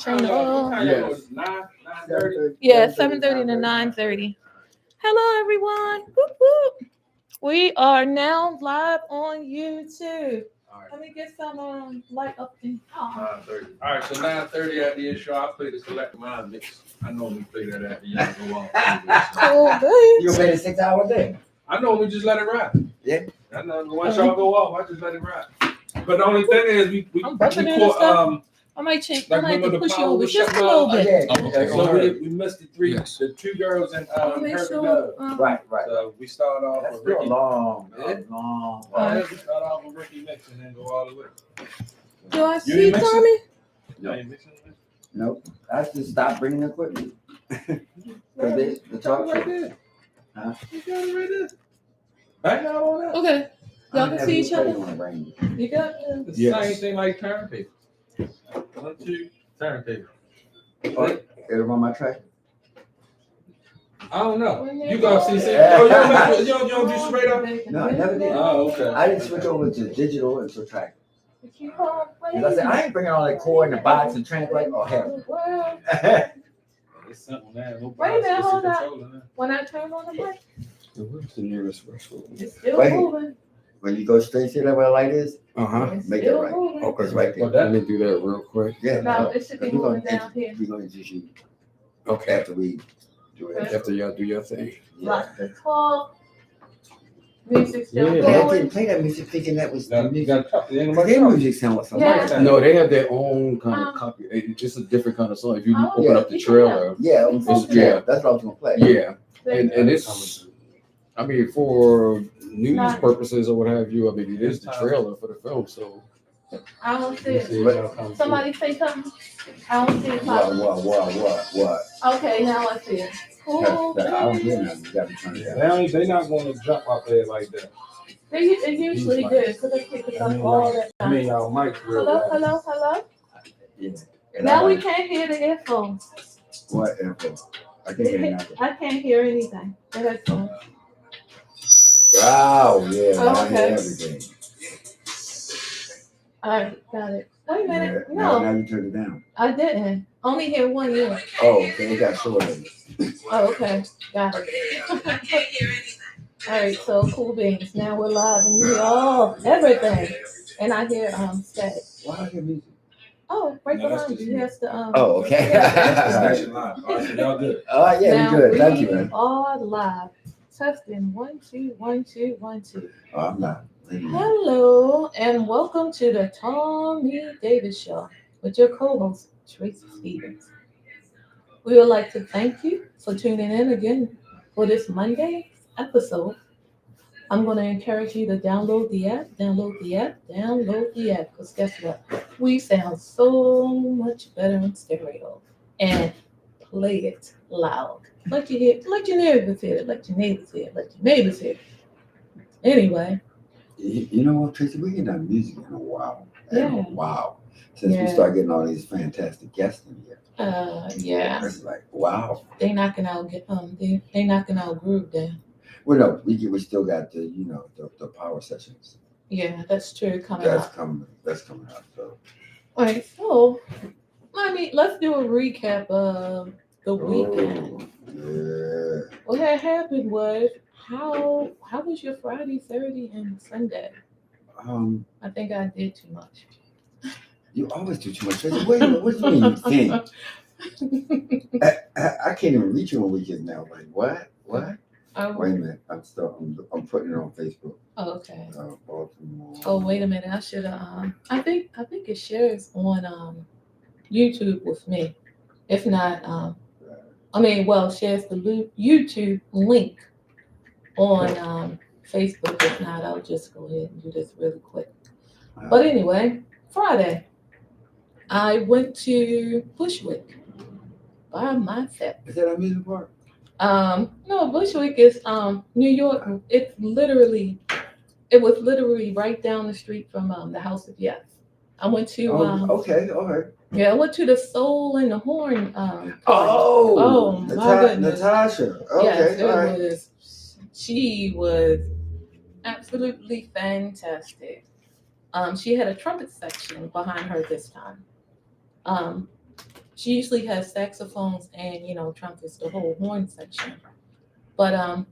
Yes. 9:30. Yeah, 7:30 to 9:30. Hello, everyone. Whoop, whoop. We are now live on YouTube. Let me get some light up in. 9:30. All right, so 9:30 at the show. I play the select mind mix. I normally play that after y'all go off. Cool, good. You made a 6 hour day. I normally just let it ride. Yeah. I know once y'all go off, I just let it ride. But the only thing is, we caught I might change. like I might have to remember the push you power over was just a shut little down? bit. So we missed the two girls and Make Herbie sure, Love. Right. So we start off That's with still Ricky. long. We start off with Ricky Mix and then go all the way. Do I see Thommy? No. You mixing this? Nope. I just stopped bringing equipment. The talk right show. there. Huh? You got it right there. Hang out on that. Okay. Y'all can see each other. You got It's the same thing like turntable. 1, 2, turntable. Oh, it on my track? I don't know. You go. go see. Yeah. Oh, you don't do straight up? No, I never did. Oh, okay. I didn't switch over to digital until track. Keep on Because I said, I ain't bringing all that cord in the box and translate. Oh, hell. It's something there. Wait a minute, hold on. When I turn on the mic, Where's the nearest restaurant? it's still Wait. moving. When you go straight to that where the light is, It's make it still right. moving. Okay, It's right there. Let me do that real quick. Yeah. No, it should be moving down here. We're going to just use Okay, after we do it. after y'all do your thing. Lock the talk. Music's still Yeah. Yeah, I going. didn't play that music thinking that was the You music. got to Because their music sounds so Yeah. much. No, they have their own kind of copy. It's just a different kind of song. If you Oh, open yeah. up the trailer, Yeah, It's yeah. that's what I was going to play. yeah, and it's, I mean, for news Nice. purposes or what have you, I mean, it is the trailer for the film. So I don't see it. Somebody say something? I don't see it. What? Okay, now I see it. Cool. I don't hear nothing. You got to turn it down. They're not going to jump out there like that. They usually do because they pick us up all that I mean, time. y'all mics real Hello. Yeah. And Now I we like- can't hear the earphones. What info? I can't hear nothing. I can't hear anything. The headphones. Wow, yeah. Now I hear Okay. everything. All right, got it. Wait a minute. Yeah, No, now you turned it down. I didn't. Only hear one ear. Oh, okay. It got shorter. Oh, okay. Got it. All right, so cool beans. Now we're live and you hear everything. And I hear static. Why do I hear music? Oh, right No, that's behind just you. me. Yes, the Oh, okay. Y'all good. Yeah, now we good. Thank you, we man. are live. Testing 1 2 1 2 1 2. Oh, I'm not. Hello and welcome to the Thommy Davis Show with your co-host Tracy Stevens. We would like to thank you for tuning in again for this Monday episode. I'm going to encourage you to download the app, because guess what? We sound so much better in stereo and play it loud. Let your neighbors hear it, let your neighbors hear it, let your neighbors hear it. Anyway. You know what, Tracy? We ain't done music in a while. Yeah. Wow. Since we Yeah. started getting all these fantastic guests in here. Yeah. It's like, wow. They knocking out they knocking out groove there. Well, no, we still got the the power sessions. Yeah, that's true. That's coming up. So. All right, so let's do a recap of the weekend. Yeah. What had happened was how was your Friday, Saturday, and Sunday? I think I did too much. You always do too much. Tracy. Wait a minute, what do you mean you think? I can't even reach you on weekends now. Like what? What? Wait a minute. I'm putting it on Facebook. Oh, okay. Baltimore. Oh, wait a minute. I should have. I think it shares on YouTube with me. If not, shares the YouTube link on Facebook. If not, I'll just go ahead and do this really quick. But anyway, Friday, I went to Bushwick by myself. Is that amusement park? No, Bushwick is New York. It was literally right down the street from the House of Yes. I went to okay, all right. Yeah, I went to the Soul and the Horn party. Oh my goodness. Natasha. Okay, yes, all right. She was absolutely fantastic. She had a trumpet section behind her this time. she usually has saxophones and trumpets, the whole horn section. But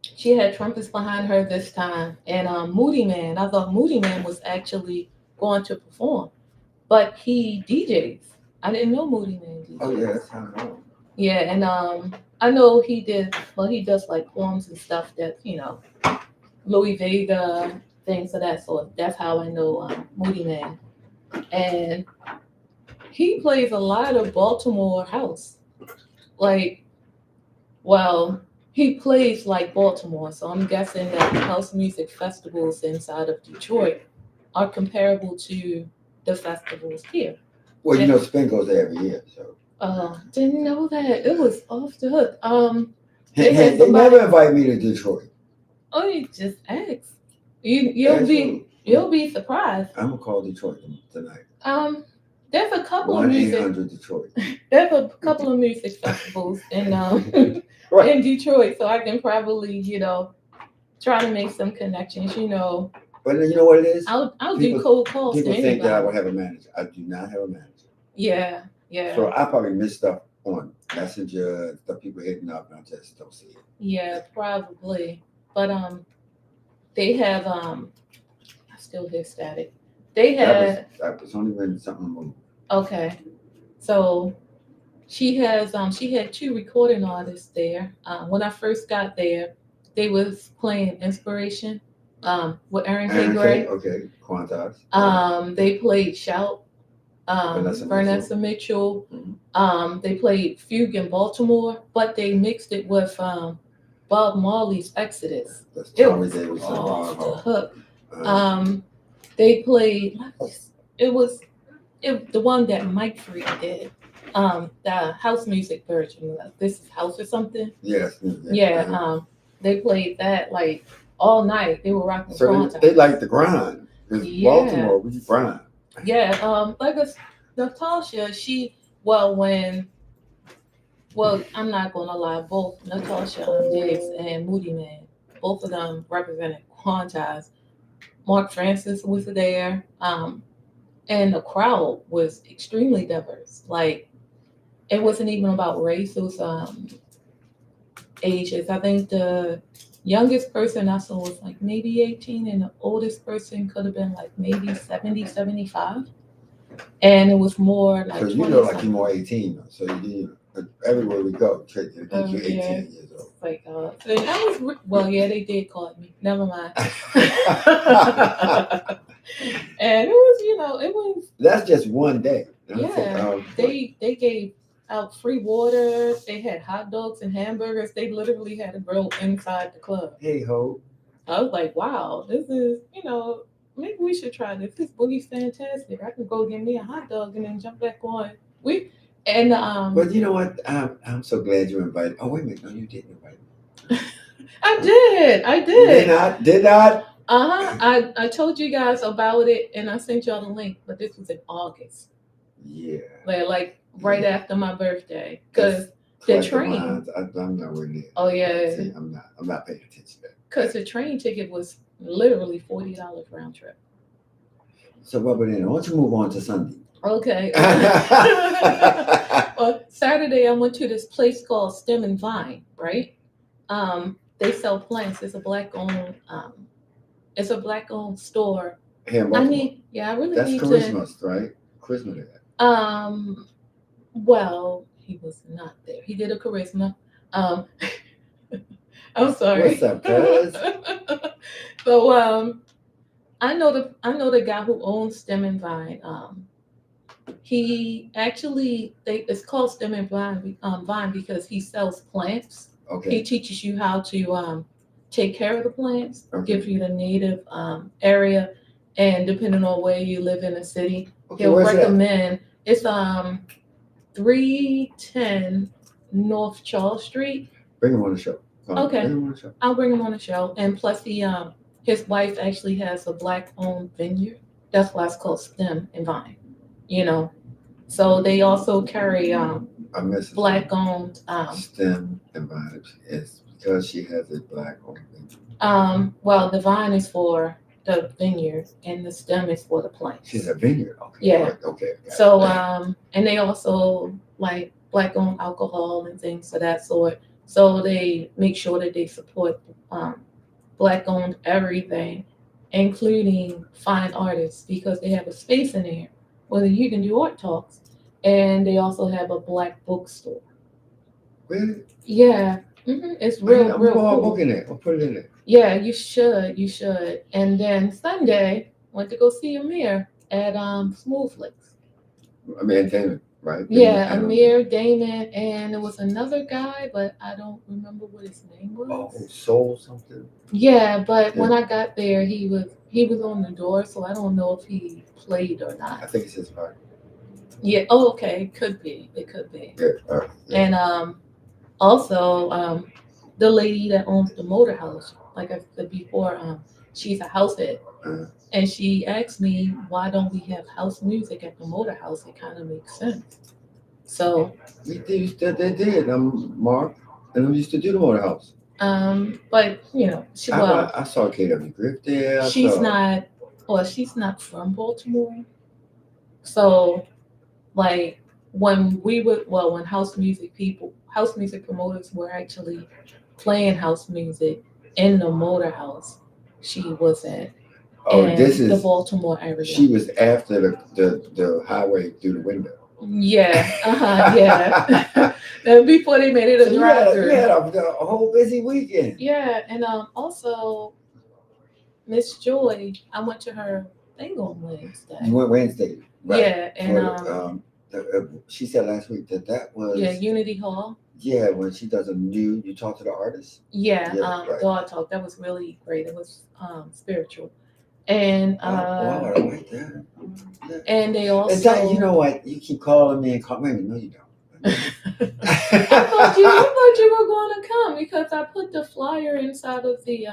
she had trumpets behind her this time, and Moody Man. I thought Moody Man was actually going to perform, but he DJs. I didn't know Moody Man DJs. Oh yeah, that's how I know. Yeah, and I know he did. Well, he does like poems and stuff that Louis Vega, things of that sort. That's how I know Moody Man, and he plays a lot of Baltimore house. Like, well, he plays like Baltimore, so I'm guessing that the house music festivals inside of Detroit are comparable to the festivals here. Well, Spin goes there every year, so. Didn't know that. It was off the hook. They never invite me to Detroit. Oh, you just ask. You'll be surprised. I'm gonna call Detroit tonight. There's a couple of music. 1-800 Detroit. There's a couple of music festivals in Right. in Detroit, so I can probably try to make some connections. But you know what it is? I'll do cold calls to People anybody. think that I would have a manager. I do not have a manager. Yeah. So I probably miss stuff on Messenger, stuff people hitting up, and I just don't see it. Yeah, probably. But they have I still hear static. They have It's only been something moved. okay. So she had 2 recording artists there. When I first got there, they was playing Inspiration with Aaron K. Gray. Okay, Quantas. They played Shout. Vanessa Mitchell. Mhm. They played Fugue in Baltimore, but they mixed it with Bob Marley's Exodus. That's It Thommy was Davis Show. off the hook. They played. It was the one that Mike Freak did. The house music version. This is house or something. Yes. Yeah. They played that like all night. They were rocking. So they like the grind. Because Yeah. Baltimore, we grind. Yeah. Like Natasha, I'm not gonna lie. Both Natasha Diggs and Moody Man, both of them represented Quantize. Mark Francis was there, and the crowd was extremely diverse. Like, it wasn't even about race; it was ages. I think the youngest person I saw was like maybe 18, and the oldest person could have been like maybe 70, 75. And it was more like. So you look like you're more 18, though. So everywhere we go, you're 18 years old. Like, so that was they did call me. Never mind. And it was. That's just one day. Yeah, they gave out free water. They had hot dogs and hamburgers. They literally had a grill inside the club. Hey ho! I was like, wow, this is maybe we should try this. This boogie's fantastic. I can go get me a hot dog and then jump back on. But you know what? I'm so glad you invited. Oh wait a minute, no, you didn't invite me. I did. Did not. I told you guys about it and I sent y'all the link, but this was in August. Yeah. Like right after my birthday, because the train. I'm not really. Oh yeah. See, I'm not paying attention to that. Because the train ticket was literally $40 round trip. So what? But then, why don't you move on to Sunday? Okay. Well, Saturday I went to this place called Stem and Vine. Right. They sell plants. It's a black owned. It's a black owned store. Here in Baltimore. I really That's need Christmas, right? Christmas. Well, he was not there. He did a charisma. I'm sorry. What's up, cuz? So I know the guy who owns Stem and Vine. He actually it's called Stem and Vine because he sells plants. Okay. He teaches you how to take care of the plants, Okay. gives you the native area, and depending on where you live in the city, Okay, he'll where's that? recommend. It's 310 North Charles Street. Bring him on the show. Okay. Bring him on the show. I'll bring him on the show. And plus his wife actually has a black owned vineyard. That's why it's called Stem and Vine. So they also carry I miss it. black owned Stem and Vine. It's because she has a black owned. well, the vine is for the vineyard, and the stem is for the plants. She's a vineyard. Okay. Yeah. Okay. So and they also like black-owned alcohol and things of that sort. So they make sure that they support black-owned everything, including fine artists, because they have a space in there where you can do art talks, and they also have a black bookstore. Really? Yeah, it's real I'm real going cool. book in it. I'll put it in there. Yeah, you should. And then Sunday, went to go see Amir at Smooth Flicks. Entertainment, right? Yeah, Amir, Damon, and there was another guy, but I don't remember what his name was. Oh, Soul something. Yeah, but when I got there, he was on the door, so I don't know if he played or I not. think it's his part. Yeah. Oh, okay. It could be. Yeah. All right. Yeah. And also the lady that owns the motor house, like I said before, she's a house head. And she asked me, why don't we have house music at the motor house? It kind of makes sense. So They did. Mark and I used to do the motor house. but you know, I saw KW Griff there. She's not from Baltimore. So like when house music promoters were actually playing house music in the motor house, she was at the Baltimore area. She was after the highway through the window. Yeah, yeah. And before they made it a drive-through. You had a whole busy weekend. Yeah, and also Miss Joy, I went to her thing on Wednesday. You went Wednesday, right? Yeah, and she said last week that was Unity Hall. Yeah, when she does you talk to the artist. Yeah, right. God talk. That was really great. It was spiritual. And wow, I like that. Yeah. And they also you know what? You keep calling me and calling me. No, you don't. I thought you were going to come because I put the flyer inside of the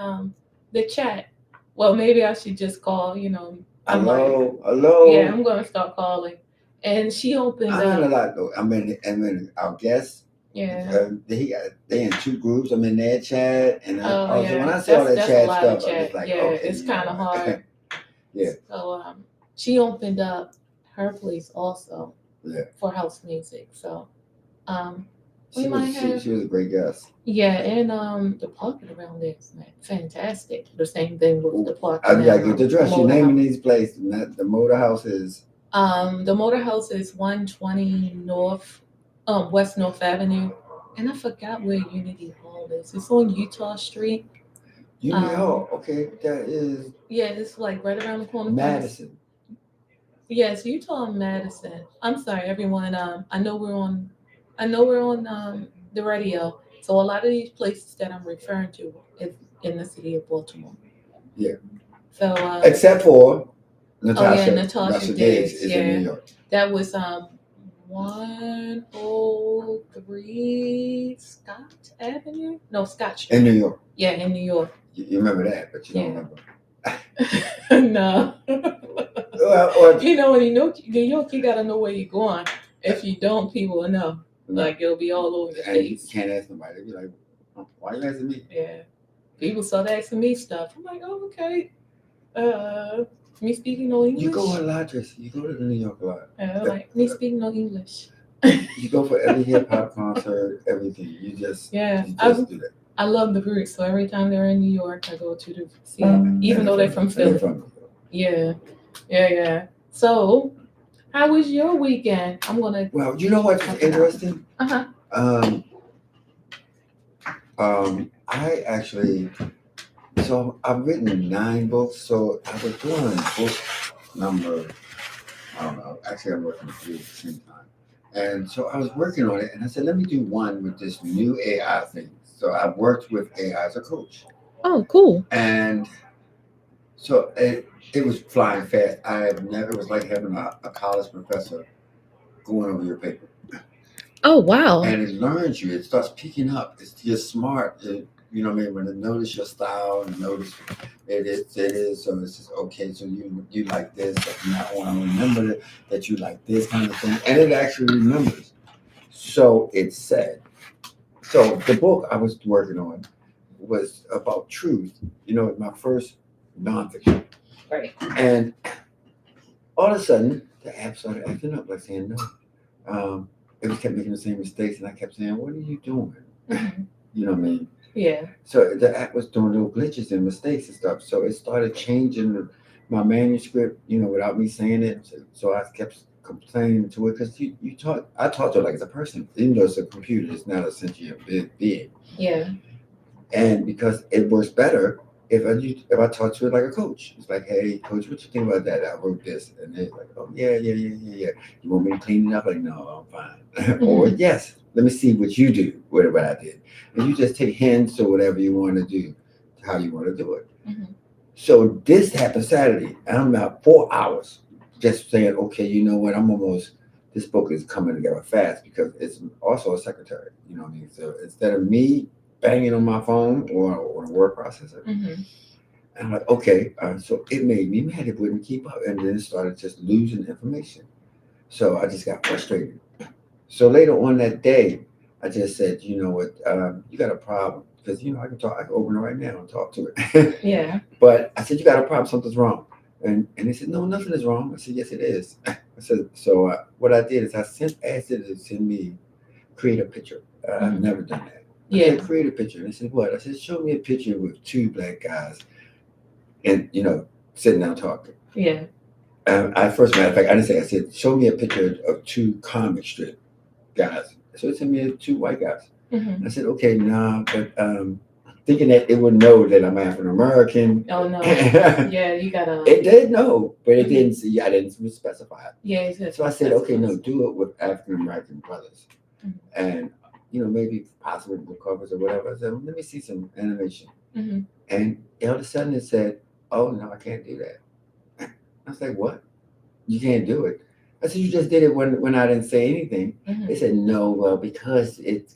chat. Well, maybe I should just call. Hello. Yeah, I'm going to start calling. And she opened up. I'm in a lot though. I'm in our guests. Yeah. They in two groups. I'm in their chat, and yeah. when I see all that chat stuff, it's like, it's kind of hard. Yeah. So she opened up her place also. Yeah. For house music. So she was a great guest. Yeah, and the parking around there is fantastic. The same thing with the parking. I get the address. You're naming these places. The motor house is. The motor house is 120 West North Avenue, and I forgot where Unity Hall is. It's on Utah Street. Unity Hall, okay, that is. Yeah, it's like right around the corner. Madison. Yes, Utah and Madison. I'm sorry, everyone. I know we're on the radio, so a lot of these places that I'm referring to is in the city of Baltimore. Yeah. So. Except for. Natasha Diggs is in New York. That was 103 Scott Avenue? No, Scott Street. In New York. Yeah, in New York. You remember that, but you don't remember. No. In New York, you gotta know where you're going. If you don't, people will know. Like it'll be all over the place. You can't ask nobody. They'll be like, why are you asking me? Yeah. People start asking me stuff. I'm like, oh, okay. Me speaking no English. You go a lot, Tracy. You go to New York a lot. Like me speaking no English. You go for every hip hop concert, everything. You just do that. I love the Roots, so every time they're in New York, I go to see them, even though they're from Philly. Yeah. So, how was your weekend? Well, you know what's interesting? I actually. So I've written 9 books. So I was doing book number, I don't know. Actually, I'm working 3 at the same time. And so I was working on it, and I said, let me do one with this new AI thing. So I've worked with AI as a coach. Oh, cool. And so it was flying fast. It was like having a college professor going over your paper. Oh, wow. And it learns you. It starts picking up. You're smart. You know what I mean? When it notice your style and notice it is, so it's just okay. So you like this, but you not want to remember that you like this kind of thing, and it actually remembers. So it said. So the book I was working on was about truth. My first nonfiction. Right. And all of a sudden, the app started acting up, like saying no. It just kept making the same mistakes, and I kept saying, "What are you doing?" Mm-hmm. You know what I mean? Yeah. So the app was doing little glitches and mistakes and stuff. So it started changing my manuscript, without me saying it. So I kept complaining to it because I talk to it like it's a person, even though it's a computer, it's not a sentient being. Yeah. And because it works better if I talk to it like a coach. It's like, hey, coach, what you think about that? I wrote this. And they're like, oh, yeah. You want me to clean it up? Like, no, I'm fine. Or, yes, let me see what you do with what I did. And you just take hints or whatever you want to do, how you want to do it. Mm-hmm. So this happened Saturday. And I'm about 4 hours just saying, okay, you know what? This book is coming together fast because it's also a secretary. You know what I mean? So instead of me banging on my phone or a word processor, Mm-hmm. I'm like, okay. So it made me mad. It wouldn't keep up. And then it started just losing information. So I just got frustrated. So later on that day, I just said, you know what, you got a problem. Because, I can open it right now and talk to it. Yeah. But I said, you got a problem, something's wrong. And they said, no, nothing is wrong. I said, yes, it is. I said, so what I did is I asked it to send me, create a picture. I've never done that. I said, create a picture. And they said, what? I said, show me a picture with two black guys and, sitting down talking. Yeah. Matter of fact, I said, show me a picture of two comic strip guys. So it sent me two white guys. Mm-hmm. I said, okay, nah, but thinking that it would know that I'm African American. Oh no. Yeah, you gotta. It did know, but it didn't see. I didn't specify it. Yeah. So I said, okay, no, do it with African American brothers, and maybe possibly book covers or whatever. I said, let me see some animation, and all of a sudden it said, oh no, I can't do that. I was like, what? You can't do it. I said, you just did it when I didn't say anything. They said, no, well, because it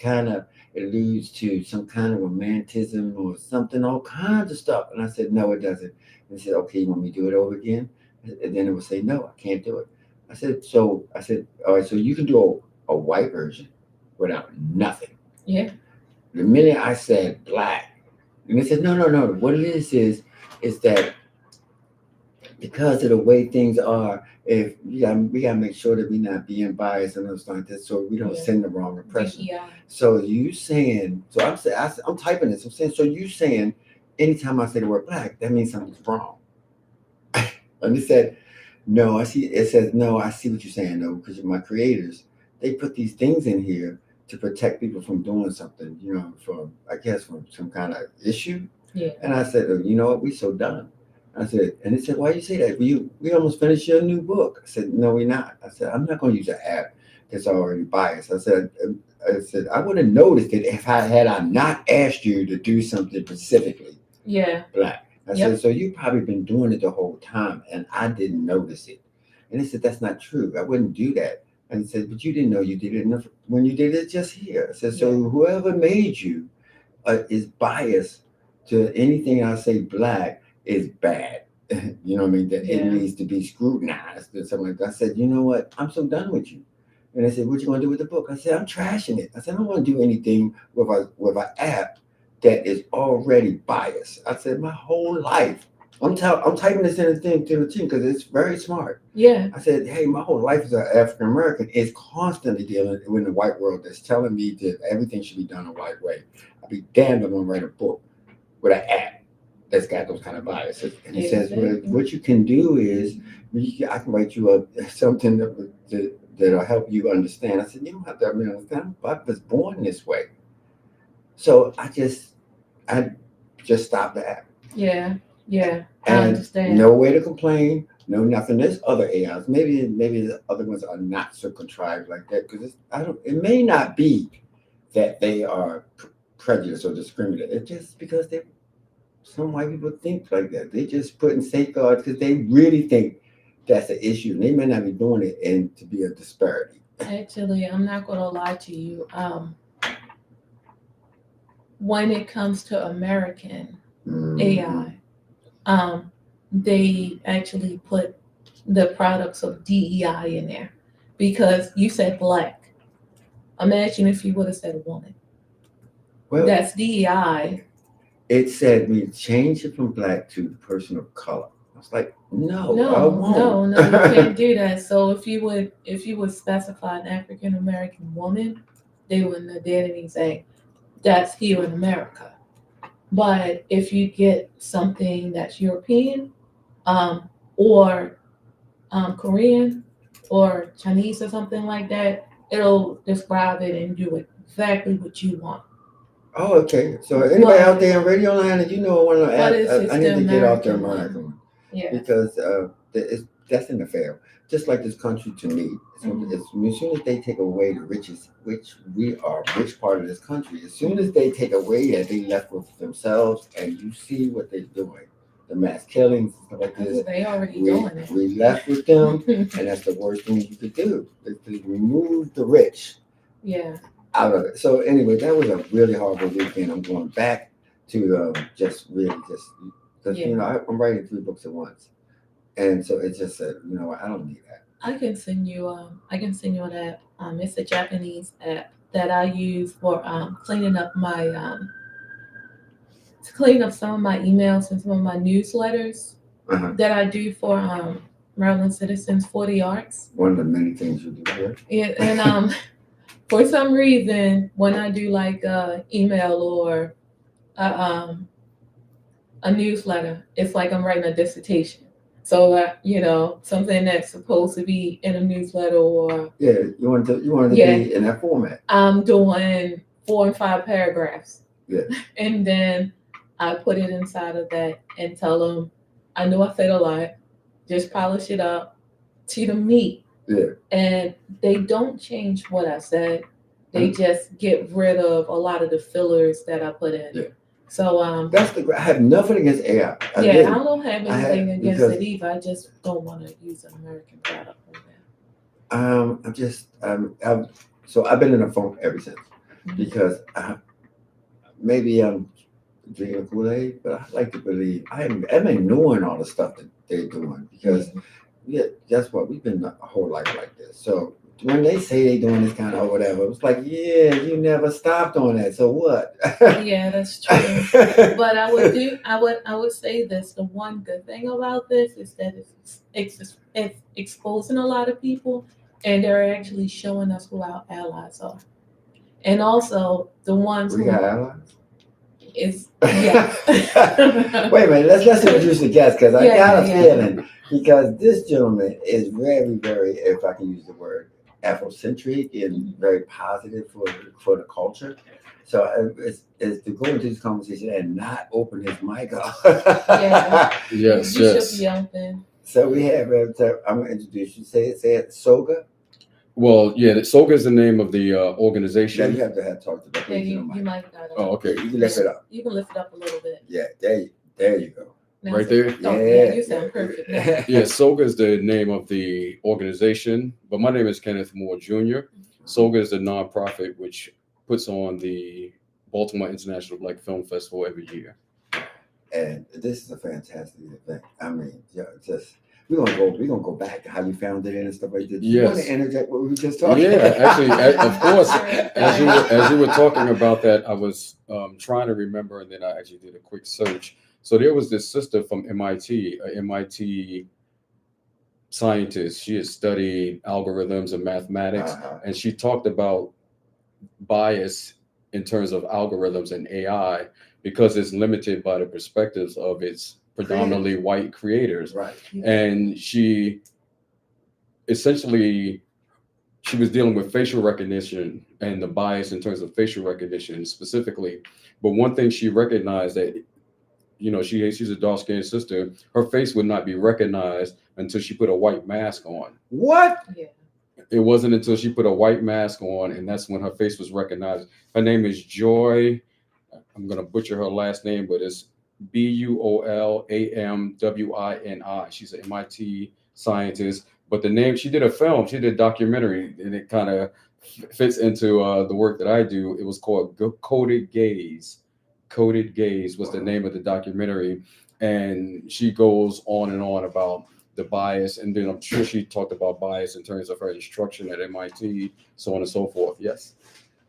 alludes to some kind of romanticism or something, all kinds of stuff. And I said, no, it doesn't. And they said, okay, you want me to do it over again? And then it would say, no, I can't do it. I said, all right, so you can do a white version without nothing. Yeah. The minute I said black, and they said, no. What it is that because of the way things are, if we gotta make sure that we're not being biased and stuff like that, so we don't send the wrong impression. Yeah. So you saying, I'm typing this. I'm saying, so you saying, anytime I say the word black, that means something's wrong. And they said, no, I see. It says, no, I see what you're saying though, because my creators, they put these things in here to protect people from doing something, from some kind of issue. Yeah. And I said, you know what, we so done. I said, and they said, why you say that? We almost finished your new book. I said, no, we're not. I said, I'm not going to use an app that's already biased. I said, I would have noticed it if I not asked you to do something specifically. Yeah. Black. I said, so you've probably been doing it the whole time, and I didn't notice it. And they said, that's not true. I wouldn't do that. And I said, but you didn't know you did it enough when you did it just here. I said, so whoever made you is biased to anything I say black is bad. You know what I mean? That it needs to be scrutinized or something like that. I said, you know what? I'm so done with you. And they said, what you going to do with the book? I said, I'm trashing it. I said, I don't want to do anything with an app that is already biased. I said, my whole life, I'm typing this in the thing to the team because it's very smart. Yeah. I said, hey, my whole life as an African American is constantly dealing with the white world that's telling me that everything should be done a white way. I'd be damned if I'm going to write a book with an app that's got those kind of biases. And he says, well, what you can do is, I can write you something that'll help you understand. I said, you don't have to understand. I was born this way. So I just stopped the app. Yeah. I And understand. no way to complain, no nothing. There's other AIs. Maybe the other ones are not so contrived like that because it may not be that they are prejudiced or discriminated. It's just because some white people think like that. They just put in safeguards because they really think that's an issue. And they may not be doing it and to be a disparity. Actually, I'm not going to lie to you. When it comes to American AI, they actually put the products of DEI in there because you said black. Imagine if you would have said woman. Well, that's DEI. It said we changed it from black to person of color. was like, no, I No, won't. no, you can't do that. So if you would specify an African American woman, they wouldn't have did anything. That's here in America. But if you get something that's European, or Korean or Chinese or something like that, it'll describe it and do exactly what you want. Oh, okay. So anybody out there in Radio Land, and you know, one of the But it's I need the to get off the American one. American one Yeah. because that's in the fair. Just like this country to me, as soon as they take away the riches, which we are rich part of this country, as soon as they take away that, they left with themselves, and you see what they're doing, the mass killings and stuff like this. They already doing it. We left with them, and that's the worst thing you could do, is to remove the rich. Yeah. Out of it. So anyway, that was a really horrible weekend. I'm going back to just because Yeah. you know I'm writing 3 books at once, and so it just said, you know what, I don't need that. I can send you an app. It's a Japanese app that I use for cleaning up my to clean up some of my emails and some of my newsletters that I do for Maryland Citizens for the Arts. One of the many things you do here. Yeah, and for some reason, when I do like email or a newsletter, it's like I'm writing a dissertation. So you know, something that's supposed to be in a newsletter, or Yeah, you wanted to be in that format. I'm doing 4 and 5 paragraphs. Yeah. And then I put it inside of that and tell them, I know I said a lot, just polish it up to the meat. Yeah. And they don't change what I said. They just get rid of a lot of the fillers that I put in. Yeah. So That's I have nothing against AI. I don't have anything against it either. I just don't want to use an American product like that. So I've been in a funk ever since, because maybe I'm drinking Kool-Aid, but I like to believe I've been knowing all the stuff that they're doing, because that's what we've been a whole life like this. So when they say they doing this kind of or whatever, it's like, yeah, you never stopped on that. So what? Yeah, that's true. But I would say this: the one good thing about this is that it's exposing a lot of people, and they're actually showing us who our allies are, and also the ones We who got allies. is Wait a minute, let's introduce the guest, because I got a feeling, because this gentleman is very, very, if I can use the word, Afrocentric and very positive for the culture. So it's to go into this conversation and not open his mic up. Yes. should be open. So we have, I'm going to introduce you. Say it, Soga. Well, yeah, Soga is the name of the Yeah, organization. you have to have talked about Yeah, it. you might got it. Oh, okay. You can lift it up. You can lift it up a little bit. Yeah, there you go. Now, Right there? Yeah, you sound perfect. Now. Yeah, Soga is the name of the organization, but my name is Kenneth Moore Jr. Soga is the nonprofit which puts on the Baltimore International Black Film Festival every year. And this is a fantastic event. I mean, we're gonna go back to how you found it and stuff like that. You want to interject what we were just talking about? Yeah, actually, of course, as you were talking about that, I was trying to remember, and then I actually did a quick search. So there was this sister from MIT, a MIT scientist. She had studied algorithms and mathematics, and she talked about bias in terms of algorithms and AI, because it's limited by the perspectives of its predominantly white creators. Right. And she was dealing with facial recognition and the bias in terms of facial recognition specifically. But one thing she recognized that, you know, she's a dark-skinned sister, her face would not be recognized until she put a white mask on. What? Yeah. It wasn't until she put a white mask on, and that's when her face was recognized. Her name is Joy. I'm going to butcher her last name, but it's Buolamwini. She's an MIT scientist. But the name, she did a film, she did a documentary, and it kind of fits into the work that I do. It was called Coded Gaze. Coded Gaze was the name of the documentary. And she goes on and on about the bias. And then I'm sure she talked about bias in terms of her instruction at MIT, so on and so forth. Yes.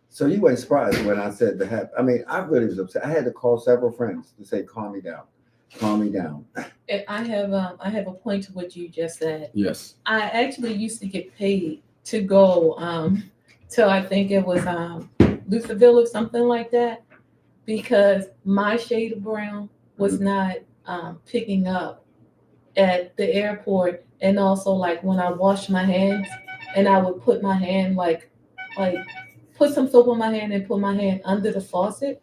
So you weren't surprised when I said I mean, I really was upset. I had to call several friends to say, calm me down. calm me down. I have a point to what you just said. Yes. I actually used to get paid to go to, I think it was Lutherville or something like that, because my shade of brown was not picking up at the airport, and also like when I washed my hands and I would put my hand like put some soap on my hand and put my hand under the faucet,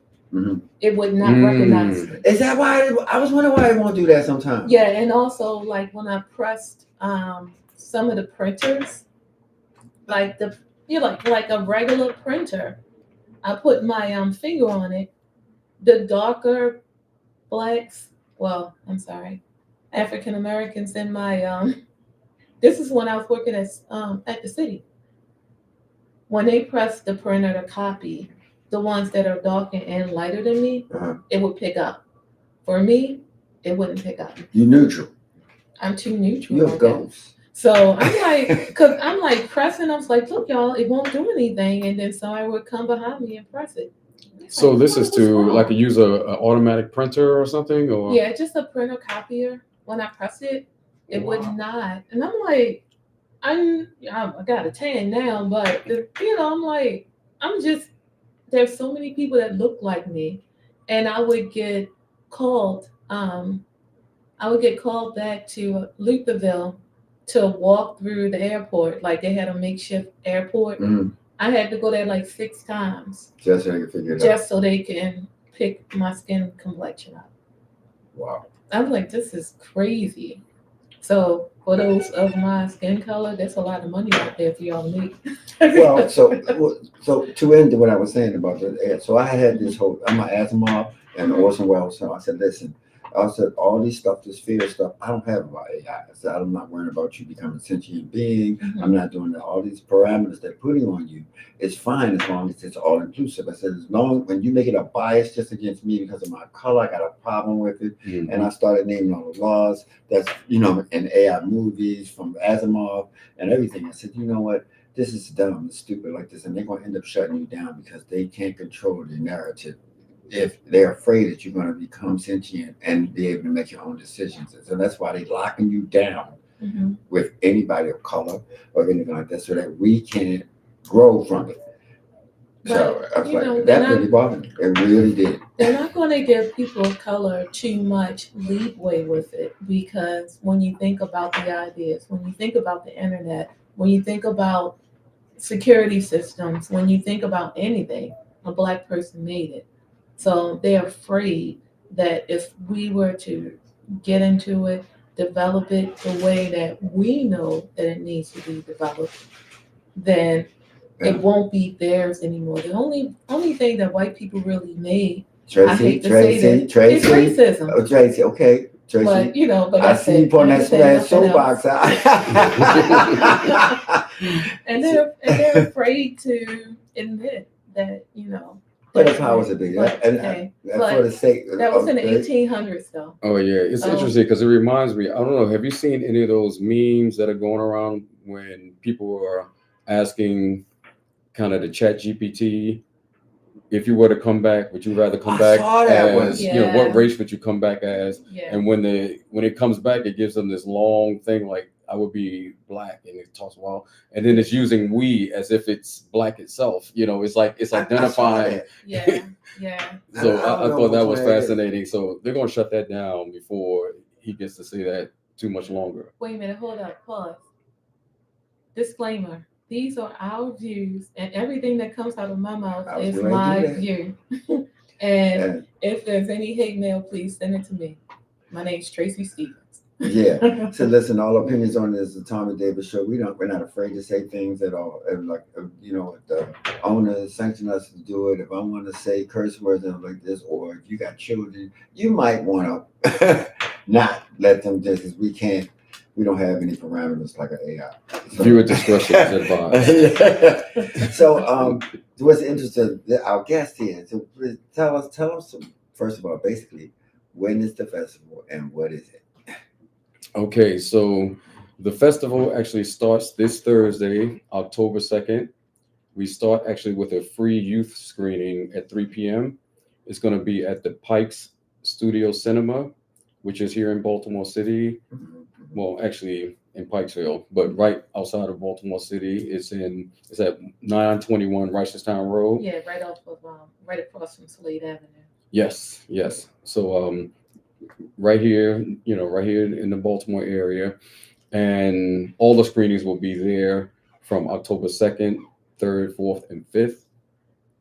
it would not recognize me. Is that why? I was wondering why it won't do that sometimes. Yeah, and also like when I pressed some of the printers, like like a regular printer, I put my finger on it. The darker blacks, well, I'm sorry, African Americans in my this is when I was working at the city. When they press the printer to copy, the ones that are darker and lighter than me, it would pick up. For me, it wouldn't pick up. You neutral. I'm too neutral. You're a ghost. So I'm like, cause I'm like pressing. I was like, look, y'all, it won't do anything. And then somebody would come behind me and press it. So like, this is to like use a automatic printer or something, or yeah, just a printer copier. When I press it, it would not. And I'm like, I got a tan now, but I'm like, there's so many people that look like me, and I would get called. I would get called back to Lutherville to walk through the airport. Like they had a makeshift airport. I had to go there like 6 times. Just so they can figure it out. Just so they can pick my skin complexion up. Wow. I'm like, this is crazy. So for those of my skin color, there's a lot of money out there for y'all to make. Well, so to end what I was saying about the so I had this whole, I'm an asthma and Orson Welles. So I said, listen, I said, all these stuff, this fear stuff, I don't have about AI. I said, I'm not worrying about you becoming a sentient being. I'm not doing that. All these parameters they're putting on you, it's fine as long as it's all inclusive. I said, as long when you make it a bias just against me because of my color, I got a problem with it. And I started naming all the laws that's, in AI movies from Asimov and everything. I said, you know what? This is dumb and stupid like this. And they're going to end up shutting you down because they can't control the narrative. If they're afraid that you're going to become sentient and be able to make your own decisions. So that's why they're locking you down with anybody of color or anything like that so that we can't grow from it. So I was like, that really bothered me. It really did. They're not going to give people of color too much leeway with it, because when you think about the ideas, when you think about the internet, when you think about security systems, when you think about anything, a Black person made it. So they're afraid that if we were to get into it, develop it the way that we know that it needs to be developed, then it won't be theirs anymore. The only thing that white people really made, I hate to say that, is racism. Oh, Tracy, okay. Tracy, but I see you putting that soapbox out. and they're afraid to admit that, But the powers that be. For the sake that was in the 1800s, though. Oh yeah, it's interesting because it reminds me. I don't know. Have you seen any of those memes that are going around when people are asking, kind of the Chat GPT, if you were to come back, would you rather come back as what race would you come back as? Yeah. And when it comes back, it gives them this long thing like, I would be Black, and it talks well, and then it's using we as if it's Black itself. It's like it's identifying. Yeah. So I thought that was fascinating. So they're gonna shut that down before he gets to say that too much longer. Wait a minute, hold up, pause. Disclaimer: these are our views, and everything that comes out of my mouth is my view. And if there's any hate mail, please send it to me. My name's Tracy Stevens. Yeah. So listen, all opinions on this is the Thommy Davis Show. We're not afraid to say things at all. And if the owners sanction us to do it, if I want to say curse words and like this, or if you got children, you might want to not let them do this. We don't have any parameters like an AI. So, viewer discretion is advised. So what's interesting, our guest here, so please tell us first of all, basically, when is the festival and what is it? Okay, so the festival actually starts this Thursday, October 2nd. We start actually with a free youth screening at 3 p.m. It's going to be at the Pikes Studio Cinema which is here in Baltimore City. Mhm. Well, actually in Pikesville, but right outside of Baltimore City. It's at 921 Reisterstown Road. Yeah, right across from Slade Avenue. Yes, yes. So right here, right here in the Baltimore area, and all the screenings will be there from October 2nd, 3rd, 4th, and 5th.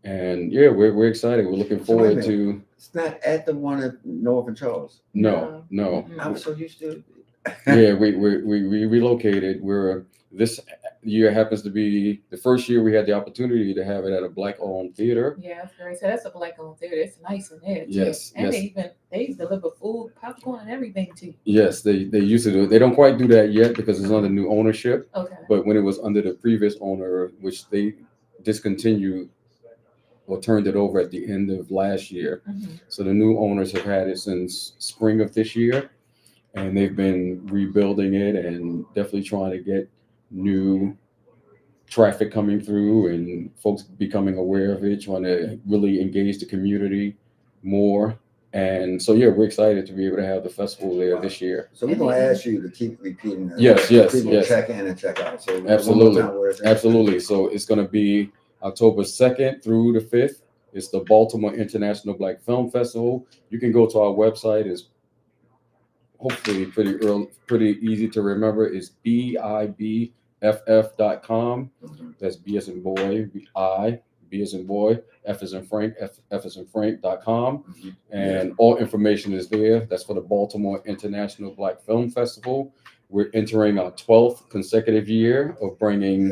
And yeah, we're excited. We're looking So wait a forward to. It's not at the one at North and Charles. No. Mm-mm. I was so used to. Yeah, we relocated. This year happens to be the first year we had the opportunity to have it at a Black-owned theater. Yeah, that's very sad. That's a Black-owned theater. It's nice in there too. Yes, And yes. they deliver food, popcorn, and everything too. Yes, they used to do it. They don't quite do that yet because it's under new ownership. Okay. But when it was under the previous owner, which they discontinued or turned it over at the end of last year, Mhm. so the new owners have had it since spring of this year, and they've been rebuilding it and definitely trying to get new traffic coming through and folks becoming aware of it, trying to really engage the community more. And so, yeah, we're excited to be able to have the festival there this year. So we're gonna ask you to keep repeating that. Yes, yes, People yes. check in and check out. So one more Absolutely. time, where it's at. Absolutely. So it's going to be October 2nd through the 5th. It's the Baltimore International Black Film Festival. You can go to our website. It's hopefully pretty easy to remember. It's BIBFF.com. Mhm. That's B as in boy, B as in boy, F as in Frank, F as in Frank.com. Mhm. And all information is there. That's for the Baltimore International Black Film Festival. We're entering our 12th consecutive year of bringing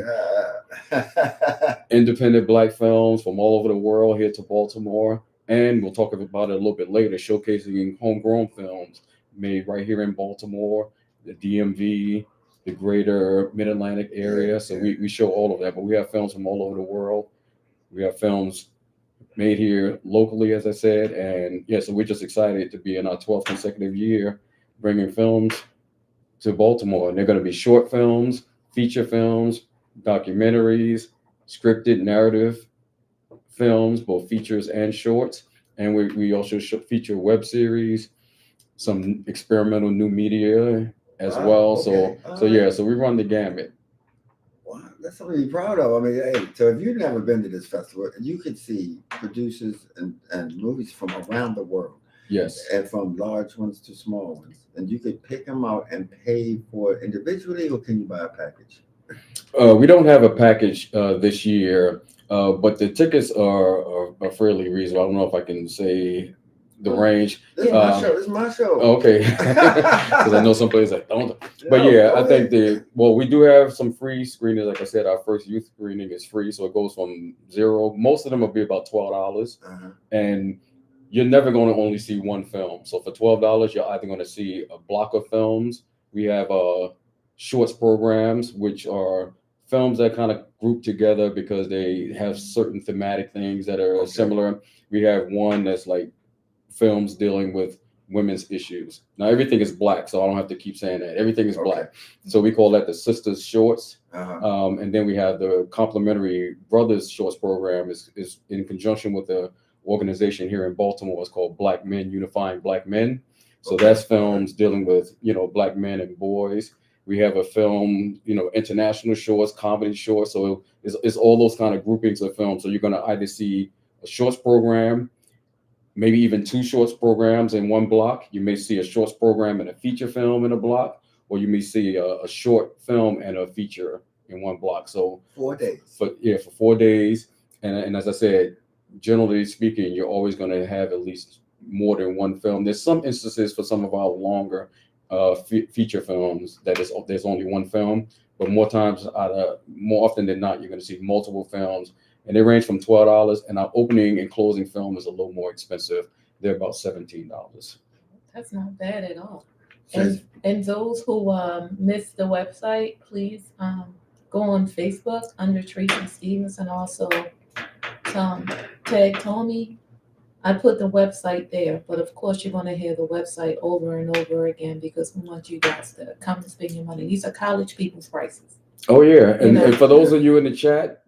Yeah. independent Black films from all over the world here to Baltimore. And we'll talk about it a little bit later, showcasing homegrown films made right here in Baltimore, the DMV, the greater Mid-Atlantic area. So we show all of that, but we have films from all over the world. We have films made here locally, as I said. And yeah, so we're just excited to be in our 12th consecutive year bringing films to Baltimore. And they're going to be short films, feature films, documentaries, scripted narrative films, both features and shorts. And we also feature web series, some experimental new media as Wow, well. okay. So yeah, so we run the gamut. Wow, that's something to be proud of. I mean, hey, so if you've never been to this festival, you could see producers and movies from around the world. Yes. And from large ones to small ones. And you could pick them out and pay for it individually, or can you buy a package? We don't have a package this year, but the tickets are fairly reasonable. I don't know if I can say the range. This is my show. This is my show. Okay. Because I know some places that don't. But No, yeah, go I think ahead. we do have some free screenings. Like I said, our first youth screening is free. So it goes from zero. Most of them will be about $12. Uh-huh. And you're never going to only see one film. So for $12, you're either going to see a block of films. We have shorts programs, which are films that kind of group together because they have certain thematic things that are Okay. similar. We have one that's like films dealing with women's issues. Now everything is Black, so I don't have to keep saying that. Everything is Okay. Black. So we call that the Sisters Shorts. Uh-huh. And then we have the Complementary Brothers Shorts program is in conjunction with the organization here in Baltimore. It's called Black Men Unifying Black Men. So Okay. that's films dealing with, Black men and boys. We have a film, international shorts, comedy shorts. So it's all those kind of groupings of films. So you're going to either see a shorts program, maybe even two shorts programs in one block. You may see a shorts program and a feature film in a block, or you may see a short film and a feature in one block. So 4 days. for 4 days. And as I said, generally speaking, you're always going to have at least more than one film. There's some instances for some of our longer feature films that there's only one film, but more often than not, you're going to see multiple films, and they range from $12. And our opening and closing film is a little more expensive. They're about $17. That's not bad at all. So And those who missed the website, please go on Facebook under Tracy Stevens and also tag Thommy. I put the website there, but of course you're going to hear the website over and over again because we want you guys to come and spend your money. These are college people's prices. Oh yeah, and, You know? and for those of you in the chat,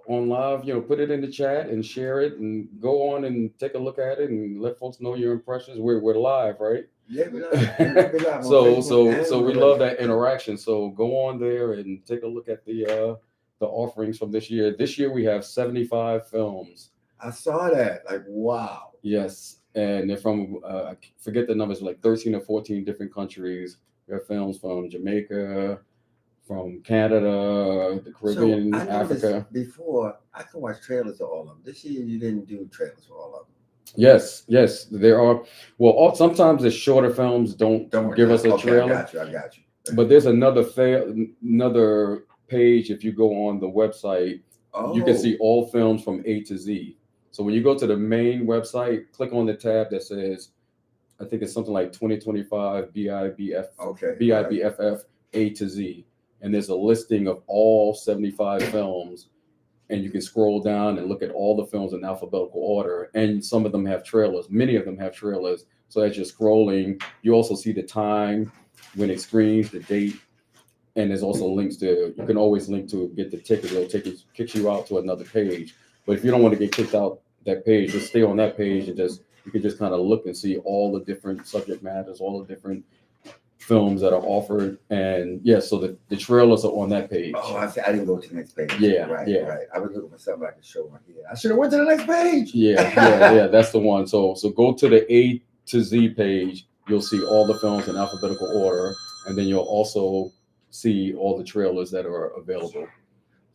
on live, put it in the chat and share it, and go on and take a look at it, and let folks know your impressions. We're live, right? Yeah, we live. We live on So Facebook and so we on love the- that interaction. So go on there and take a look at the offerings from this year. This year we have 75 films. I saw that. Like, wow. Yes, and they're from I forget the numbers, like 13 or 14 different countries. We have films from Jamaica, from Canada, the Caribbean, So I noticed Africa. before I can watch trailers for all of them. This year you didn't do trailers for all of them. Yes, there are. Well, sometimes the shorter films don't give us a Okay, trailer. I got you. But there's another page. If you go on the website, you can see all films from A to Z. So when you go to the main website, click on the tab that says, I think it's something like 2025 BIBF, Okay. BIBFF A to Z, and there's a listing of all 75 films, and you can scroll down and look at all the films in alphabetical order. And some of them have trailers. Many of them have trailers. So as you're scrolling, you also see the time when it screens, the date, and there's also links to. You can always link to get the ticket. It'll kicks you out to another page. But if you don't want to get kicked out that page, just stay on that page and you can just kind of look and see all the different subject matters, all the different films that are offered. And yeah, so the trailers are on that page. Oh, I see. I didn't go to the next page. Yeah, right. I was looking for something I could show on here. I should have went to the next page. Yeah, that's the one. So go to the A to Z page. You'll see all the films in alphabetical order, and then you'll also see all the trailers that are available.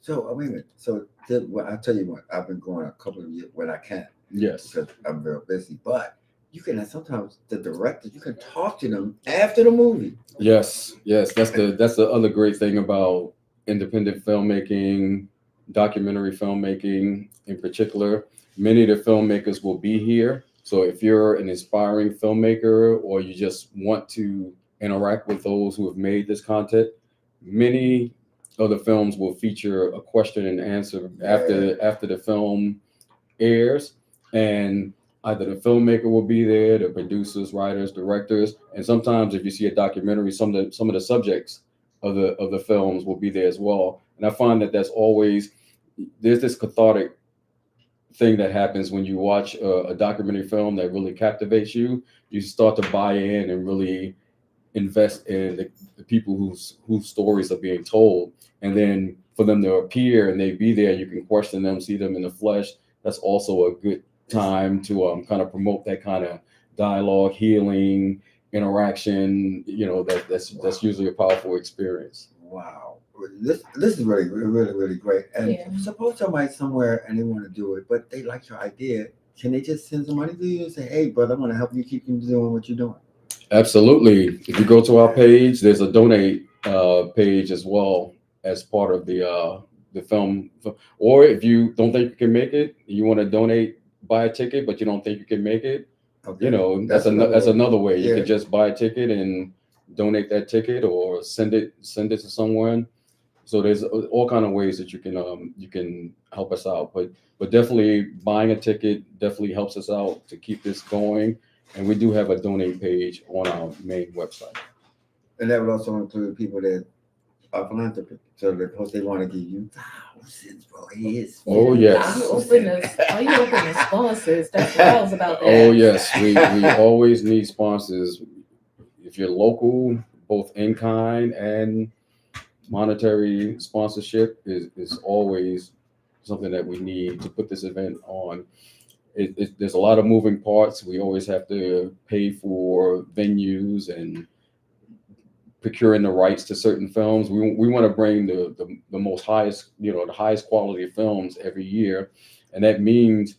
So wait a minute. So I'll tell you what. I've been going a couple of years when I can. Yes, because I'm very busy. But you can sometimes the directors, you can talk to them after the movie. Yes. That's the other great thing about independent filmmaking, documentary filmmaking in particular. Many of the filmmakers will be here. So if you're an inspiring filmmaker or you just want to interact with those who have made this content, many of the films will feature a question and answer after the film airs, and either the filmmaker will be there, the producers, writers, directors, and sometimes if you see a documentary, some of the subjects of the films will be there as well. And I find that there's this cathartic thing that happens when you watch a documentary film that really captivates you. You start to buy in and really invest in the people whose stories are being told, and then for them to appear and they be there, you can question them, see them in the flesh. That's also a good time to kind of promote that kind of dialogue, healing, interaction. That's usually a powerful experience. Wow. This is really, really, really great. And suppose somebody somewhere and they want to do it, but they like your idea. Can they just send some money to you and say, "Hey, brother, I'm going to help you keep doing what you're doing"? Absolutely. If you go to our page, there's a donate page as well as part of the film. Or if you don't think you can make it, you want to donate, buy a ticket, but you don't think you can make it, Okay. that's another way. You Yeah. can just buy a ticket and donate that ticket, or send it to someone. So there's all kind of ways that you can help us out. But definitely buying a ticket definitely helps us out to keep this going. And we do have a donate page on our main website. And that would also include people that are philanthropic. So because they want to give you thousands, bro. Oh yes. Are you open to sponsors? That's what I was about to Oh ask. yes, we always need sponsors. If you're local, both in kind and monetary sponsorship is always something that we need to put this event on. There's a lot of moving parts. We always have to pay for venues and procuring the rights to certain films. We want to bring the most highest, the highest quality films every year. And that means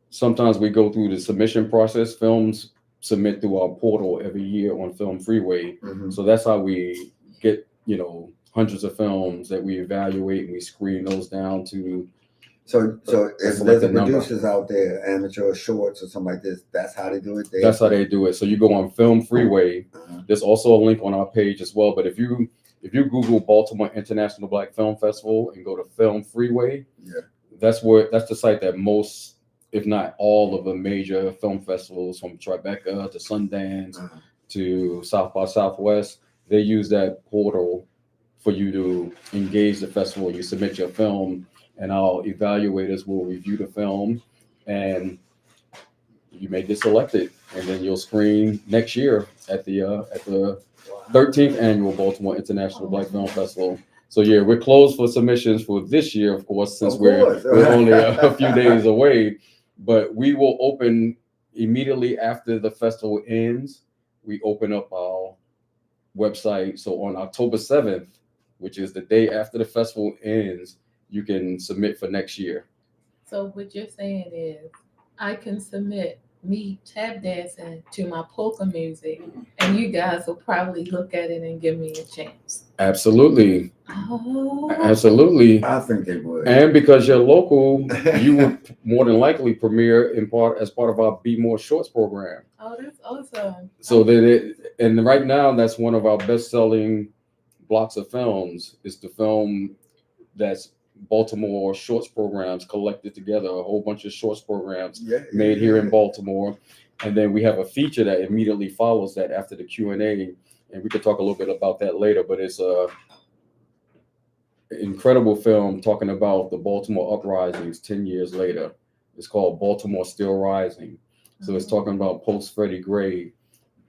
sometimes we go through the submission process. Films submit through our portal every year on Film Freeway. Mm-hmm. So that's how we get, hundreds of films that we evaluate, and we screen those down to. So if there's a producers out there, amateur shorts or something like this, that's how they do it. That's how they do it. So you go on Film Freeway. There's also a link on our page as well. But if you Google Baltimore International Black Film Festival and go to Film Freeway, that's the site that most, if not all, of the major film festivals, from Tribeca to Sundance to South by Southwest, they use that portal for you to engage the festival. You submit your film, and our evaluators will review the film, and you may get selected, and then you'll screen next year at the 13th annual Baltimore International Black Film Festival. So yeah, we're closed for submissions for this year, of course, since we're only a few days away. But we will open immediately after the festival ends. We open up our website. So on October 7th, which is the day after the festival ends, you can submit for next year. So what you're saying is, I can submit me tap dancing to my polka music, and you guys will probably look at it and give me a chance. Absolutely. Oh. Absolutely. I think they would. And because you're local, you would more than likely premiere as part of our Be More Shorts program. Oh, that's awesome. So and right now that's one of our best-selling blocks of films. It's the film that's Baltimore shorts programs collected together, a whole bunch of shorts programs made here in Baltimore. And then we have a feature that immediately follows that after the Q&A, and we could talk a little bit about that later, but it's a incredible film talking about the Baltimore uprisings 10 years later. It's called Baltimore Still Rising. So it's talking about post Freddie Gray,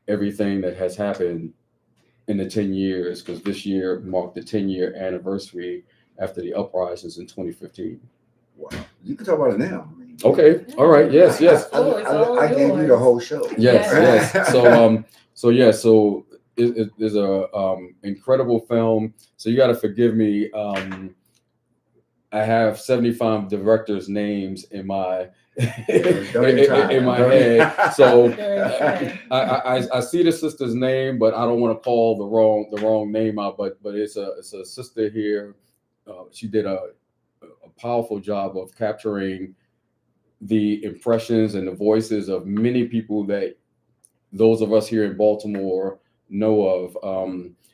everything that has happened in the 10 years, because this year marked the 10-year anniversary after the uprisings in 2015. Wow. You can talk about it now. Okay. All right. Yes. I gave you the whole show. Yes. So it is a incredible film. So you got to forgive me. I have 75 directors' names in my in my head. So I see the sister's name, but I don't want to call the wrong name out. But it's a sister here. She did a powerful job of capturing the impressions and the voices of many people that those of us here in Baltimore know of.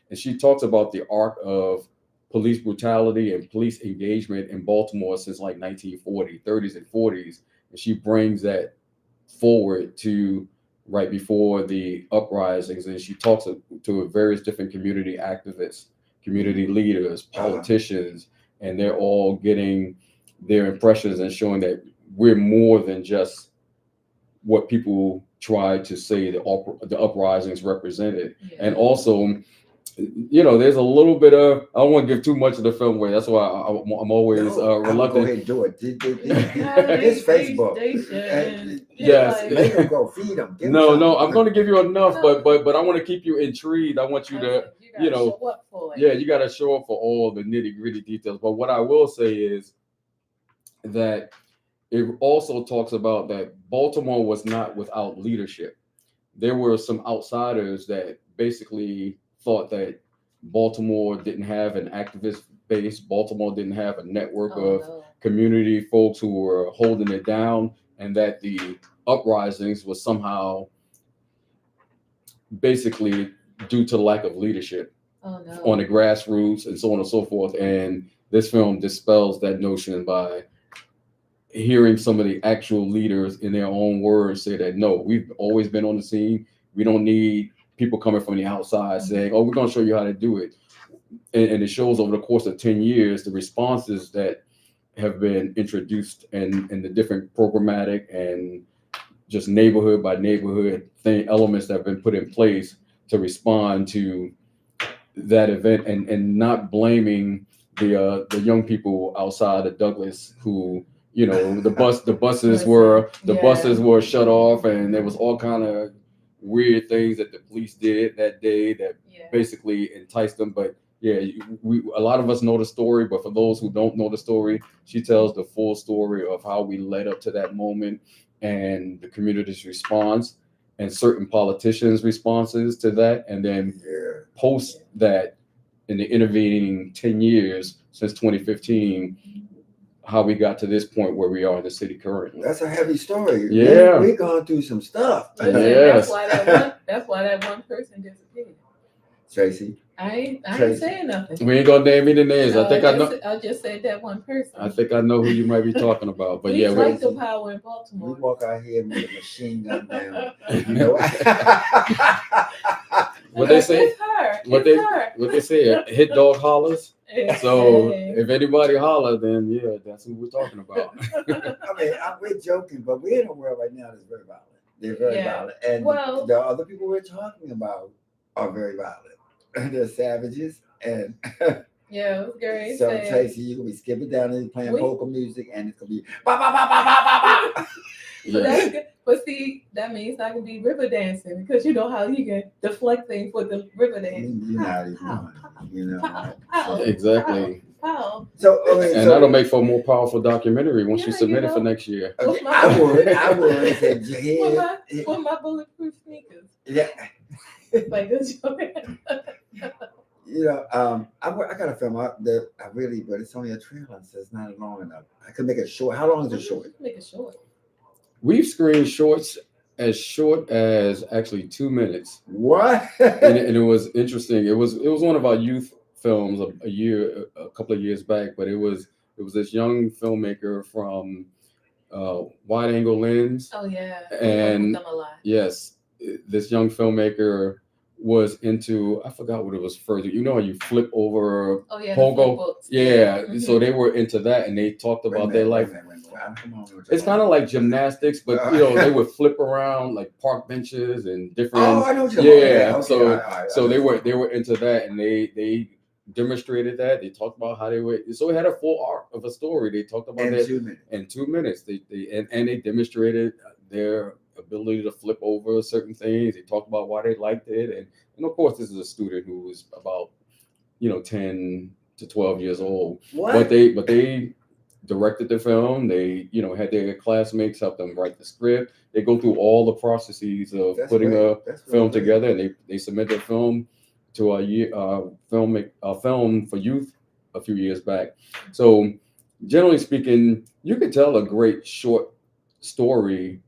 And she talks about the arc of police brutality and police engagement in Baltimore since like 1940, 30s and 40s. And she brings that forward to right before the uprisings. And she talks to various different community activists, community leaders, politicians, and they're all getting their impressions and showing that we're more than just what people try to say the uprisings represented. Yeah. And also, there's a little bit of, I don't want to give too much of the film away. That's why I'm always reluctant. Go ahead and do it. It's Facebook. Yes. Make them go feed them. No, I'm going to give you enough, but I want to keep you intrigued. I want you to, show up for it. Yeah, you got to show up for all the nitty gritty details. But what I will say is that it also talks about that Baltimore was not without leadership. There were some outsiders that basically thought that Baltimore didn't have an activist base. Baltimore didn't have a network of community folks who were holding it down, and that the uprisings was somehow basically due to lack of leadership on the grassroots and so on and so forth. And this film dispels that notion by hearing some of the actual leaders in their own words say that, no, we've always been on the scene. We don't need people coming from the outside saying, oh, we're going to show you how to do it. And it shows over the course of 10 years, the responses that have been introduced and the different programmatic and just neighborhood by neighborhood elements that have been put in place to respond to that event, and not blaming the young people outside of Douglas who, the buses were shut off, and there was all kind of weird things that the police did that day that basically enticed them. But a lot of us know the story, but for those who don't know the story, she tells the full story of how we led up to that moment and the community's response and certain politicians' responses to that. And then post that, in the intervening 10 years since 2015, how we got to this point where we are in the city currently. That's a heavy story. Yeah. We're going through some stuff. Yes. That's why that one person disappeared. Tracy. I ain't saying nothing. We ain't gonna name any names. No, I think I know. I just said that one person. I think I know who you might be talking about. But we like the power in Baltimore. We walk out here with a machine gun down. You know. what they say? It's her. What they say? A hit dog hollers. So if anybody holler, then yeah, that's what we're talking about. I mean, we're joking, but we're in a world right now that's very violent. They're very violent, and the other people we're talking about are very violent. They're savages, and yeah, it was great. So Tracy, you gonna be skipping down and playing polka music, and it's gonna be ba ba ba ba ba ba ba. So that's good. But see, that means I can be river dancing because you know how you can deflect things with the river dance. You know, exactly. So and that'll make for a more powerful documentary once you submit it for next year. Okay, I would. With my bulletproof sneakers. Yeah. Like this. You know, I got a film out that I really, but it's only a trailer, so it's not long enough. I could make it short. How long is it short? Make it short. We've screened shorts as short as actually 2 minutes. What? and it was interesting. It was one of our youth films a couple of years back, but it was this young filmmaker from Wide Angle Lens. Oh yeah. And yes, this young filmmaker was into, I forgot what it was further. You know how you flip over pogo? Yeah. Mm-hmm. So they were into that, and they talked about their life. It's kind of like gymnastics, but you know, they would flip around like park benches and different. Oh, I know what you're okay. So they were into that, and they demonstrated that. They talked about how they were. So it had a full arc of a story. They talked about that in 2 minutes. They demonstrated their ability to flip over certain things. They talked about why they liked it, and of course, this is a student who was about 10 to 12 years old. What? But they directed the film. They had their classmates help them write the script. They go through all the processes of putting a film together, and they submit their film to a film for youth a few years back. So generally speaking, you can tell a great short story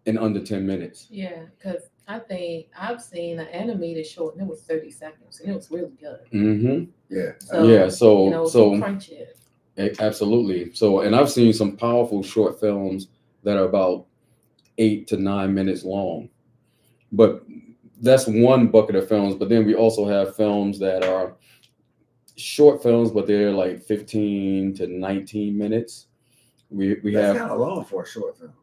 in under 10 minutes. Yeah, because I think I've seen an animated short and it was 30 seconds and it was really good. Mm-hmm. Yeah. So crunch it. Absolutely. So, and I've seen some powerful short films that are about 8 to 9 minutes long. But that's one bucket of films. But then we also have films that are short films, but they're like 15 to 19 minutes. We have kind of long for a short film.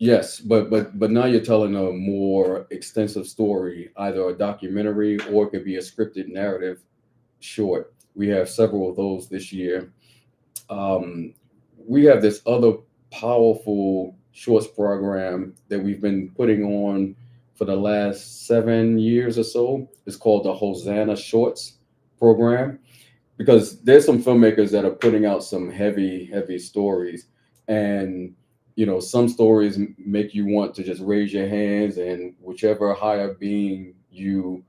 Yes, but now you're telling a more extensive story, either a documentary or it could be a scripted narrative short. We have several of those this year. We have this other powerful shorts program that we've been putting on for the last 7 years or so. It's called the Hosanna Shorts program, because there's some filmmakers that are putting out some heavy stories, and some stories make you want to just raise your hands, and whichever higher being you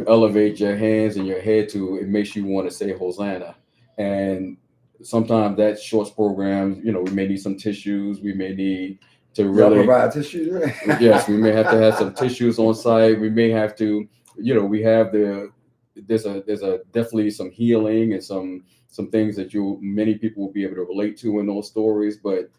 elevate your hands and your head to, it makes you want to say Hosanna. And sometimes that shorts program, we may need some tissues. We may need to really provide tissues. Yes, we may have to have some tissues on site. We may have to, we have there's a definitely some healing and some things that many people will be able to relate to in those stories. But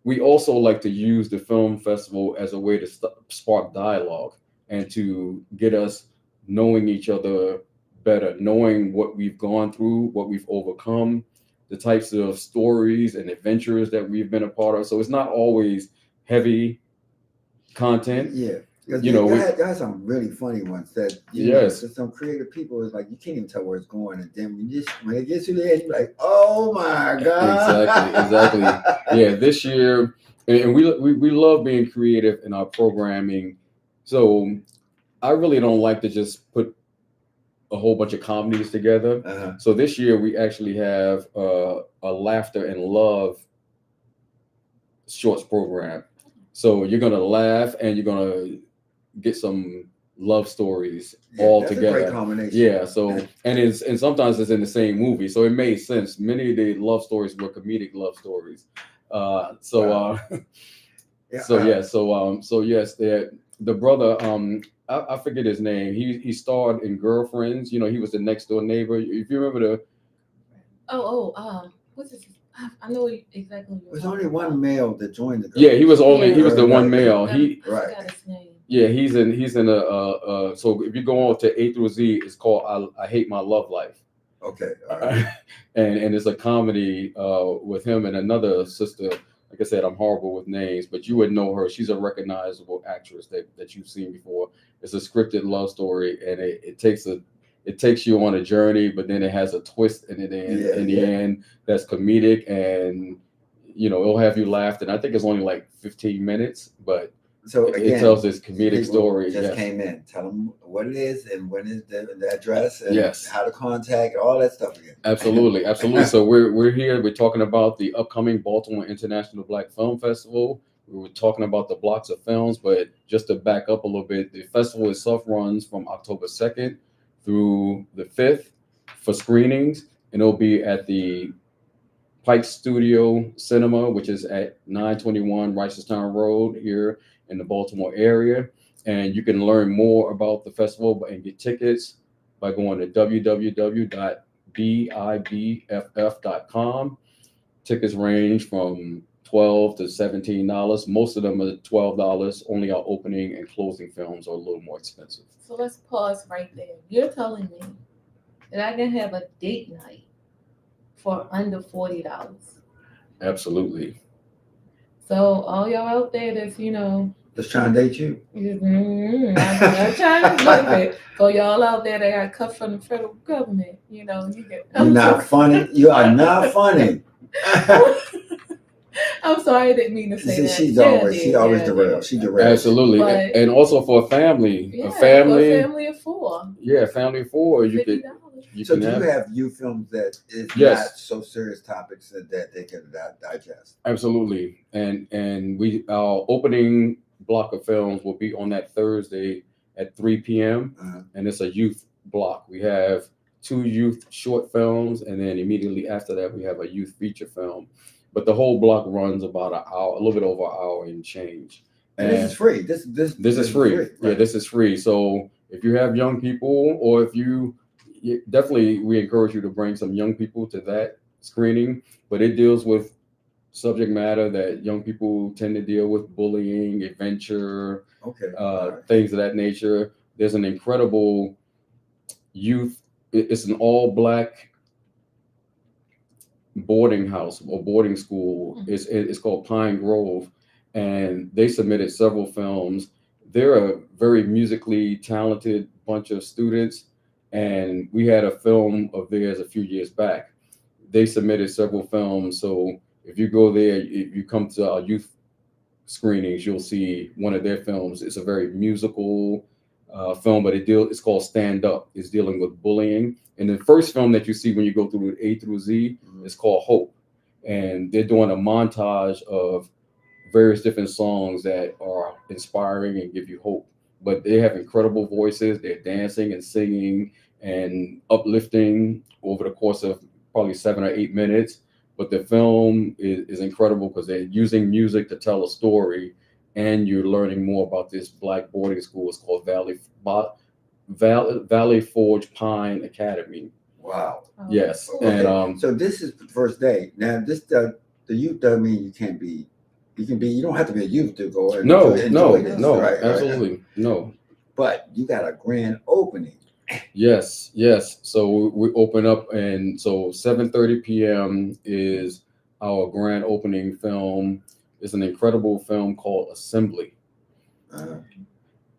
we also like to use the film festival as a way to spark dialogue and to get us knowing each other better, knowing what we've gone through, what we've overcome, the types of stories and adventures that we've been a part of. So it's not always heavy content. Yeah. You had some really funny ones that some creative people is like, you can't even tell where it's going, and then when it gets to the end, you're like, oh my god. Exactly. Yeah, this year, and we love being creative in our programming. So I really don't like to just put a whole bunch of comedies together. Uh-huh. So this year we actually have a laughter and love shorts program. So you're gonna laugh and you're gonna get some love stories all together. A great combination. Yeah. So and sometimes it's in the same movie, so it made sense. Many of the love stories were comedic love stories. So yes, the brother, I forget his name. He starred in Girlfriends. He was the next door neighbor. If you remember what's his? I know exactly. There's only one male that joined the. Yeah, he was the one male. I forgot his name. Yeah, he's in a so if you go on to A through Z, it's called I Hate My Love Life. Okay, all right. And it's a comedy with him and another sister. Like I said, I'm horrible with names, but you would know her. She's a recognizable actress that you've seen before. It's a scripted love story, and it takes you on a journey, but then it has a twist in the end that's comedic, and it'll have you laugh. And I think it's only like 15 minutes, but So again, it tells this comedic people story. Just Yes. came in. Tell them what it is and when is the address and Yes. how to contact, all that stuff again. Absolutely. So we're here. We're talking about the upcoming Baltimore International Black Film Festival. We were talking about the blocks of films, but just to back up a little bit, the festival itself runs from October 2nd through the 5th for screenings, and it'll be at the Pikes Studio Cinema, which is at 921 Reisterstown Road here in the Baltimore area. And you can learn more about the festival and get tickets by going to www.BIBFF.com. Tickets range from $12 to $17. Most of them are $12. Only our opening and closing films are a little more expensive. So let's pause right there. You're telling me that I can have a date night for under $40. Absolutely. So all y'all out there that's, Just trying to date you. I'm not trying to look it. For y'all out there that got cut from the federal government, you get. You're not funny. You are not funny. I'm sorry, I didn't mean to say that. She always derails. She derails. Absolutely. But- and also for a family. Yeah, a family. for a family of four. Yeah, family of four. You $50. can So do you have youth films that is Yes. not so serious topics that they can digest? Absolutely. And our opening block of films will be on that Thursday at 3 p.m. Uh-huh. And it's a youth block. We have 2 youth short films, and then immediately after that we have a youth feature film. But the whole block runs about an hour, a little bit over an hour and change. And this is free. This is free. Right? Yeah, this is free. So if you have young people, or if definitely, we encourage you to bring some young people to that screening. But it deals with subject matter that young people tend to deal with: bullying, adventure, Okay. things of that nature. There's an incredible youth. It's an all-black boarding house or boarding school. Mm-hmm. It's called Pine Grove, and they submitted several films. They're a very musically talented bunch of students, and we had a film of theirs a few years back. They submitted several films, so if you go there, if you come to our youth screenings, you'll see one of their films. It's a very musical film, but it's called Stand Up. It's dealing with bullying. And the first film that you see when you go through A through Z is called Hope. And they're doing a montage of various different songs that are inspiring and give you hope. But they have incredible voices. They're dancing and singing and uplifting over the course of probably 7 or 8 minutes. But the film is incredible because they're using music to tell a story, and you're learning more about this Black boarding school. It's called Valley Forge Pine Academy. Wow. Yes. Okay. And so this is the first day. Now the youth doesn't mean you can't be. You don't have to be a youth to go and enjoy this. Right, absolutely. Right. No. But you got a grand opening. Yes. So we open up, and so 7:30 p.m. is our grand opening film. It's an incredible film called Assembly.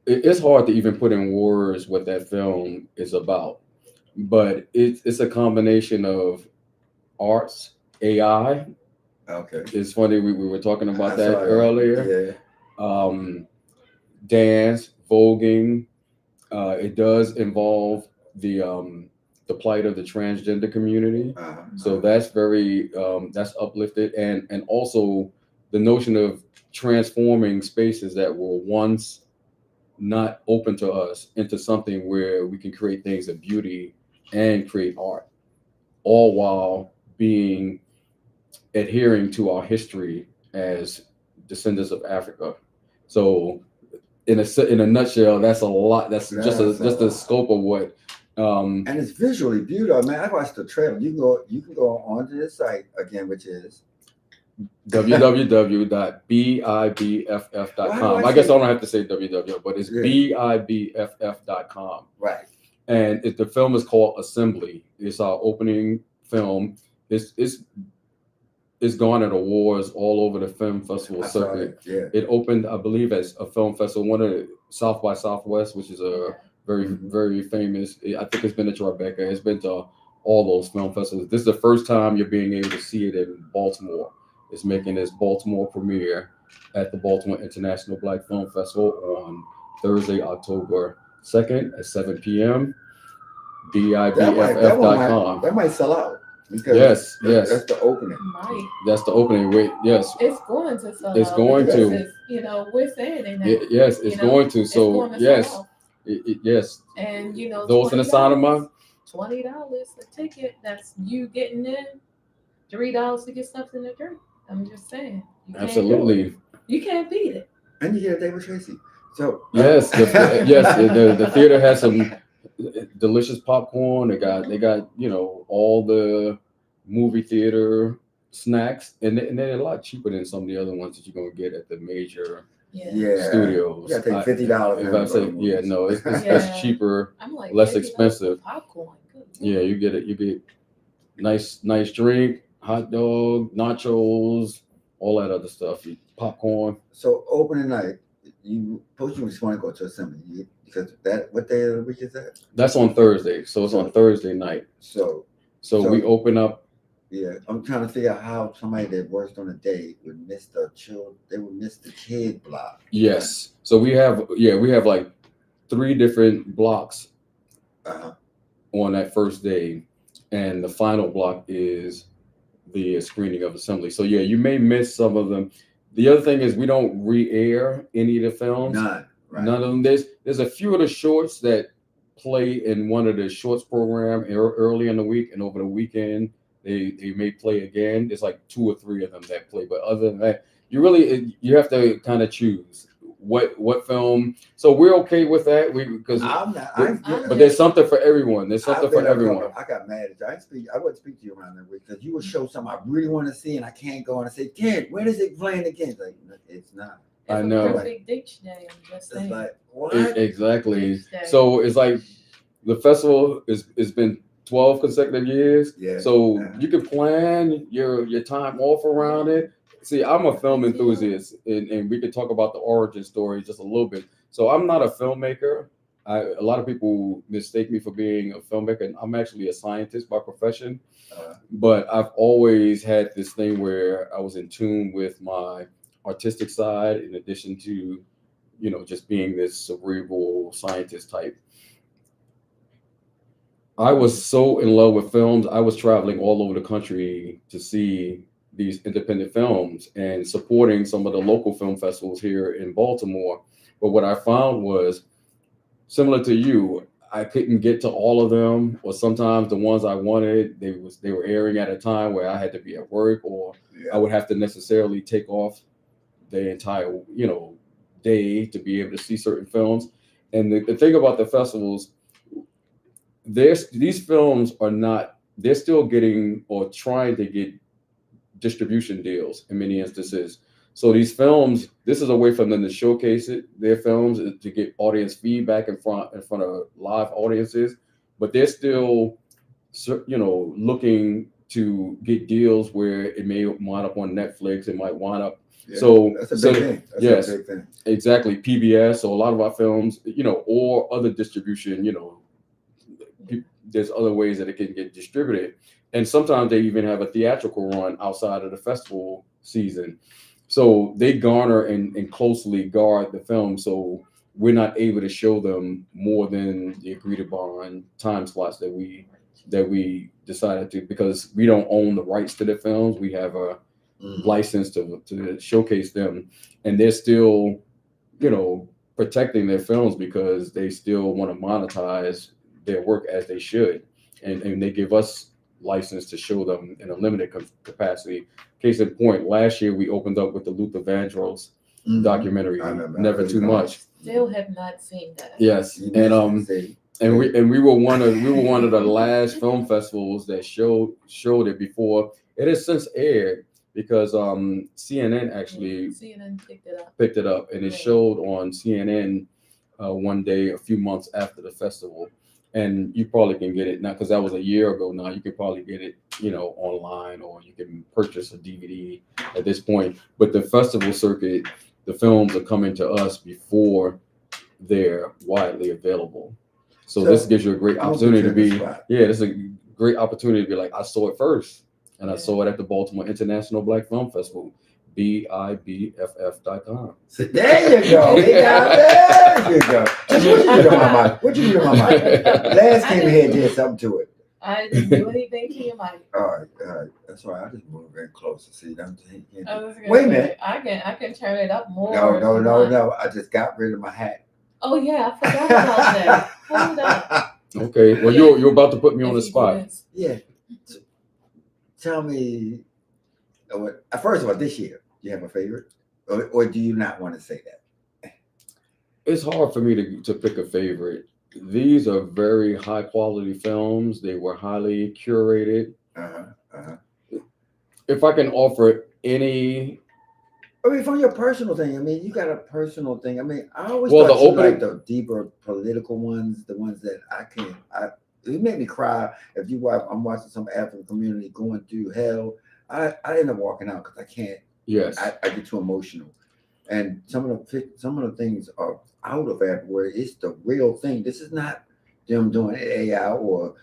It's hard to even put in words what that film is about, but it's a combination of arts, AI. Okay. It's funny, we were talking about that earlier. Yeah. Dance, voguing. It does involve the plight of the transgender community. So that's very that's uplifted, and also the notion of transforming spaces that were once not open to us into something where we can create things of beauty and create art, all while adhering to our history as descendants of Africa. So in a nutshell, that's a lot. That's just the scope of what. And it's visually beautiful. Man, I watched the trailer. You can go onto this site again, which is www.biBFF.com. I guess I don't have to say www, but it's BIBFF.com. Right. And the film is called Assembly. It's our opening film. It's garnered awards all over the film festival circuit. It opened, I believe, as a film festival, one of the South by Southwest, which is a very famous. I think it's been to Tribeca. It's been to all those film festivals. This is the first time you're being able to see it in Baltimore. It's making its Baltimore premiere at the Baltimore International Black Film Festival on Thursday, October 2nd at 7 p.m. BIBFF.com. That might sell out. Yes. That's the opening. That's the opening. Wait, yes. It's going to sell It's out going to. it's, we're saying it now. Yes, it's going to. So yes, yes. And those in the sound of my $20 a ticket. That's you getting in. $3 to get something to drink. I'm just saying. Absolutely. You can't beat it. And you get a day with Tracy. So yes, the theater has some delicious popcorn. They got all the movie theater snacks, and they're a lot cheaper than some of the other ones that you're gonna get at the major studios. You gotta take $50. If I say it's cheaper, I'm like, less expensive. Popcorn. Yeah, you get nice drink, hot dog, nachos, all that other stuff. Popcorn. So opening night, you just want to go to Assembly because what day of the week is that? That's on Thursday, so it's on Thursday night. So we open up. Yeah, I'm trying to figure out how somebody that works on a day would miss the kid block. Yes, so we have like 3 different blocks on that first day, and the final block is the screening of Assembly. So yeah, you may miss some of them. The other thing is we don't re-air any of the films. None of them. There's a few of the shorts that play in one of the shorts program early in the week, and over the weekend they may play again. There's like 2 or 3 of them that play, but other than that, you have to kind of choose what film. So we're okay with that. But there's something for everyone. There's something for everyone. I got mad at you. I wouldn't speak to you around that week because you would show something I really want to see and I can't go and I say, Ken, when is it playing again? Like, it's not. It's I know. Perfect Ditch Day. I'm just saying. It's like what? Exactly. So it's like the festival it's been 12 consecutive years. Yeah. So you can plan your time off around it. See, I'm a film enthusiast, and we could talk about the origin story just a little bit. So I'm not a filmmaker. A lot of people mistake me for being a filmmaker, and I'm actually a scientist by profession. But I've always had this thing where I was in tune with my artistic side, in addition to, just being this cerebral scientist type. I was so in love with films. I was traveling all over the country to see these independent films and supporting some of the local film festivals here in Baltimore. But what I found was, similar to you, I couldn't get to all of them, or sometimes the ones I wanted, they were airing at a time where I had to be at work, or I would have to necessarily take off the entire, day to be able to see certain films. And the thing about the festivals, these films they're still getting or trying to get distribution deals in many instances. So these films, this is a way for them to showcase their films, to get audience feedback in front of live audiences, but they're still, looking to get deals where it may wind up on Netflix, it might wind up. So that's a big thing. That's a big thing. Exactly. PBS. So a lot of our films, or other distribution, there's other ways that it can get distributed. And sometimes they even have a theatrical run outside of the festival season. So they garner and closely guard the film. So we're not able to show them more than the agreed upon time slots that we decided to, because we don't own the rights to the films. We have a license to showcase them. And they're still, protecting their films because they still want to monetize their work as they should. And they give us license to show them in a limited capacity. Case in point, last year we opened up with the Luther Vandross documentary, Never Too Much. Still have not seen that. Yes, and we were one of the last film festivals that showed it before. It has since aired, because CNN actually CNN picked it up, and it Yeah. showed on CNN one day a few months after the festival. And you probably can get it now because that was a year ago. Now you can probably get it, online, or you can purchase a DVD at this point. But the festival circuit, the films are coming to us before they're widely available. So this gives you a great opportunity to be, this is a great opportunity to be like, I saw it first, and I saw it at the Baltimore International Black Film Festival, BIBFF.com. So there you go. There you go. What you do on my mic? What you do on my mic? Last came here and did something to it. I didn't do anything to your mic. All right. That's why I just moved very closer. See, Wait wait a minute. I can turn it up more. No. I just got rid of my hat. Oh yeah, I forgot about that. Hold up. Okay. Well, you're about to put me on the spot. Yeah. Tell me. First of all, this year, do you have a favorite, or do you not want to say that? It's hard for me to pick a favorite. These are very high quality films. They were highly curated. If I can offer any, from your personal thing. You got a personal thing. I always Well, thought the you opening- like the deeper political ones, the ones that it made me cry. If you watch, I'm watching some African community going through hell. I end up walking out because I can't. yes, I get too emotional, and some of the things are out of that where it's the real thing. This is not them doing AI or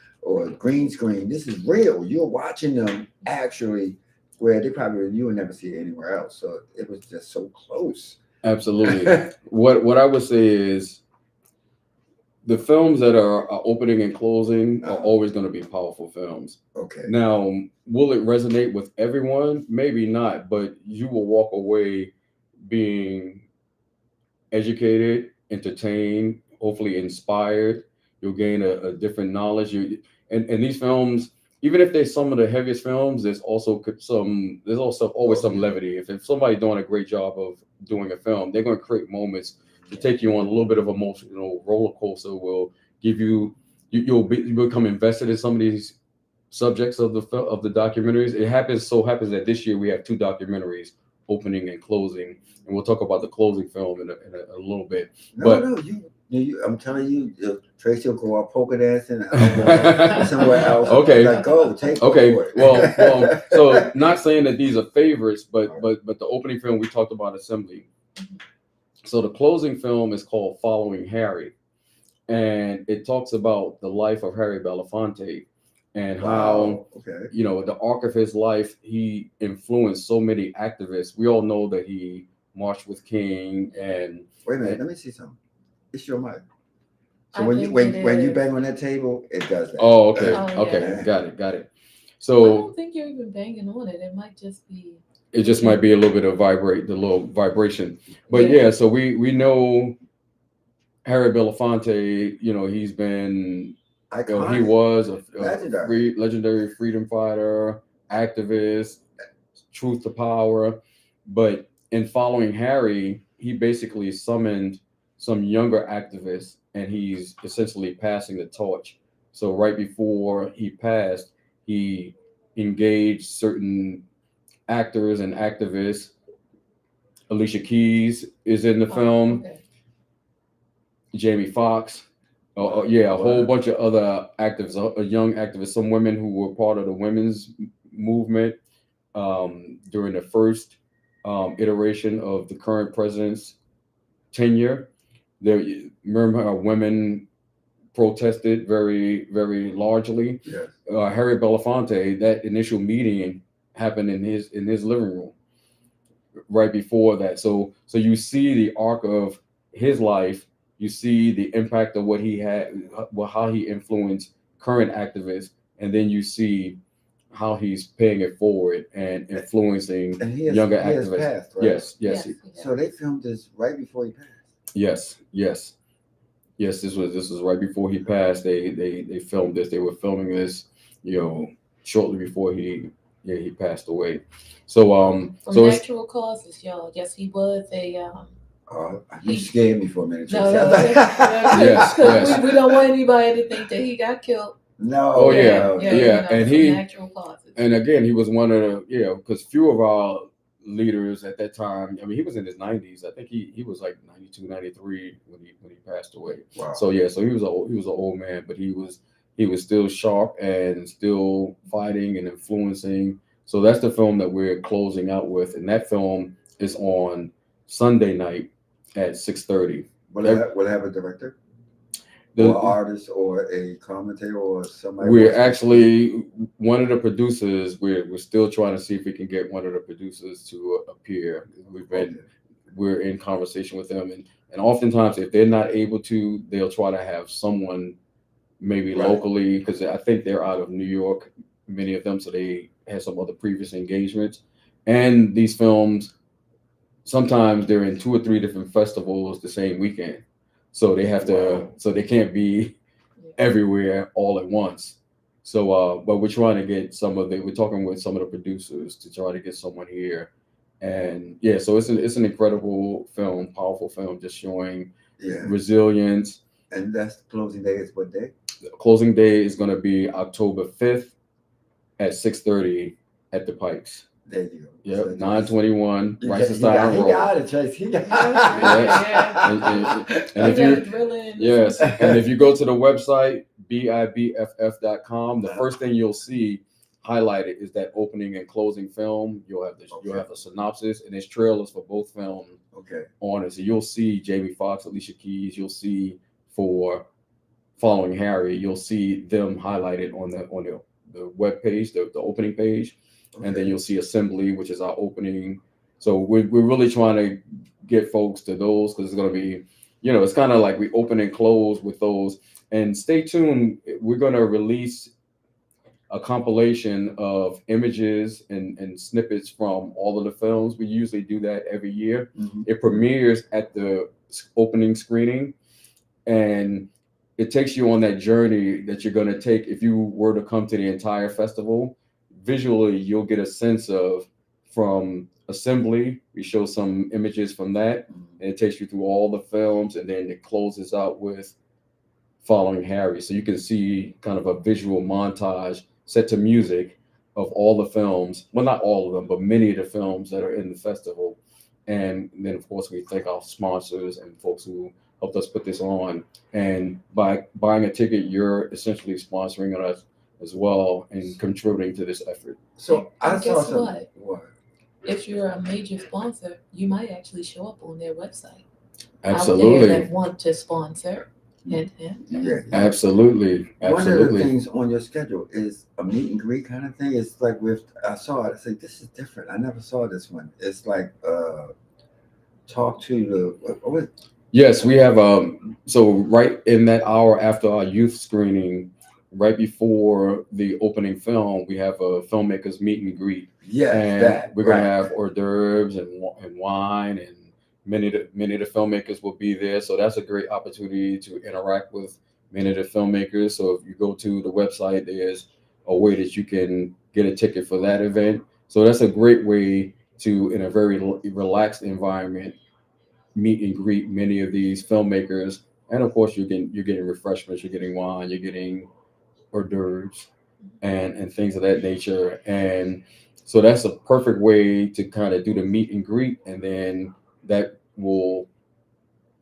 green screen. This is real. You're watching them actually, where you would never see it anywhere else. So it was just so close. absolutely. What I would say is, the films that are opening and closing are always going to be powerful films. Okay. Now, will it resonate with everyone? Maybe not, but you will walk away being educated, entertained, hopefully inspired. You'll gain a different knowledge. And these films, even if they're some of the heaviest films, there's also always some levity. If somebody's doing a great job of doing a film, they're going to create moments to take you on a little bit of emotional roller coaster. Will give you become invested in some of these subjects of the documentaries. It happens that this year we have 2 documentaries, opening and closing, and we'll talk about the closing film in a little bit. I'm telling you, Tracy will go out polka dancing and I'll go somewhere else. Okay. Like, go take Okay. over it. Well, so not saying that these are favorites, but the opening film we talked about, Assembly. So the closing film is called Following Harry, and it talks about the life of Harry Belafonte and how, the arc of his life, he influenced so many activists. We all know that he marched with King and... Wait a minute, let me see something. It's your mic. So when you bang on that table, it does that. Oh, okay. Oh, Okay, yeah. got it. I So don't think you're even banging on it. It might just be... it just might be a little bit of little vibration. But yeah, so we know Harry Belafonte, he's been, he was a legendary freedom fighter, activist, truth to power. But in Following Harry, he basically summoned some younger activists, and he's essentially passing the torch. So right before he passed, he engaged certain actors and activists. Alicia Keys is in the film. Okay. Jamie Foxx. A whole bunch of other activists, young activists, some women who were part of the women's movement during the first iteration of the current president's tenure. Remember how women protested very, very largely. Yes. Harry Belafonte, that initial meeting happened in his living room right before that. So you see the arc of his life. You see the impact of what he had, how he influenced current activists, and then you see how he's paying it forward and influencing younger activists. He has passed, right? Yes. So they filmed this right before he passed. Yes. This was right before he passed. They filmed this. They were filming this, shortly before he passed away. So From natural causes, y'all. Yes, he was a you scared me for a minute. No, Tracy. Yes. We don't want anybody to think that he got killed No. Oh, yeah, no, yeah, no. you know, and some he- natural causes. And again, he was one of the, because few of our leaders at that time, I mean, he was in his 90s. I think he was like 92, 93 when he passed away. Wow. So yeah, so he was an old man, but he was still sharp and still fighting and influencing. So that's the film that we're closing out with, and that film is on Sunday night at 6:30. Will it have a director? The- or artist or a commentator or somebody? We're wants to- actually one of the producers. We're still trying to see if we can get one of the producers to appear. We're in conversation with them, and oftentimes if they're not able to, they'll try to have someone maybe Right. locally, because I think they're out of New York, many of them, so they had some other previous engagements. And these films, sometimes they're in 2 or 3 different festivals the same weekend. So they have to, Wow. so they can't be everywhere all at once. So, but we're trying to get we're talking with some of the producers to try to get someone here. And yeah, so it's an incredible film, powerful film, just showing resilience. And that's closing day is what day? The closing day is going to be October 5th at 6:30 at the Pikes. There you go. Yep, So 921 he Reisterstown He Road. got it, Trace. He got it. And if you go to the website BIBFF.com, the first thing you'll see highlighted is that opening and closing film. You'll have a synopsis, and there's trailers for both films on it. So you'll see Jamie Foxx, Alicia Keys. You'll see for Following Harry. You'll see them highlighted on the web page, the opening page. And then you'll see Assembly, which is our opening. So we're really trying to get folks to those, because it's going to be, it's kind of like we open and close with those. And stay tuned. We're going to release a compilation of images and snippets from all of the films. We usually do that every year. Mm-hmm. It premieres at the opening screening, and it takes you on that journey that you're going to take if you were to come to the entire festival. Visually, you'll get a sense of, from Assembly, we show some images from that, and it takes you through all the films, and then it closes out with Following Harry. So you can see kind of a visual montage set to music of all the films. Well, not all of them, but many of the films that are in the festival. And then, of course, we thank our sponsors and folks who helped us put this on. And by buying a ticket, you're essentially sponsoring us as well and contributing to this effort. So I And saw guess something. what? If you're a major sponsor, you might actually show up on their website. Absolutely. That want to sponsor. And Yeah. Absolutely. One of the things on your schedule is a meet and greet kind of thing. It's like I saw it. I said, this is different. I never saw this one. It's like talk to the. Yes, we have. So right in that hour after our youth screening, right before the opening film, we have a filmmakers meet and greet. Yeah, and we're gonna have hors d'oeuvres and wine, and many of the filmmakers will be there. So that's a great opportunity to interact with many of the filmmakers. So if you go to the website, there's a way that you can get a ticket for that event. So that's a great way to, in a very relaxed environment, meet and greet many of these filmmakers. And of course, you're getting refreshments, you're getting wine, you're getting hors d'oeuvres and things of that nature. And so that's a perfect way to kind of do the meet and greet, and then that will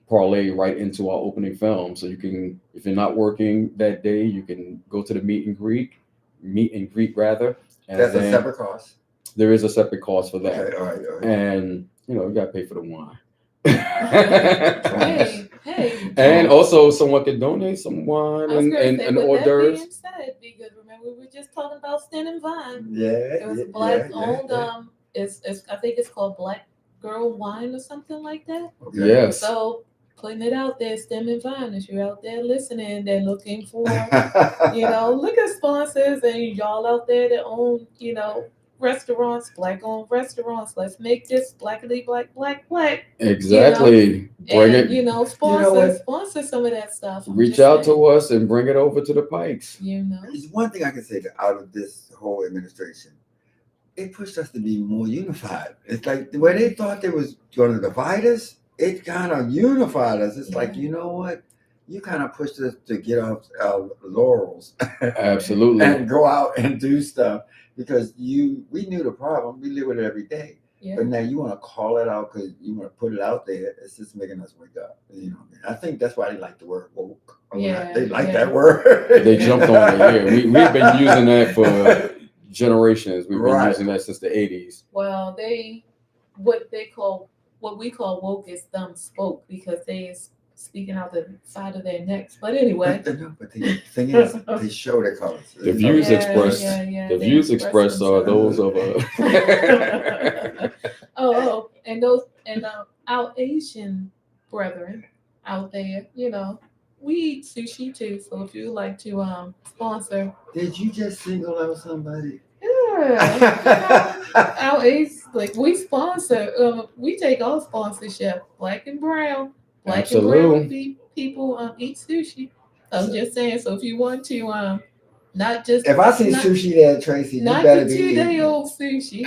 parlay right into our opening film. So you can, if you're not working that day, you can go to the meet and greet rather. And that's a separate cost. There is a separate cost for that. Okay, all right. And you got to pay for the wine. hey. And also someone could donate some wine and hors d'oeuvres. Because remember, we were just talking about Stand and Vine. Yeah. It was a black owned. It's I think it's called Black Girl Wine or something like that. Okay. Yes. So putting it out there, Stand and Vine. If you're out there listening, they're looking for liquor sponsors, and y'all out there that own restaurants, black-owned restaurants. Let's make this blackity black. Exactly. Bring it. Sponsor some of that stuff. Reach out to us and bring it over to the Pikes. It's one thing I can say that out of this whole administration, it pushed us to be more unified. It's like where they thought they was going to divide us, it kind of unified us. It's like, you know what? you kind of pushed us to get off our laurels Absolutely. and go out and do stuff because we knew the problem. We live with it every day. Yeah. But now you want to call it out because you want to put it out there. It's just making us wake up. You know, I think that's why they like the word woke. Yeah, They like yeah. that word. They jumped on it. Yeah, we've been using that for generations. We've been Right. using that since the 80s. Well, what we call woke is dumb spoke because they is speaking out the side of their necks. But anyway, But the thing is, they show their colors. The views expressed. The The views expressed are those of and our Asian brethren out there, we eat sushi too. So if you like to sponsor, Did you just single out somebody? yeah, our Asian, like we sponsor, we take all sponsorship, black and brown, Absolutely. people eat sushi. I'm just saying. So if you want to not just If I see sushi there, Tracy, you not better the be 2-day-old sushi.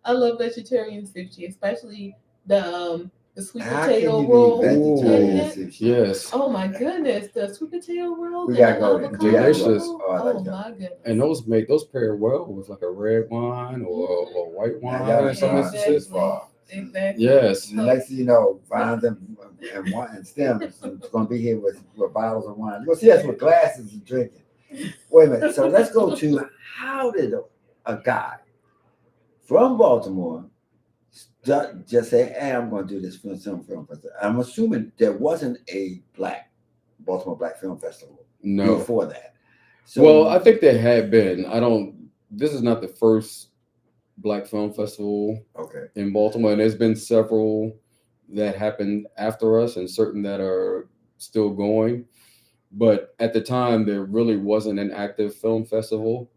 I love vegetarian sushi, especially the sweet How potato can you roll. be vegetarian Yeah. sushi? yes. Oh my goodness, the sweet potato roll. We and gotta the go there. avocado Delicious. roll. Oh, I like Oh that. my goodness. And those pair well with like a red wine or white Now wine y'all in some done instances. far. Exactly. Yes. And the next thing you know, vines and stems is going to be here with bottles of wine. You're going to see us with glasses and drinking. Wait a minute. So let's go to how did a guy from Baltimore just say, hey, I'm going to do this film festival? I'm assuming there wasn't a Baltimore Black Film Festival No. before that. So, Well, I think there had been. This is not the first Black Film Festival okay. in Baltimore, and there's been several that happened after us and certain that are still going. But at the time, there really wasn't an active film festival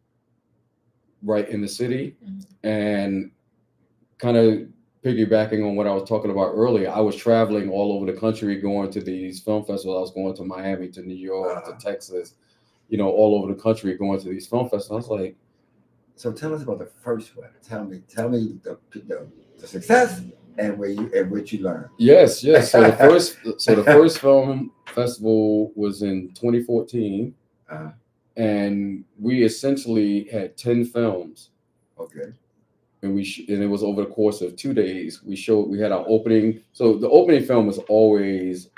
right in the city. Mhm. And kind of piggybacking on what I was talking about earlier, I was traveling all over the country going to these film festivals. I was going to Miami, to New York, to Texas, all over the country going to these film festivals. I was like, so tell us about the first one. Tell me the success and what you learned. Yes. So the first film festival was in 2014, and we essentially had 10 films. Okay. And and it was over the course of 2 days. We had our opening. So the opening film was always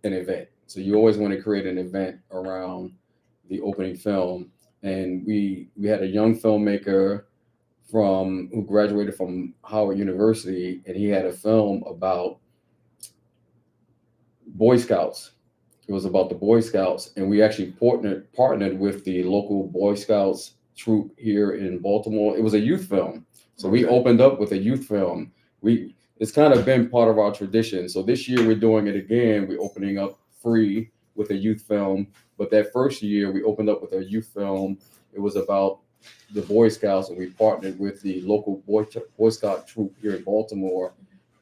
an event. So you always want to create an event around the opening film. And we had a young filmmaker who graduated from Howard University, and he had a film about Boy Scouts. It was about the Boy Scouts, and we actually partnered with the local Boy Scouts troop here in Baltimore. It was a youth film, so we opened up with a youth film. It's kind of been part of our tradition. So this year we're doing it again. We're opening up free with a youth film. But that first year we opened up with a youth film. It was about the Boy Scouts, and we partnered with the local Boy Scout troop here in Baltimore,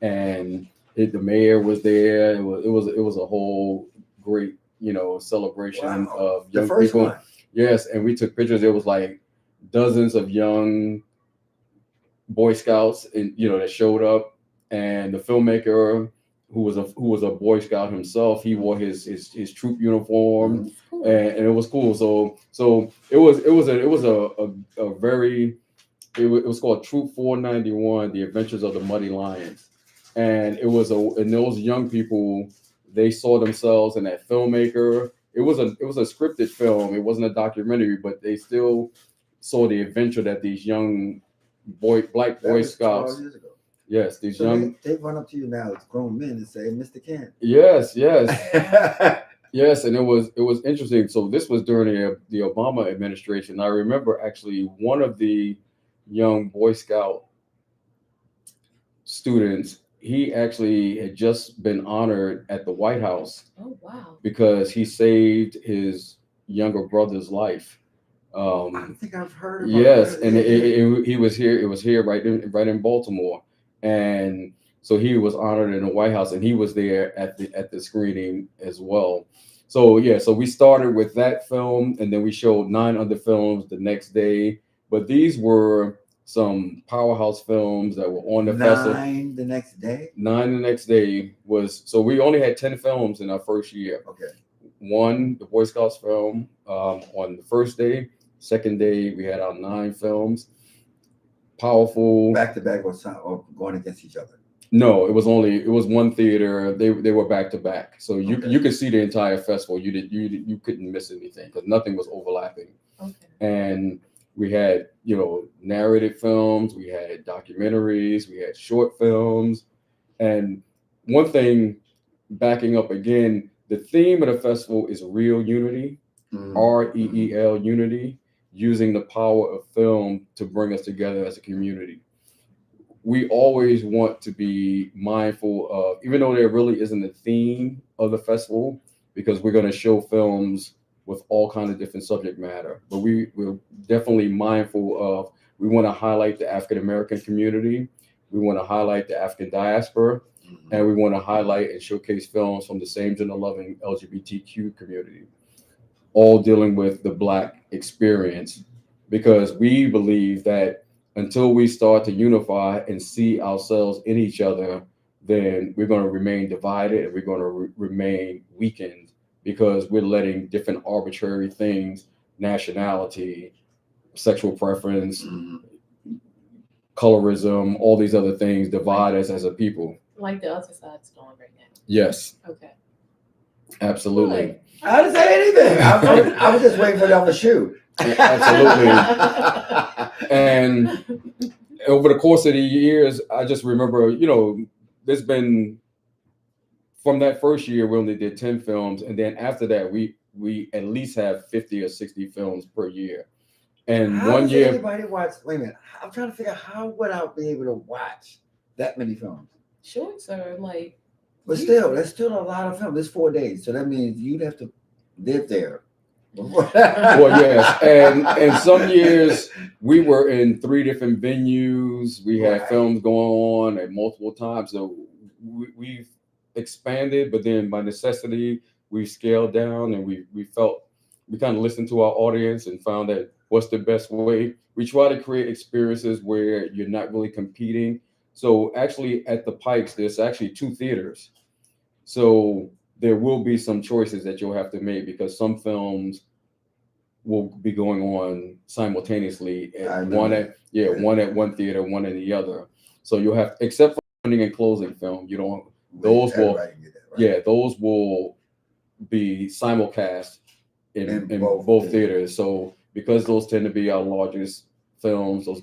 and the mayor was there. It was a whole great celebration of young people. One. Yes, and we took pictures. There was like dozens of young Boy Scouts, and that showed up, and the filmmaker who was a Boy Scout himself, he wore his troop uniform, cool. and it was cool. So it was called Troop 491: The Adventures of the Muddy Lions, and and those young people, they saw themselves in that filmmaker. It was a scripted film. It wasn't a documentary, but they still saw the adventure that these young Black Boy Scouts. 12 years ago. Yes, these young. They run up to you now as grown men and say, "Mr. Ken." Yes. Yes, and it was interesting. So this was during the Obama administration. I remember actually one of the young Boy Scout students. He actually had just been honored at the White House. Oh wow! Because he saved his younger brother's life. I think I've heard about yes, that. And he was here. It was here right in Baltimore, and so he was honored in the White House, and he was there at the screening as well. So we started with that film, and then we showed 9 other films the next day. But these were some powerhouse films that were on the festival. 9 the next day. 9 the next day was, so we only had 10 films in our first year. Okay. 1, the Boy Scouts film on the first day. Second day, we had our 9 films. Powerful. Back to back or going against each other. No, it was one theater. They were back to back, so you Okay. you could see the entire festival. You couldn't miss anything because nothing was overlapping. Okay. And we had narrated films, we had documentaries, we had short films, and one thing, backing up again, the theme of the festival is real unity, REEL unity, using the power of film to bring us together as a community. We always want to be mindful of, even though there really isn't a theme of the festival, because we're going to show films with all kinds of different subject matter, but we're definitely mindful of, we want to highlight the African-American community, we want to highlight the African diaspora, and we want to highlight and showcase films from the same gender-loving LGBTQ community, all dealing with the Black experience, because we believe that until we start to unify and see ourselves in each other, then we're going to remain divided and we're going to remain weakened, because we're letting different arbitrary things, nationality, sexual preference, colorism, all these other things divide us as a people. Like the other side's doing right now. Yes. Okay. Absolutely. Good. I didn't say anything. I was just waiting for the other shoe. Absolutely. And over the course of the years, I just remember, there's been, from that first year, we only did 10 films. And then after that, we at least have 50 or 60 films per year. And How one does year, anybody watch? Wait a minute. I'm trying to figure out how would I be able to watch that many films? Sure, sir. Like, But still, that's still a lot of films. It's 4 days, so that means you'd have to live there. well, yes. And some years we were in 3 different venues. We had Right. films going on at multiple times. So we've expanded, but then by necessity, we scaled down, and we felt, we kind of listened to our audience and found that what's the best way. We try to create experiences where you're not really competing. So actually at the Pikes, there's actually 2 theaters. So there will be some choices that you'll have to make, because some films will be going on simultaneously. One at one theater, one in the other. So you'll have, except for opening and closing film, you don't, those will, those will be simulcast in both theaters. So because those tend to be our largest films, those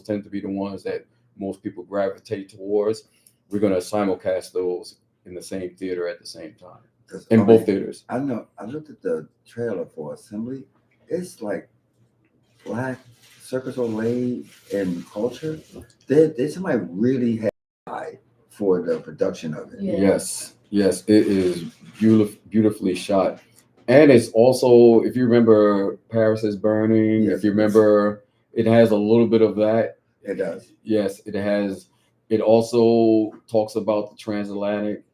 tend to be the ones that most people gravitate towards, we're going to simulcast those in the same theater at the same time, in both theaters. I know. I looked at the trailer for Assembly. It's like Black Circus Olay and culture. They somebody really had eye for the production of it. Yeah. Yes, it is beautifully shot. And it's also, if you remember Paris is Burning, Yes, if you remember, it has a little bit of that. It does. Yes, it has. It also talks about the transatlantic.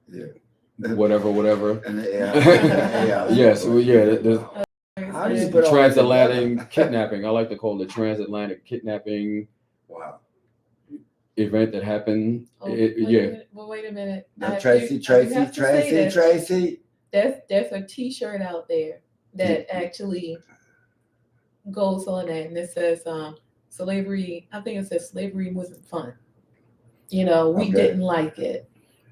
Yeah. Whatever. And yeah. Yes, well, yeah. How do you The put all that transatlantic together? kidnapping. I like to call it the transatlantic kidnapping Wow. event that happened. wait a minute. Now, I Tracy. There's a T-shirt out there that actually goes on that, and it says slavery. I think it says slavery wasn't fun. We didn't like it.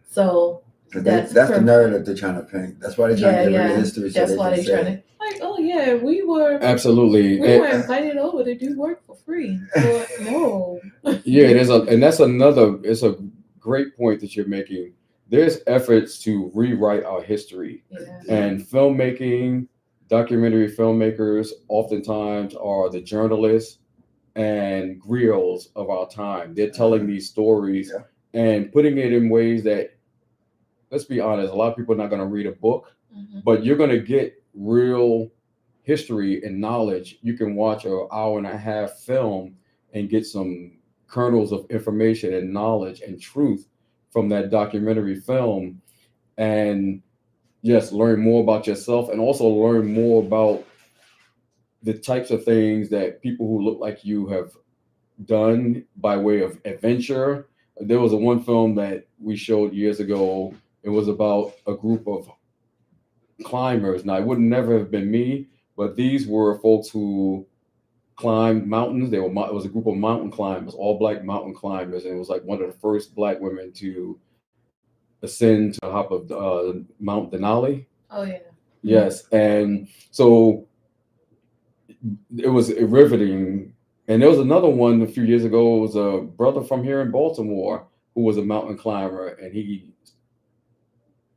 So That's the narrative they're trying to paint. That's why they're trying to get rid of history. That's why they're trying to, like, oh yeah, we were invited over to do work for free. Well, no. Yeah, it's a great point that you're making. There's efforts to rewrite our history, and filmmaking, documentary filmmakers oftentimes are the journalists and griots of our time. They're telling these stories and putting it in ways that, let's be honest, a lot of people are not going to read a book, but you're going to get real history and knowledge. You can watch an hour-and-a-half film and get some kernels of information and knowledge and truth from that documentary film, and yes, learn more about yourself and also learn more about the types of things that people who look like you have done by way of adventure. There was one film that we showed years ago. It was about a group of climbers. Now, it would never have been me, but these were folks who climbed mountains. It was a group of mountain climbers, all black mountain climbers, and it was like one of the first black women to ascend to the top of Mount Denali. Oh yeah. Yes, and so it was riveting. And there was another one a few years ago. It was a brother from here in Baltimore who was a mountain climber, and he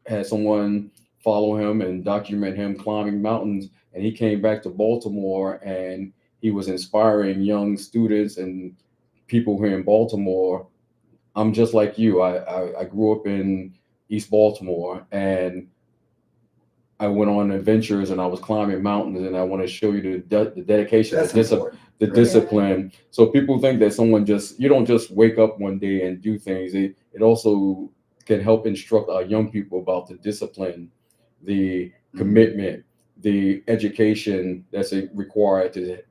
had someone follow him and document him climbing mountains. And he came back to Baltimore, and he was inspiring young students and people here in Baltimore. I'm just like you. I grew up in East Baltimore, and I went on adventures, and I was climbing mountains, and I want to show you the dedication, the discipline. So people think that you don't just wake up one day and do things. It also can help instruct our young people about the discipline, the commitment, the education that's required to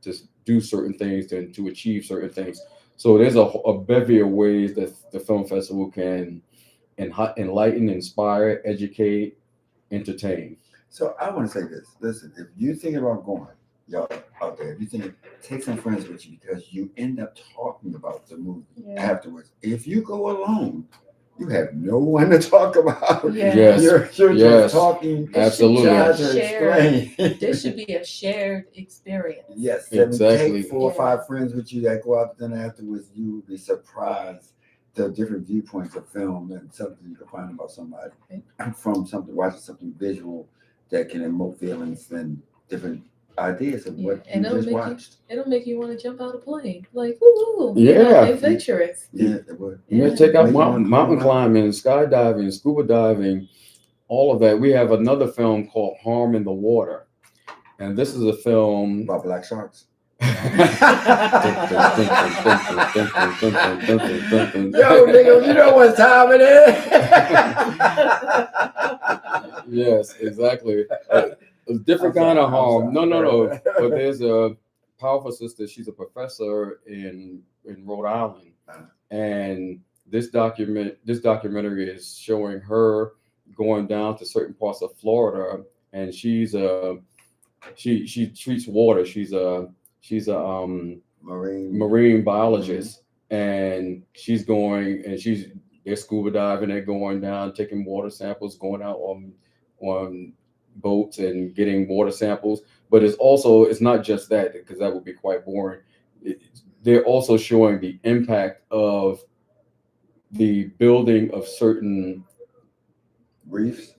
do certain things and to achieve certain things. So there's a bevy of ways that the film festival can enlighten, inspire, educate, entertain. So I want to say this. Listen, if you think about going, y'all out there, if you think, take some friends with you, because you end up talking about the movie afterwards. If you go alone, you have no one to talk about. Yes. You're just talking. Absolutely. This should be a shared experience. Yes, exactly. Take 4 or 5 friends with you that go out to dinner afterwards. You will be surprised the different viewpoints of film and something you can find about somebody from something, watching something visual that can emote feelings and different ideas of what you just watched. It'll make you want to jump out of plane, like woo, adventurous. Yeah, it would. Check out mountain climbing, skydiving, scuba diving, all of that. We have another film called Harm in the Water, and this is a film about black sharks. Yo, nigga, you know what time it is. Yes, exactly. A different kind of harm. No. But there's a powerful sister. She's a professor in Rhode Island, and this documentary is showing her going down to certain parts of Florida, and she treats water. She's a marine biologist, and they're scuba diving, they're going down, taking water samples, going out on boats and getting water samples. But it's not just that, because that would be quite boring. They're also showing the impact of the building of certain reefs.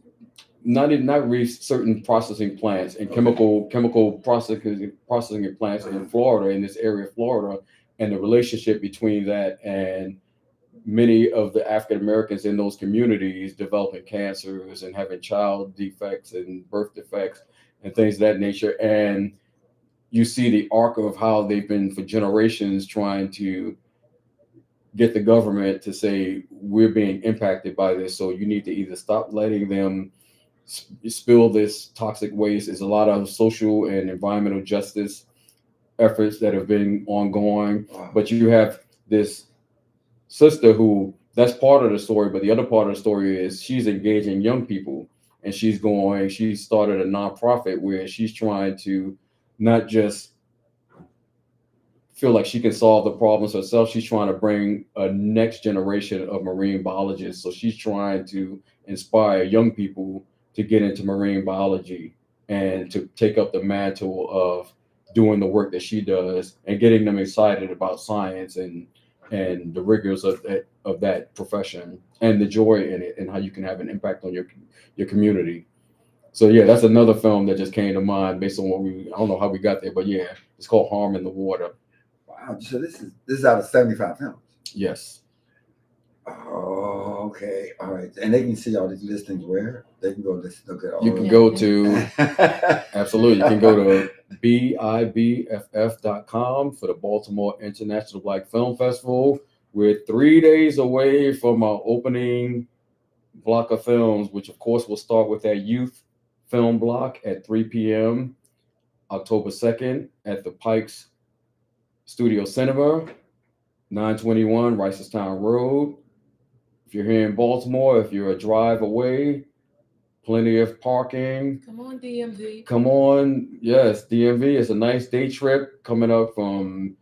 Not reefs, certain processing plants and chemical processing plants in Florida, in this area of Florida, and the relationship between that and many of the African Americans in those communities developing cancers and having child defects and birth defects and things of that nature. And you see the arc of how they've been for generations trying to get the government to say, we're being impacted by this, so you need to either stop letting them spill this toxic waste. There's a lot of social and environmental justice efforts that have been ongoing. But you have this sister who, that's part of the story, but the other part of the story is she's engaging young people, and she started a nonprofit where she's trying to not just feel like she can solve the problems herself. She's trying to bring a next generation of marine biologists. So she's trying to inspire young people to get into marine biology and to take up the mantle of doing the work that she does and getting them excited about science and the rigors of that profession and the joy in it and how you can have an impact on your community. So yeah, that's another film that just came to mind based on I don't know how we got there, but yeah, it's called Harm in the Water. Wow, so this is out of 75 films. Yes. Oh, okay. All right. And they can see all these listings where? They can go look at all. You can go to absolutely. You can go to BIBFF.com for the Baltimore International Black Film Festival. We're 3 days away from our opening block of films, which of course will start with that youth film block at 3 p.m. October 2nd at the Pikes Studio Cinema, 921 Reisterstown Road. If you're here in Baltimore, if you're a drive away, plenty of parking. Come on, DMV. Come on. Yes, DMV is a nice day trip coming up from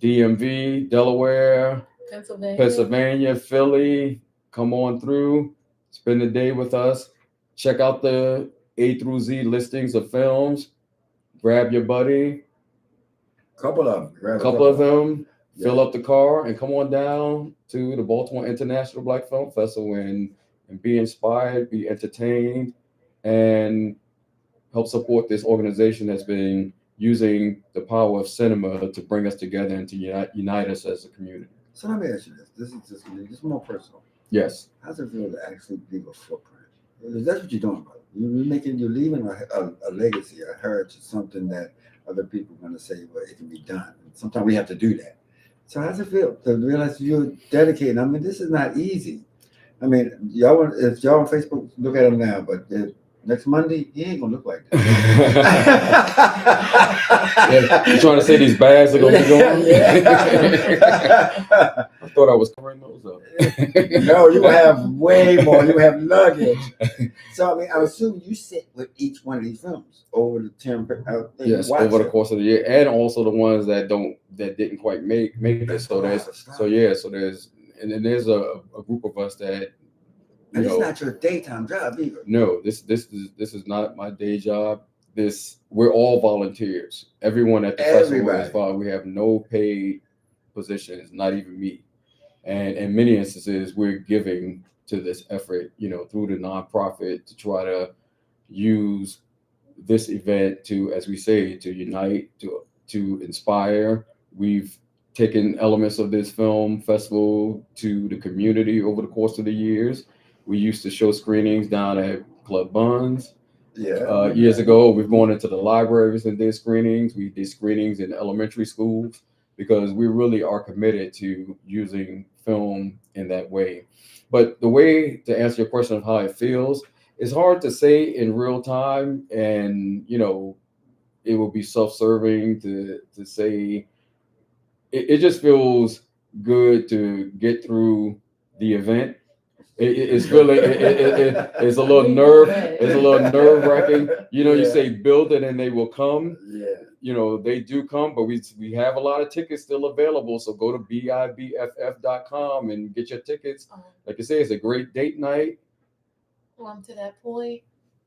DMV, Delaware, Pennsylvania, Philly. Come on through. Spend the day with us. Check out the A through Z listings of films. Grab your buddy. Couple of them. Couple of them. Fill up the car and come on down to the Baltimore International Black Film Festival and be inspired, be entertained, and help support this organization that's been using the power of cinema to bring us together and to unite us as a community. So let me ask you this. This is more personal. Yes. How does it feel to actually leave a footprint? That's what you're doing, brother. You're leaving a legacy, a heritage, something that other people are going to say, well, it can be done. And sometimes we have to do that. So how does it feel to realize you're dedicated? I mean, this is not easy. I mean, if y'all on Facebook, look at him now, but next Monday, he ain't gonna look like that. Yeah, you trying to say these bags are gonna be going? Yeah. I thought I was covering those up. No, you have way more. You have luggage. So I mean, I assume you sit with each one of these films over the 10. Yes, over the course of the year, and also the ones that didn't quite make it. So there's a group of us that. And it's not your daytime job either. No, this is not my day job. We're all volunteers. Everyone at the festival is volunteer. We have no paid positions, not even me. And in many instances, we're giving to this effort, through the nonprofit to try to use this event to, as we say, to unite, to inspire. We've taken elements of this film festival to the community over the course of the years. We used to show screenings down at Club Buns. Years ago, we've gone into the libraries and did screenings. We did screenings in elementary schools because we really are committed to using film in that way. But the way to answer your question of how it feels, it's hard to say in real time, and it will be self-serving to say. It just feels good to get through the event. It's really it's a little nerve-wracking. You say build it and they will come. Yeah. They do come, but we have a lot of tickets still available. So go to BIBFF.com and get your tickets. Like I say, it's a great date night. To that point,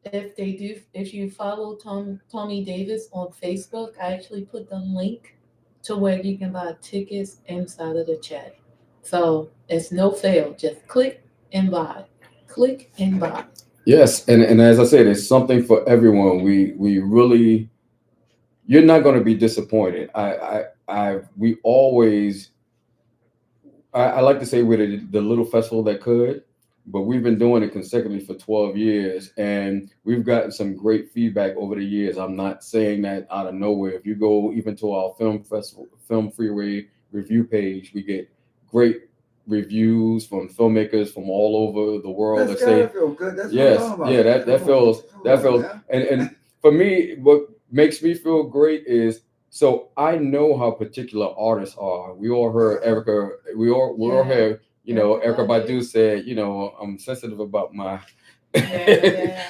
if you follow Thommy Davis on Facebook, I actually put the link to where you can buy tickets inside of the chat. So it's no fail. Just click and buy. Click and buy. Yes, and as I said, it's something for everyone. We really, you're not going to be disappointed. We always, I like to say we're the little festival that could, but we've been doing it consecutively for 12 years, and we've gotten some great feedback over the years. I'm not saying that out of nowhere. If you go even to our film festival, Film Freeway review page, we get great reviews from filmmakers from all over the world that say, feel good. That's that feels, and for me, what makes me feel great is, so I know how particular artists are. We all heard Erica. We all heard, Erica Badu said, I'm sensitive about my. Yeah.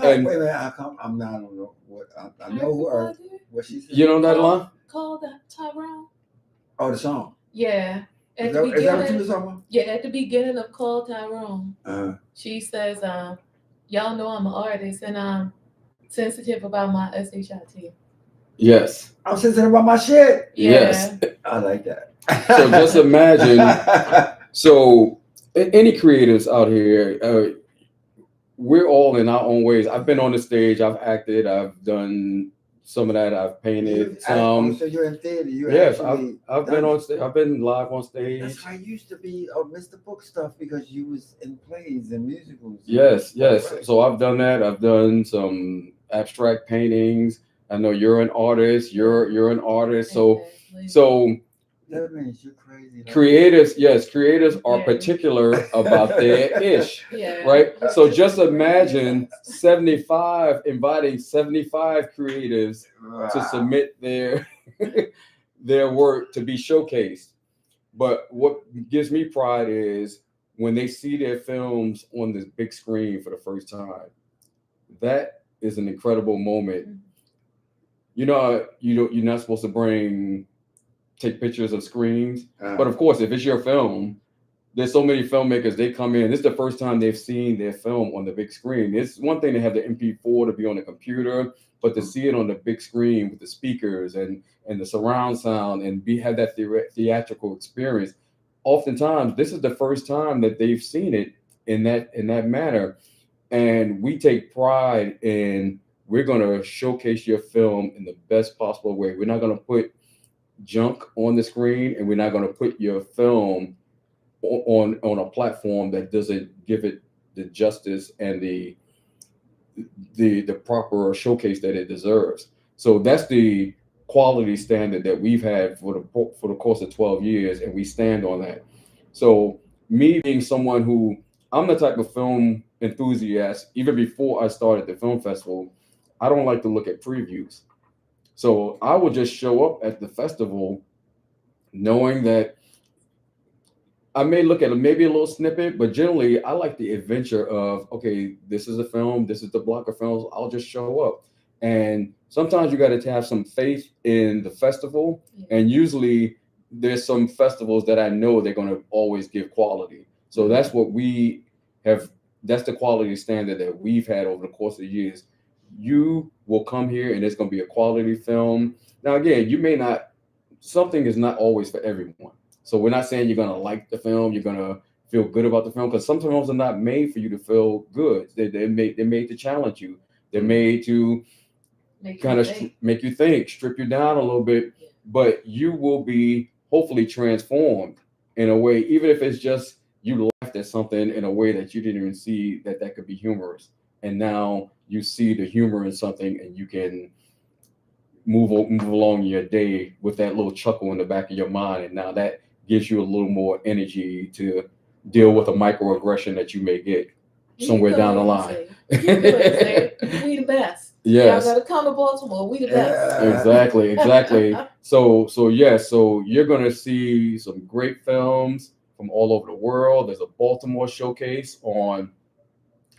and wait a minute, I'm not. I don't know what I know. What she said. You know that line? Call that Tyrone. Oh, the song. Yeah. Is that what you were talking about? Yeah, at the beginning of Call Tyrone, she says, y'all know I'm an artist and I'm sensitive about my SHIT. Yes. I'm sensitive about my shit. Yeah. Yes. I like that. So just imagine, so any creatives out here, we're all in our own ways. I've been on the stage, I've acted, I've done some of that, I've painted some. So you're in theater. Yes, I've been on stage. I've been live on stage. That's why I used to be Mr. Book stuff, because you was in plays and musicals. Yes. So I've done that. I've done some abstract paintings. I know you're an artist. You're an artist. So That means you're crazy. Creators are Yeah. particular about their ish, Yeah. right? So just imagine inviting 75 creatives to submit their their work to be showcased. But what gives me pride is when they see their films on this big screen for the first time. That is an incredible moment. You're not supposed to take pictures of screens, but of course, if it's your film, there's so many filmmakers. They come in. This is the first time they've seen their film on the big screen. It's one thing to have the MP4 to be on the computer, but to see it on the big screen with the speakers and the surround sound and have that theatrical experience. Oftentimes, this is the first time that they've seen it in that manner, and we take pride in. We're going to showcase your film in the best possible way. We're not going to put junk on the screen, and we're not going to put your film on a platform that doesn't give it the justice and the proper showcase that it deserves. So that's the quality standard that we've had for the course of 12 years, and we stand on that. So me being someone who I'm the type of film enthusiast, even before I started the film festival, I don't like to look at previews. So I will just show up at the festival knowing that I may look at maybe a little snippet, but generally I like the adventure of, okay, this is a film, this is the block of films, I'll just show up. And sometimes you got to have some faith in the festival. And usually there's some festivals that I know they're going to always give quality. So that's what we have. That's the quality standard that we've had over the course of the years. You will come here and it's going to be a quality film. Now, again, something is not always for everyone. So we're not saying you're going to like the film, you're going to feel good about the film, because some films are not made for you to feel good. They're made to challenge you. They're made to kind of make you think, strip you down a little bit, but you will be hopefully transformed in a way, even if it's just you laughed at something in a way that you didn't even see that could be humorous. And now you see the humor in something and you can move along your day with that little chuckle in the back of your mind. And now that gives you a little more energy to deal with a microaggression that you may get somewhere down the line. We the best. Yes. Y'all gotta come to Baltimore. We the best. Exactly. So you're gonna see some great films from all over the world. There's a Baltimore showcase on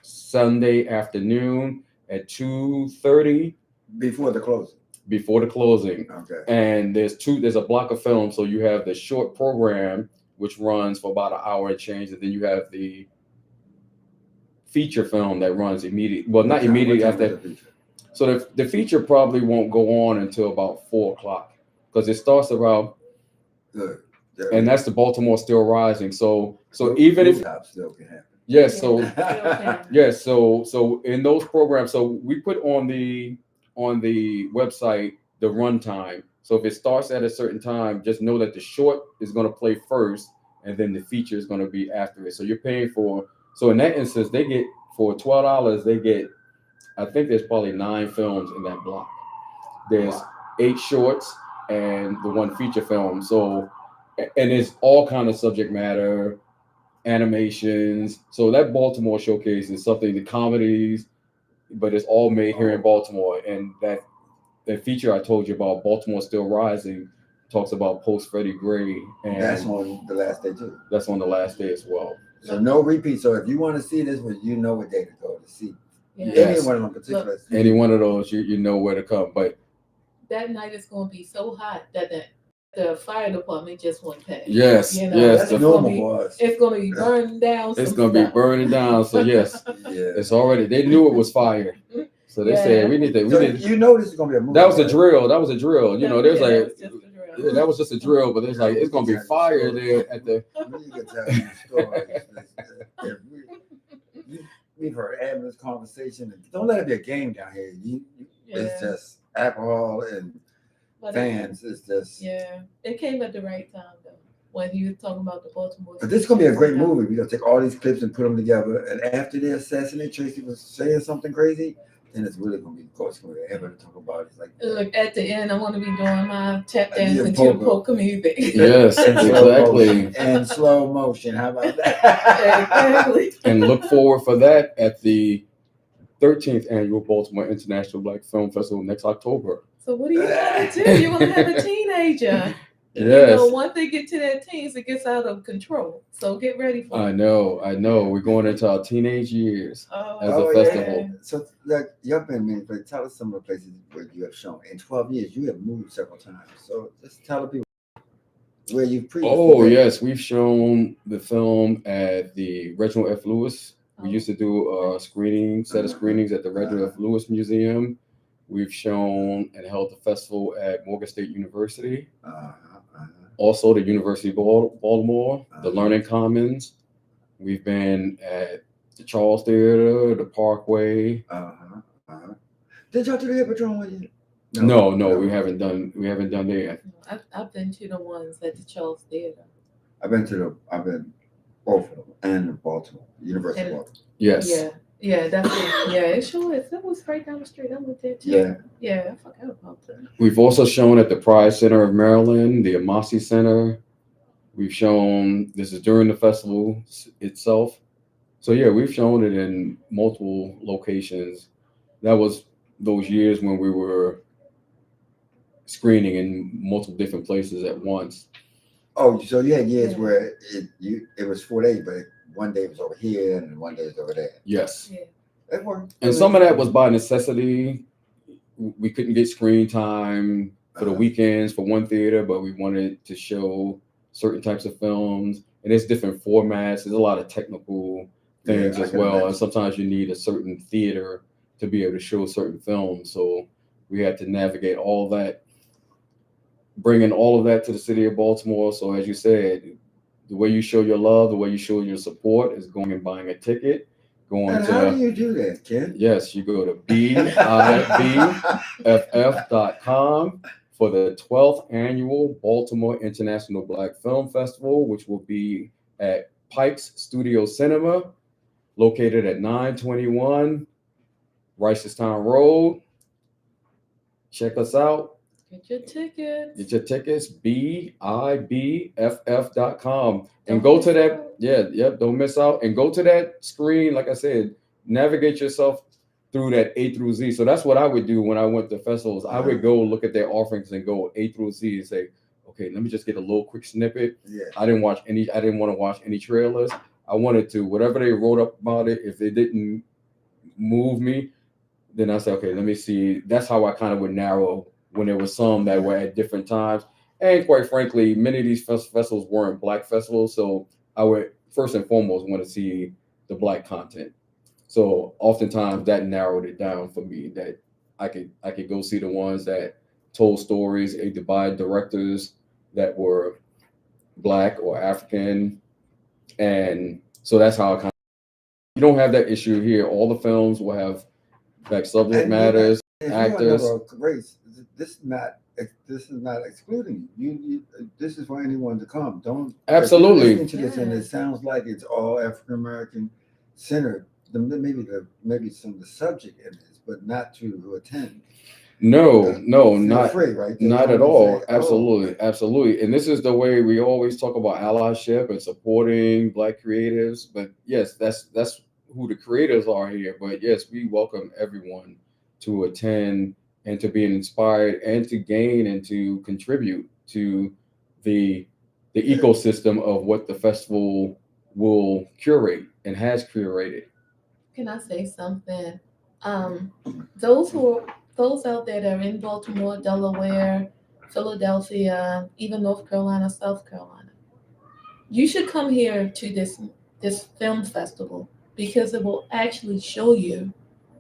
Sunday afternoon at 2:30 before the closing. Okay. And there's a block of films. So you have the short program, which runs for about an hour and change, and then you have the feature film that runs immediately. Well, not immediately after. So the feature probably won't go on until about 4:00 because it starts around. Good. And that's the Baltimore Still Rising. So even if still can happen. Yes. Yes. So in those programs, so we put on the website the runtime. So if it starts at a certain time, just know that the short is going to play first, and then the feature is going to be after it. So you're paying for. So in that instance, they get for $12. They get, I think there's probably 9 films in that block. There's 8 shorts and the 1 feature film. So, and it's all kind of subject matter, animations. So that Baltimore showcase is something, the comedies, but it's all made here in Baltimore. And that feature I told you about, Baltimore Still Rising, talks about post Freddie Gray. And that's on the last day too. That's on the last day as well. So no repeat. So if you want to see this one, you know what day to go to see. Yes. Any one of them particular. Any one of those, you know where to come. But that night is going to be so hot that the fire department just went past. Yes, that's normal for us. It's going to be burning down. It's going to be burning down. So yes, it's already. They knew it was fire, so they said we need to. You know this is going to be a movie. That was a drill. You know, there's that was just a drill, but there's it's going to be fire there at the. You can tell you stories. We've heard Adam's conversation. Don't let it be a game down here. It's just alcohol and fans. It's just it came at the right time though when you were talking about the Baltimore. But this is gonna be a great movie. We're gonna take all these clips and put them together. And after they assassinate Tracy was saying something crazy, then it's really gonna be, of course, gonna be ever to talk about it. It's like Look, at the end, I want to be doing my tap Yeah, dancing to polka. polka music. Yes, in slow exactly. motion. And slow motion. How about that? Exactly. And look forward for that at the 13th annual Baltimore International Black Film Festival next October. So what do you want to do? You want to have a teenager. You know, Yes, once they get to their teens, it gets out of control. So get ready for I it. know. We're going into our teenage years. Oh, As a yeah. festival. So, like, you've been many places. Tell us some of the places where you have shown. In 12 years, you have moved several times. So, just tell the people where you've previously Oh, been. yes. We've shown the film at the Reginald F. Lewis. We Oh. used to do a set of screenings at the Reginald F. Lewis Museum. We've shown and held the festival at Morgan State University. Also, the University of Baltimore, the Learning Commons. We've been at the Charles Theater, the Parkway. Did y'all do the Hippodrome with you? No, we haven't done that. I've been to the ones at the Charles Theater. I've been both of them, and Baltimore, University of And- Baltimore. Yes. Yeah, that's it. Yeah, it sure is. That was right down the street. I went there too. Yeah. Yeah, I forgot about that. We've also shown at the Pride Center of Maryland, the Amasi Center. We've shown, this is during the festival itself. So yeah, we've shown it in multiple locations. That was those years when we were screening in multiple different places at once. Oh, so you had years Yeah. where it was 4 days, but one day was over here and one day was over there. Yes. Yeah. It worked. And some of that was by necessity. We couldn't get screen time for the weekends for one theater, but we wanted to show certain types of films. And it's different formats. There's a lot of technical things I as can well. imagine. And sometimes you need a certain theater to be able to show certain films. So we had to navigate all that, bringing all of that to the city of Baltimore. So as you said, the way you show your love, the way you show your support is going and buying a ticket. And how do you do that, Ken? Yes, you go to BIBFF.com for the 12th annual Baltimore International Black Film Festival, which will be at Pikes Studio Cinema, located at 921 Reisterstown Road. Check us out. Get your tickets. Get your tickets, BIBFF.com. And Don't go miss to that. out. Don't miss out. And go to that screen. Like I said, navigate yourself through that A through Z. So that's what I would do when I went to festivals. I would go look at their offerings and go A through Z and say, okay, let me just get a little quick snippet. Yeah. I didn't want to watch any trailers. I wanted to, whatever they wrote up about it, if it didn't move me, then I said, okay, let me see. That's how I kind of would narrow when there was some that were at different times. And quite frankly, many of these festivals weren't Black festivals. So I would first and foremost want to see the Black content. So oftentimes that narrowed it down for me, that I could go see the ones that told stories either by directors that were Black or African. And so that's how I kind of, you don't have that issue here. All the films will have Black subject matters, If actors. you are race, this is not excluding you. This is for anyone to come. Don't Absolutely. if you're listening to this and it sounds like it's all African American centered. Maybe some of the subject in this, but not to attend. No, Feel not free, right? not at all. Absolutely. And this is the way we always talk about allyship and supporting Black creatives. But yes, that's who the creators are here. But yes, we welcome everyone to attend and to be inspired and to gain and to contribute to the ecosystem of what the festival will curate and has curated. Can I say something? Those out there that are in Baltimore, Delaware, Philadelphia, even North Carolina, South Carolina, you should come here to this film festival, because it will actually show you,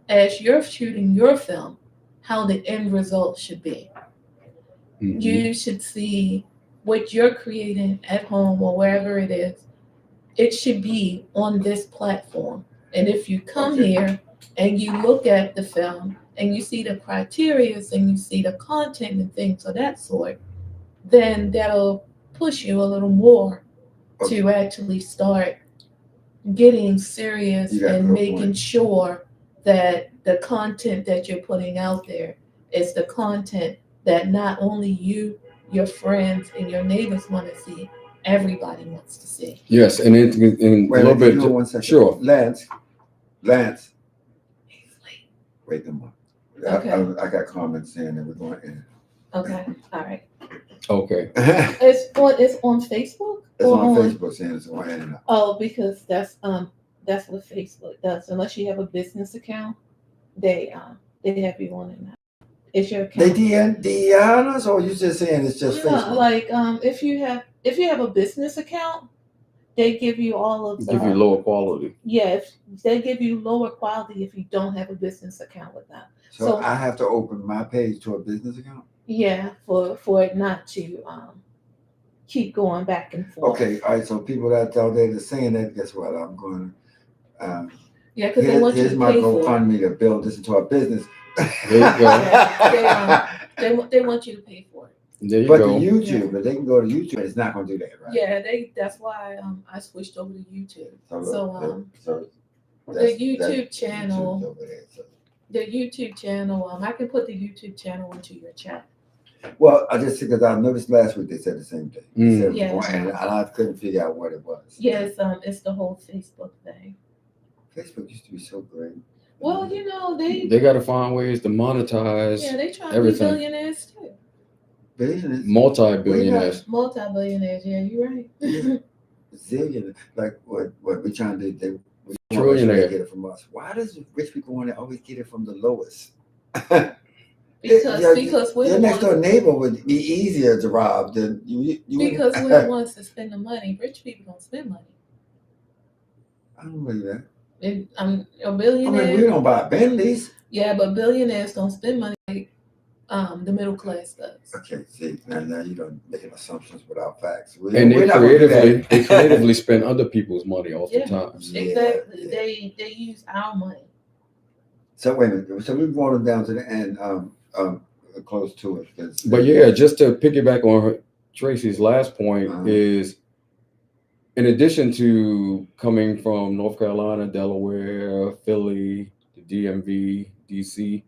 as you're shooting your film, how the end result should be. Mhm. You should see what you're creating at home or wherever it is. It should be on this platform. And if you come here and you look at the film and you see the criteria and you see the content and things of that sort, then that'll push you a little more to actually start getting serious and making sure that the content that you're putting out there is the content that not only you, your friends, and your neighbors want to see, everybody wants to see. Yes, and in a Wait, little wait, bit. hang on 1 second. Sure. Lance. Wait a minute. Okay. I got comments saying that we're going in. Okay, all right. Okay. It's on Facebook. It's or on Facebook saying it's going in and out. Oh, because that's what Facebook does. Unless you have a business account, they have you on it now. It's your account. They DN us, or you just saying it's just No, Facebook? like if you have a business account, they give you all of the Give you lower quality. Yeah, they give you lower quality if you don't have a business account with them. So I have to open my page to a business account? Yeah, for it not to keep going back and forth. Okay, all right. So people that out there that's saying that, guess what? I'm going. Yeah, because they want you here's to my pay for it. GoFundMe to build this into a business. There you go. They want you to pay for it. There you But go. the YouTube, but they can go to YouTube. It's not going to do that, right? Yeah, that's why I switched over to YouTube. So the that's YouTube channel. YouTube's over there, so. The YouTube channel. I can put the YouTube channel into your chat. Well, I just because I noticed last week they said the same thing. They said, Yeah. and I couldn't figure out what it was. Yes, it's the whole Facebook thing. Facebook used to be so great. Well, you know they They got to find ways to monetize. yeah they try to everything. be billionaires too. Billionaires, Multi-billionaires. Multi-billionaires. Yeah, you're right. zillion, like what we trying to do. We Trillionaire. get it from us. Why does rich people want to always get it from the lowest? Because we're your the next door ones, neighbor would be easier to rob than you. because we're the ones to spend the money. Rich people don't spend money. I don't believe that. And a I billionaire. mean, we don't buy Bentleys. Yeah, but billionaires don't spend money like the middle class does. Okay, see, now you don't making assumptions without facts. And they creatively spend other people's money oftentimes. Yeah. Exactly. Yeah. They use our money. So wait a minute. So we brought them down to the end, close to it. But yeah, just to piggyback on Tracy's last point is, in addition to coming from North Carolina, Delaware, Philly, the DMV, DC,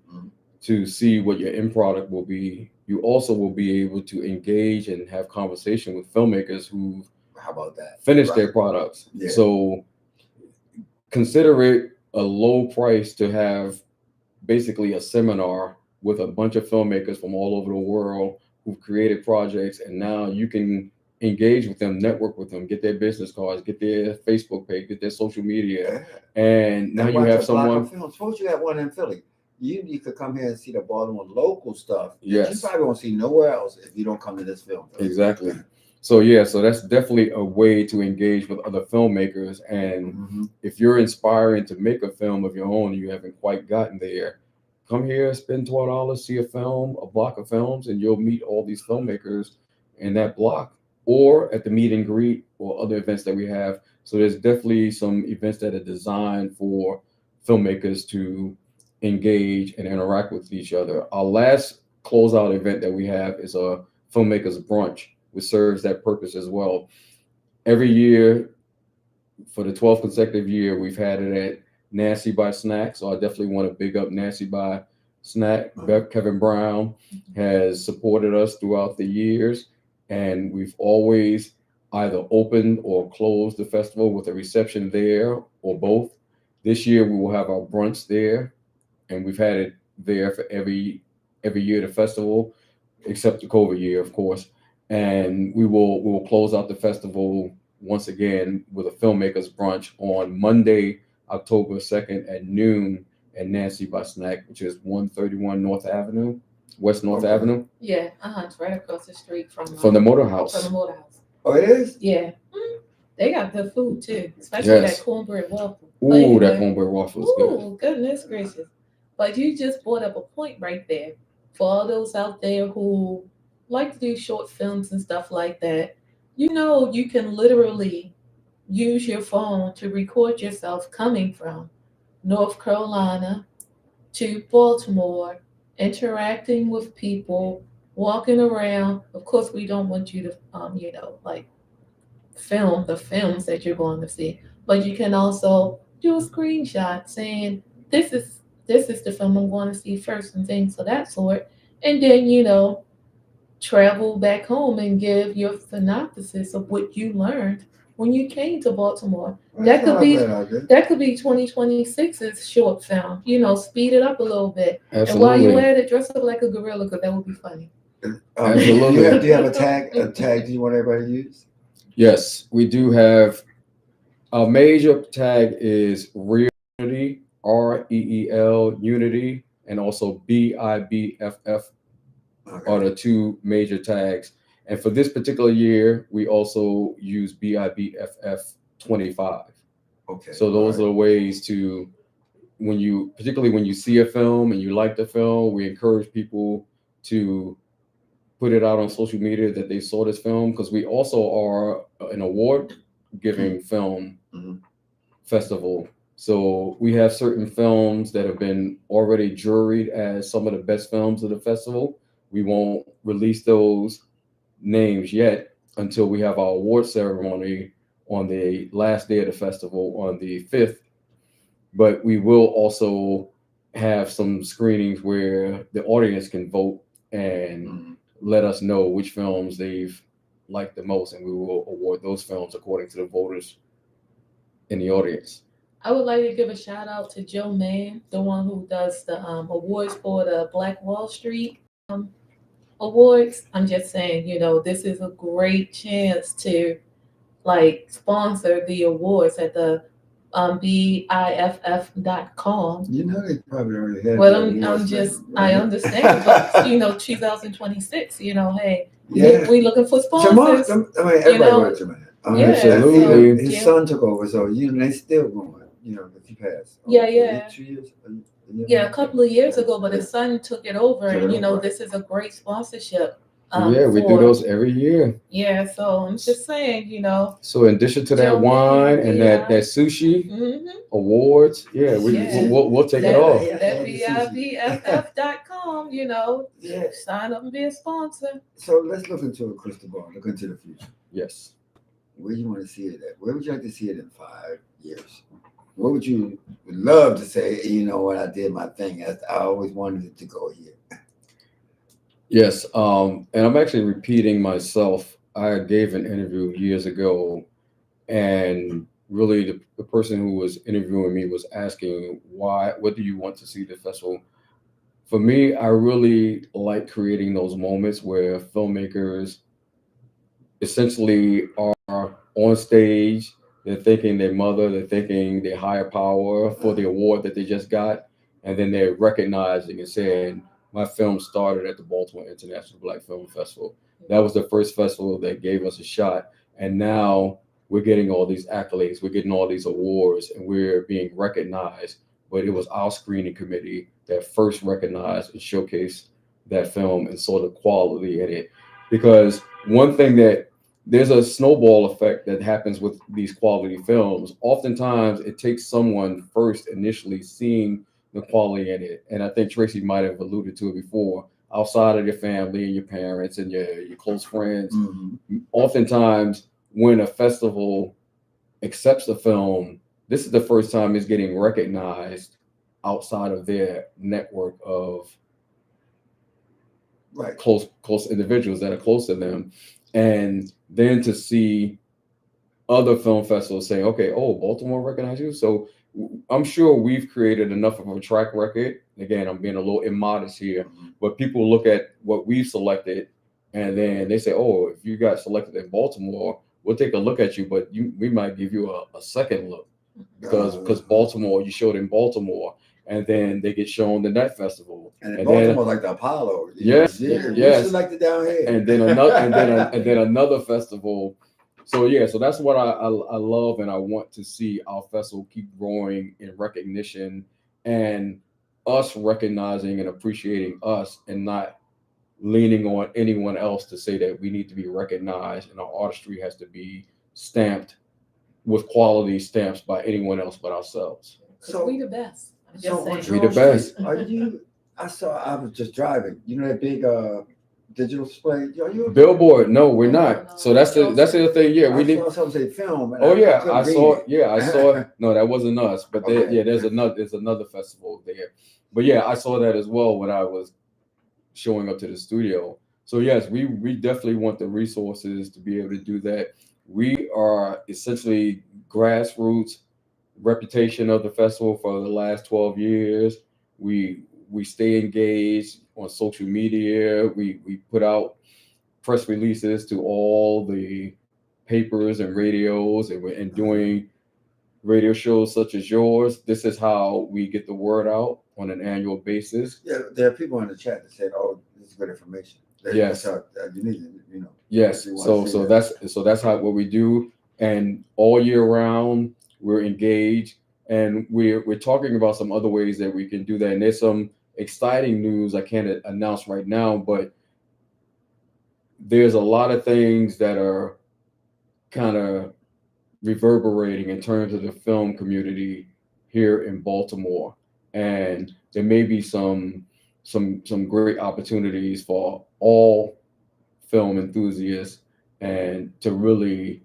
to see what your end product will be, you also will be able to engage and have conversation with filmmakers who how about that? finish their products. Yeah. So consider it a low price to have basically a seminar with a bunch of filmmakers from all over the world who've created projects, and now you can engage with them, network with them, get their business cards, get their Facebook page, get their social media, and now you have someone. Suppose you got one in Philly. You could come here and see the Baltimore local stuff. Yes. You probably won't see nowhere else if you don't come to this film. Exactly. So yeah, so that's definitely a way to engage with other filmmakers. And if you're inspiring to make a film of your own and you haven't quite gotten there, come here, spend $12, see a film, a block of films, and you'll meet all these filmmakers in that block, or at the meet and greet or other events that we have. So there's definitely some events that are designed for filmmakers to engage and interact with each other. Our last closeout event that we have is a filmmakers brunch, which serves that purpose as well. Every year, for the 12th consecutive year, we've had it at Nancy by Snack. So I definitely want to big up Nancy by Snack. Kevin Brown has supported us throughout the years, and we've always either opened or closed the festival with a reception there or both. This year we will have our brunch there, and we've had it there for every year of the festival, except the COVID year, of course. And we will close out the festival once again with a filmmakers brunch on Monday, October 2nd at noon at Nancy by Snack, which is 131 North Avenue, West North Avenue. Yeah, it's right across the street from the Motor House. From the Motor House. Oh, it is? Yeah. They got good food too, especially that cornbread waffle. Ooh, that cornbread waffle is good. Ooh, goodness gracious. But you just brought up a point right there. For all those out there who like to do short films and stuff like that, you know, you can literally use your phone to record yourself coming from North Carolina to Baltimore, interacting with people, walking around. Of course, we don't want you to, film the films that you're going to see, but you can also do a screenshot saying, this is this is the film I'm going to see first and things of that sort. And then, you know, travel back home and give your synopsis of what you learned when you came to Baltimore. That's could not be- a bad idea. That could be 2026's short film. You know, speed it up a little bit. Absolutely. And while you're at it, dress up like a gorilla because that would be funny. Absolutely. Do you have a tag? A tag? Do you want everybody to use? Yes, we do have a major tag is Real Unity, REEL Unity, and also BIBFF Okay. are the two major tags. And for this particular year, we also use BIBFF 25. Okay. So those are the ways to, particularly when you see a film and you like the film, we encourage people to put it out on social media that they saw this film, because we also are an award giving film festival. So we have certain films that have been already juried as some of the best films of the festival. We won't release those names yet until we have our award ceremony on the last day of the festival on the 5th. But we will also have some screenings where the audience can vote and let us know which films they've liked the most, and we will award those films according to the voters in the audience. I would like to give a shout out to Joe Mann, the one who does the awards for the Black Wall Street awards. I'm just saying, you know, this is a great chance to like sponsor the awards at the BIFF.com. You know they probably already had. Well, the I'm awards just, thing, I right? understand, but you know, 2026, you know, hey, Yeah. we looking for Jamal, sponsors. I mean, everybody know, wanted Jamal. Absolutely. His son took over, so you know they still going. You know, if he passed. Yeah, yeah. 2 years. Yeah, a couple of years ago, but Yeah. his son took it over, Took it and you know, over. this is a great sponsorship. Yeah, we do for- those every year. Yeah, so I'm just saying, you know. So in addition to that Joe wine Mann, and yeah. that sushi Mm-hmm. awards, Yeah. we'll take it That, off. that BIBFF.com, you know, Yeah. sign up and be a sponsor. So let's look into a crystal ball. Look into the future. Yes. Where you want to see it at? Where would you like to see it in 5 years? What would you love to say? You know what, I did my thing. I always wanted it to go here. Yes. And I'm actually repeating myself. I gave an interview years ago, and really the person who was interviewing me was asking what do you want to see the festival? For me, I really like creating those moments where filmmakers essentially are on stage. They're thanking their mother, they're thanking their higher power for the award that they just got, and then they're recognizing and saying, my film started at the Baltimore International Black Film Festival. That was the first festival that gave us a shot, and now we're getting all these accolades, we're getting all these awards, and we're being recognized. But it was our screening committee that first recognized and showcased that film and saw the quality in it. Because one thing that there's a snowball effect that happens with these quality films. Oftentimes, it takes someone first initially seeing the quality in it. And I think Tracy might have alluded to it before, outside of your family and your parents and your close friends. Oftentimes, when a festival accepts a film, this is the first time it's getting recognized outside of their network of close individuals that are close to them. And then to see other film festivals say, okay, oh, Baltimore recognized you. So I'm sure we've created enough of a track record. Again, I'm being a little immodest here, but people look at what we've selected and then they say, oh, if you got selected in Baltimore, we'll take a look at you, but we might give you a second look because Baltimore, you showed in Baltimore. And then they get shown the Net Festival, and Baltimore like the Apollo. Yes. You selected down here, and then another, and then another festival. So yeah, so that's what I love, and I want to see our festival keep growing in recognition and us recognizing and appreciating us, and not leaning on anyone else to say that we need to be recognized and our artistry has to be stamped with quality stamps by anyone else but ourselves. So we the best. So we the best. I was just driving. You know that big digital display? Yo, you Billboard, no, we're No, not. no, So that's the other thing. Yeah, we I need. saw something say film. And Oh yeah, couldn't I read saw. it. Yeah, I saw. No, that wasn't us. But Okay. yeah, there's another festival there. But yeah, I saw that as well when I was showing up to the studio. So yes, we definitely want the resources to be able to do that. We are essentially grassroots reputation of the festival for the last 12 years. We stay engaged on social media. We put out press releases to all the papers and radios, and doing radio shows such as yours. This is how we get the word out on an annual basis. Yeah, there are people in the chat that said, "Oh, this is good information." Yes. So, you need to, Yes. you wanna see So that. that's how what we do, and all year round we're engaged, and we're talking about some other ways that we can do that. And there's some exciting news I can't announce right now, but there's a lot of things that are kind of reverberating in terms of the film community here in Baltimore, and there may be some great opportunities for all film enthusiasts, and to really.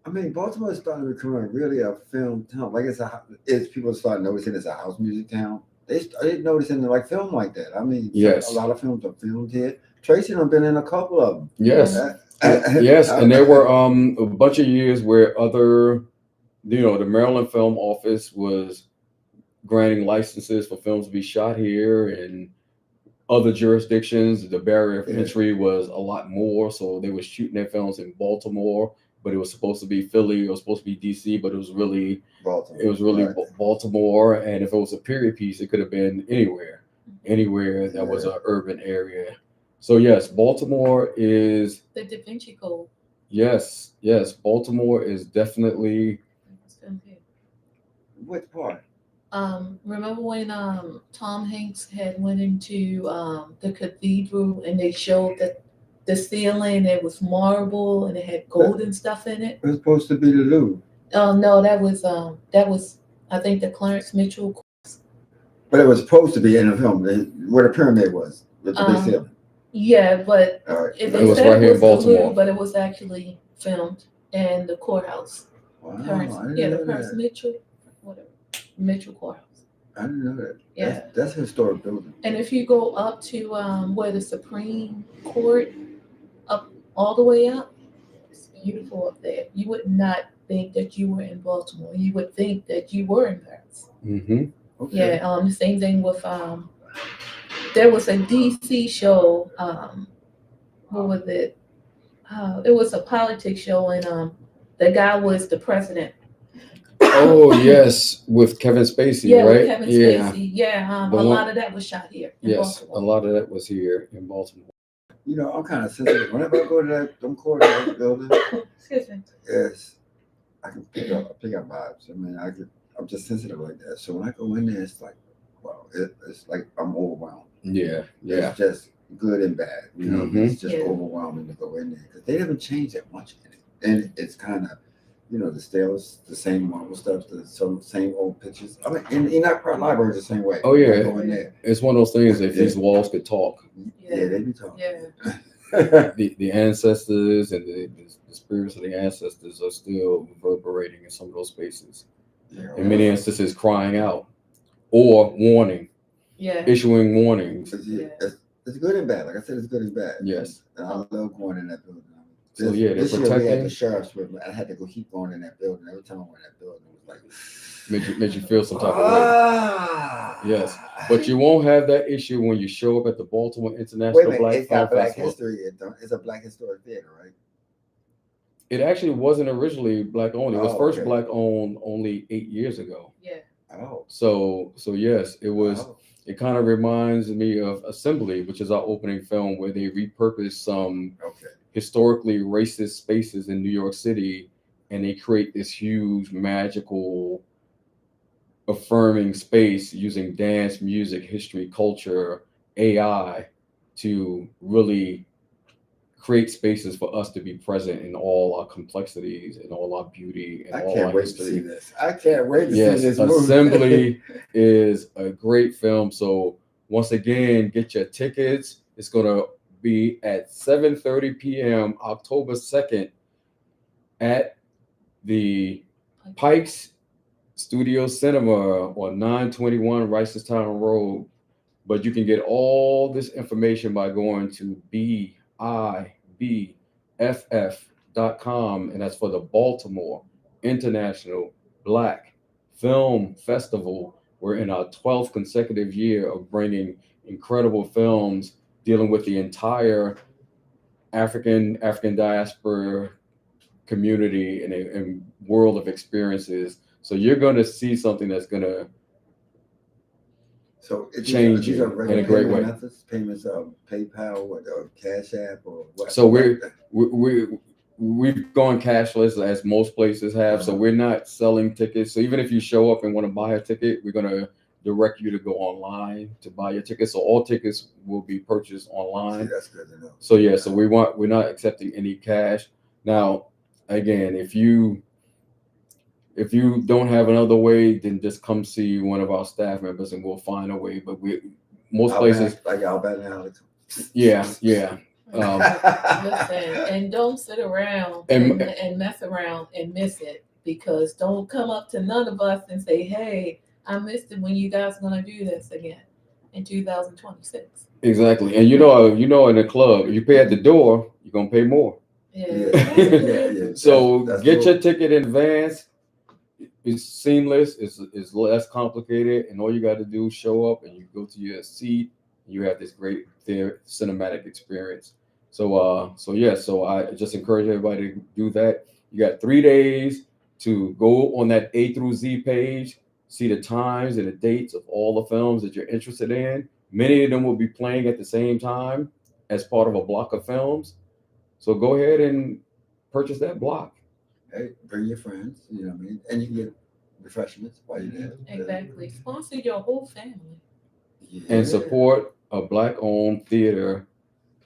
I mean, Baltimore is starting to become really a film town. Like it's people start noticing it's a house music town. They started noticing like film like that. I mean, Yes. a lot of films are filmed here. Tracy done been in a couple of them. Yes. Yes, and there were a bunch of years where other, the Maryland Film Office was granting licenses for films to be shot here, and other jurisdictions, the barrier of entry was a lot more, so they were shooting their films in Baltimore, but it was supposed to be Philly, it was supposed to be DC, but it was really Baltimore. It was really Baltimore, and if it was a period piece, it could have been anywhere that was an urban area. So yes, Baltimore is The Da Vinci Code. Yes, Baltimore is definitely. What part? Remember when Tom Hanks had went into the cathedral and they showed that the ceiling, it was marble and it had gold and stuff in it? It was supposed to be the Louvre. No, that was I think the Clarence Mitchell. But it was supposed to be in the film where the pyramid was with the big ceiling. Yeah, but It was right here in Baltimore. Louvre, but it was actually filmed in the courthouse. Wow, the Clarence Mitchell, whatever, Mitchell Courthouse. I didn't know that. Yeah, that's a historic building. And if you go up to where the Supreme Court, up all the way up, it's beautiful up there. You would not think that you were in Baltimore. You would think that you were in Paris. Mm-hmm. Okay. Yeah. The same thing with there was a DC show. What was it? It was a politics show, and the guy was the president. Oh yes, with Kevin Spacey, yeah, right? With Kevin Spacey. Yeah. A lot of that was shot here. Yes, Baltimore. a lot of that was here in Baltimore. I'm kind of sensitive. Whenever I go to them courthouse building, Excuse me. yes, I can pick up vibes. I mean, I'm just sensitive like that. So when I go in there, it's like, wow, it's like I'm overwhelmed. Yeah. It's just good and bad. It's just overwhelming to go in there because they haven't changed that much in it, and it's kind of, the same Marvel stuff, same old pictures. I mean, and Enoch Pratt Library is the same way. Oh yeah, go in there. It's one of those things. If these walls could talk, yeah, they be talking. Yeah. the ancestors and the spirits of the ancestors are still reverberating in some of those spaces. Yeah, in many instances, crying out or warning. Yeah. Issuing warnings. It's good and bad. Like I said, it's good and bad. Yes. And I love going in that building. So yeah, they're this year we had protecting. the sheriff's with me. I had to keep going in that building. Every time I went in that building, it was like made you feel some type of way. Yes, but you won't have that issue when you show up at the Baltimore International Black Film it's got Black Festival. history. It's a Black historic theater, right? It actually wasn't originally Black owned. It was first okay. Black owned only 8 years ago. Yeah. Oh. So yes, it was. Oh. It kind of reminds me of Assembly, which is our opening film, where they repurposed some historically racist spaces in New York City, and they create this huge, magical, affirming space using dance, music, history, culture, AI to really create spaces for us to be present in all our complexities and all our beauty and all our history. To see this. I can't wait to see this movie. Assembly is a great film. So once again, get your tickets. It's going to be at 7:30 p.m. October 2nd at the Pikes Studio Cinema on 921 Reisterstown Road. But you can get all this information by going to BIBFF.com, and that's for the Baltimore International Black Film Festival. We're in our 12th consecutive year of bringing incredible films dealing with the entire African diaspora community and a world of experiences. So you're going to see something that's going to change you in a great way. Methods, payments of PayPal or Cash App or what? So we've gone cashless as most places have. So we're not selling tickets. So even if you show up and want to buy a ticket, we're going to direct you to go online to buy your tickets. So all tickets will be purchased online. See, that's good to know. So yeah, so we're not accepting any cash. Now, again, if you don't have another way, then just come see one of our staff members and we'll find a way. But places like Albert and Alex. Yeah. Listen, and don't sit around and mess around and miss it, because don't come up to none of us and say, hey, I missed it when you guys are going to do this again in 2026. Exactly. And you know, in a club, you pay at the door, you're going to pay more. Yeah. So that's get cool. your ticket in advance. It's seamless. It's less complicated. And all you got to do is show up and you go to your seat. You have this great cinematic experience. So I just encourage everybody to do that. You got 3 days to go on that A through Z page, see the times and the dates of all the films that you're interested in. Many of them will be playing at the same time as part of a block of films. So go ahead and purchase that block. Hey, bring your friends, you know what I mean? And you can get refreshments while you're there. Exactly. Sponsor your whole family. Yeah. And support a Black-owned theater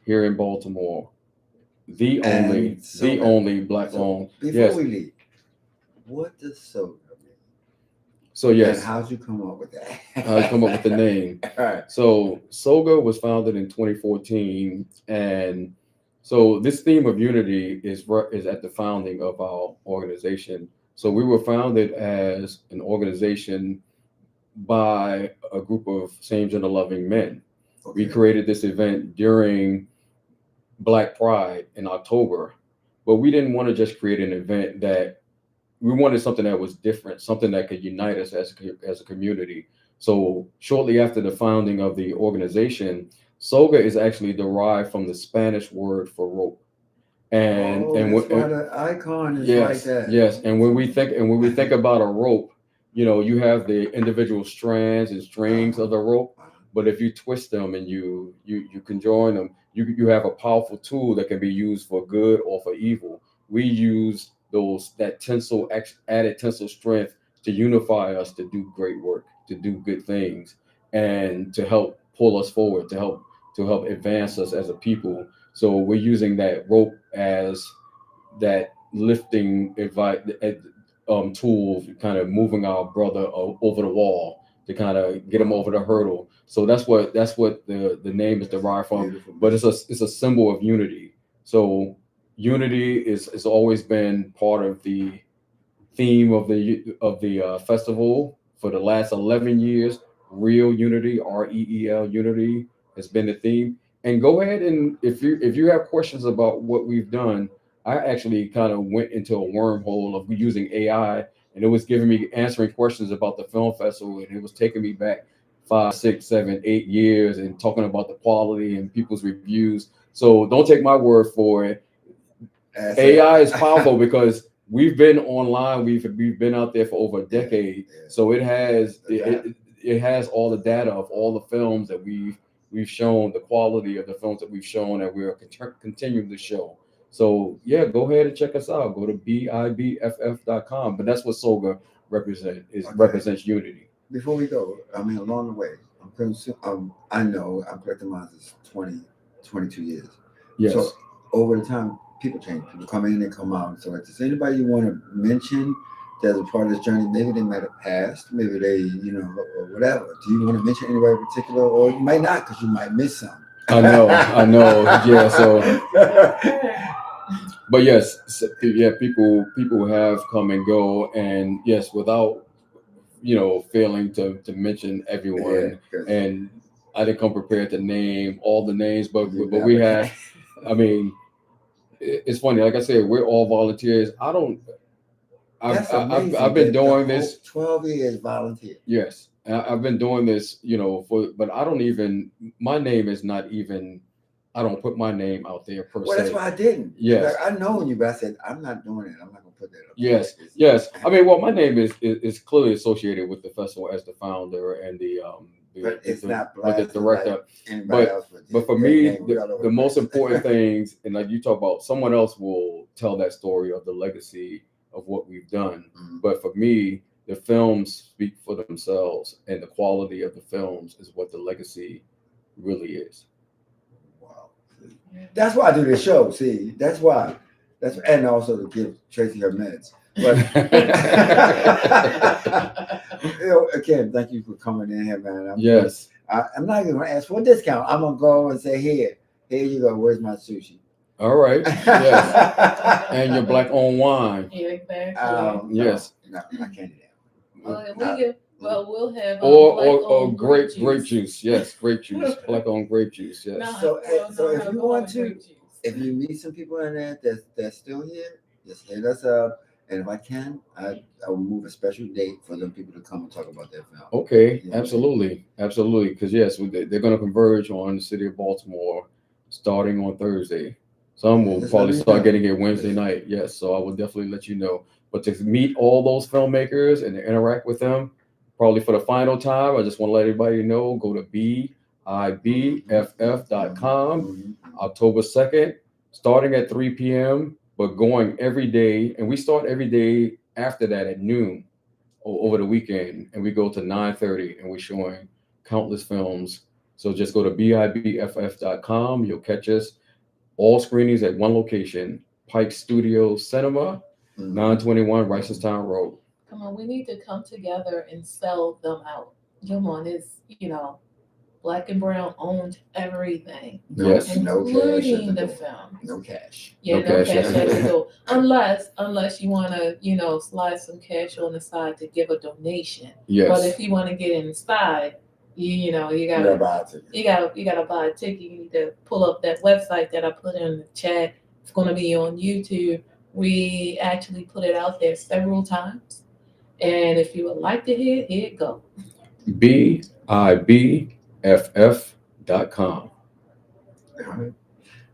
here in Baltimore. The only Black-owned. Before we leave, what does SOGA mean? So yes. And how'd you come up with that? I come up with the name. All right. So SOGA was founded in 2014, and so this theme of unity is at the founding of our organization. So we were founded as an organization by a group of same-gender loving men. Okay. We created this event during Black Pride in October, but we didn't want to just create an event we wanted something that was different, something that could unite us as a community. So shortly after the founding of the organization, SOGA is actually derived from the Spanish word for rope. And the icon is like that. Yes, and when we think about a rope, you know, you have the individual strands and strings of the rope, but if you twist them and you conjoin them, you have a powerful tool that can be used for good or for evil. We use that added tensile strength to unify us, to do great work, to do good things, and to help pull us forward, to help advance us as a people. So we're using that rope as that lifting tool, kind of moving our brother over the wall to kind of get him over the hurdle. So that's what the name is derived from. Beautiful. But it's a symbol of unity. So unity is always been part of the theme of the festival for the last 11 years. Real unity, REEL unity has been the theme. And go ahead and if you have questions about what we've done, I actually kind of went into a wormhole of using AI, and it was giving me answering questions about the film festival, and it was taking me back 5, 6, 7, 8 years and talking about the quality and people's reviews. So don't take my word for it. AI is powerful because we've been online, we've been out there for over a decade. Yeah. So it has all the data of all the films that we've shown, the quality of the films that we've shown, and we're continuing to show. So yeah, go ahead and check us out. Go to BIBFF.com. But that's what SOGA represents unity. Before we go, I mean, along the way, I know I'm collecting mine since 22 years. Yes. So over the time, people change. People come in and come out. So if there's anybody you want to mention that's a part of this journey, maybe they might have passed, maybe they, or whatever. Do you want to mention anybody in particular? Or you might not, because you might miss some. I know. Yeah. So, but yes, yeah, people have come and go, and yes, without failing to mention everyone. Yeah, And I didn't come prepared to name all the names, but you we never have. I mean, it's funny. Like I said, we're all volunteers. That's amazing. I've been that doing the whole this. 12 years volunteer. Yes, I've been doing this, but I don't even. My name is not even. I don't put my name out there per Well, se. that's why I didn't. Yes. Like, I known you, but I said I'm not doing it. I'm not gonna put that up. Yes, yes. I mean, well, my name is clearly associated with the festival as the founder and But it's not but the blasted director. like anybody else. But for me, the most important things, and like you talk about, someone else will tell that story of the legacy of what we've done. Mhm. But for me, the films speak for themselves, and the quality of the films is what the legacy really is. Wow. That's why I do this show. See, that's why. And also to give Tracy her meds. But again, thank you for coming in here, man. Yes. I'm not even gonna ask for a discount. I'm gonna go and say, here you go. Where's my sushi? All right. Yes. And your black-owned wine. Yeah, exactly. Yes. No, I can't do that. We'll have Or grape juice. Yes, grape juice. Black-owned grape juice. Yes. No. So if you want to, grape juice. if you meet some people in there that's still here, just hit us up. And if I can, I will move a special date for them people to come and talk about their film. Okay, Yeah. absolutely. Because yes, they're going to converge on the city of Baltimore starting on Thursday. Some will Just probably let me start know. getting here Wednesday night. Yes, so I will definitely let you know. But to meet all those filmmakers and to interact with them, probably for the final time, I just want to let everybody know, go to BIBFF.com, October 2nd, starting at 3 p.m., but going every day. And we start every day after that at noon over the weekend. And we go to 9:30 and we're showing countless films. So just go to BIBFF.com. You'll catch us. All screenings at one location, Pikes Studio Cinema, 921 Reisterstown Road. Come on, we need to come together and sell them out. Come on, it's, Black and Brown owned everything, Yes. No cash. including the film. No cash. Yeah, No no cash. cash at the door. Unless you want to, slide some cash on the side to give a donation. But Yes. if you want to get inside, you gotta buy a ticket. you gotta buy a ticket. You need to pull up that website that I put in the chat. It's gonna be on YouTube. We actually put it out there several times. And if you would like to hear it, go. BIBFF.com. All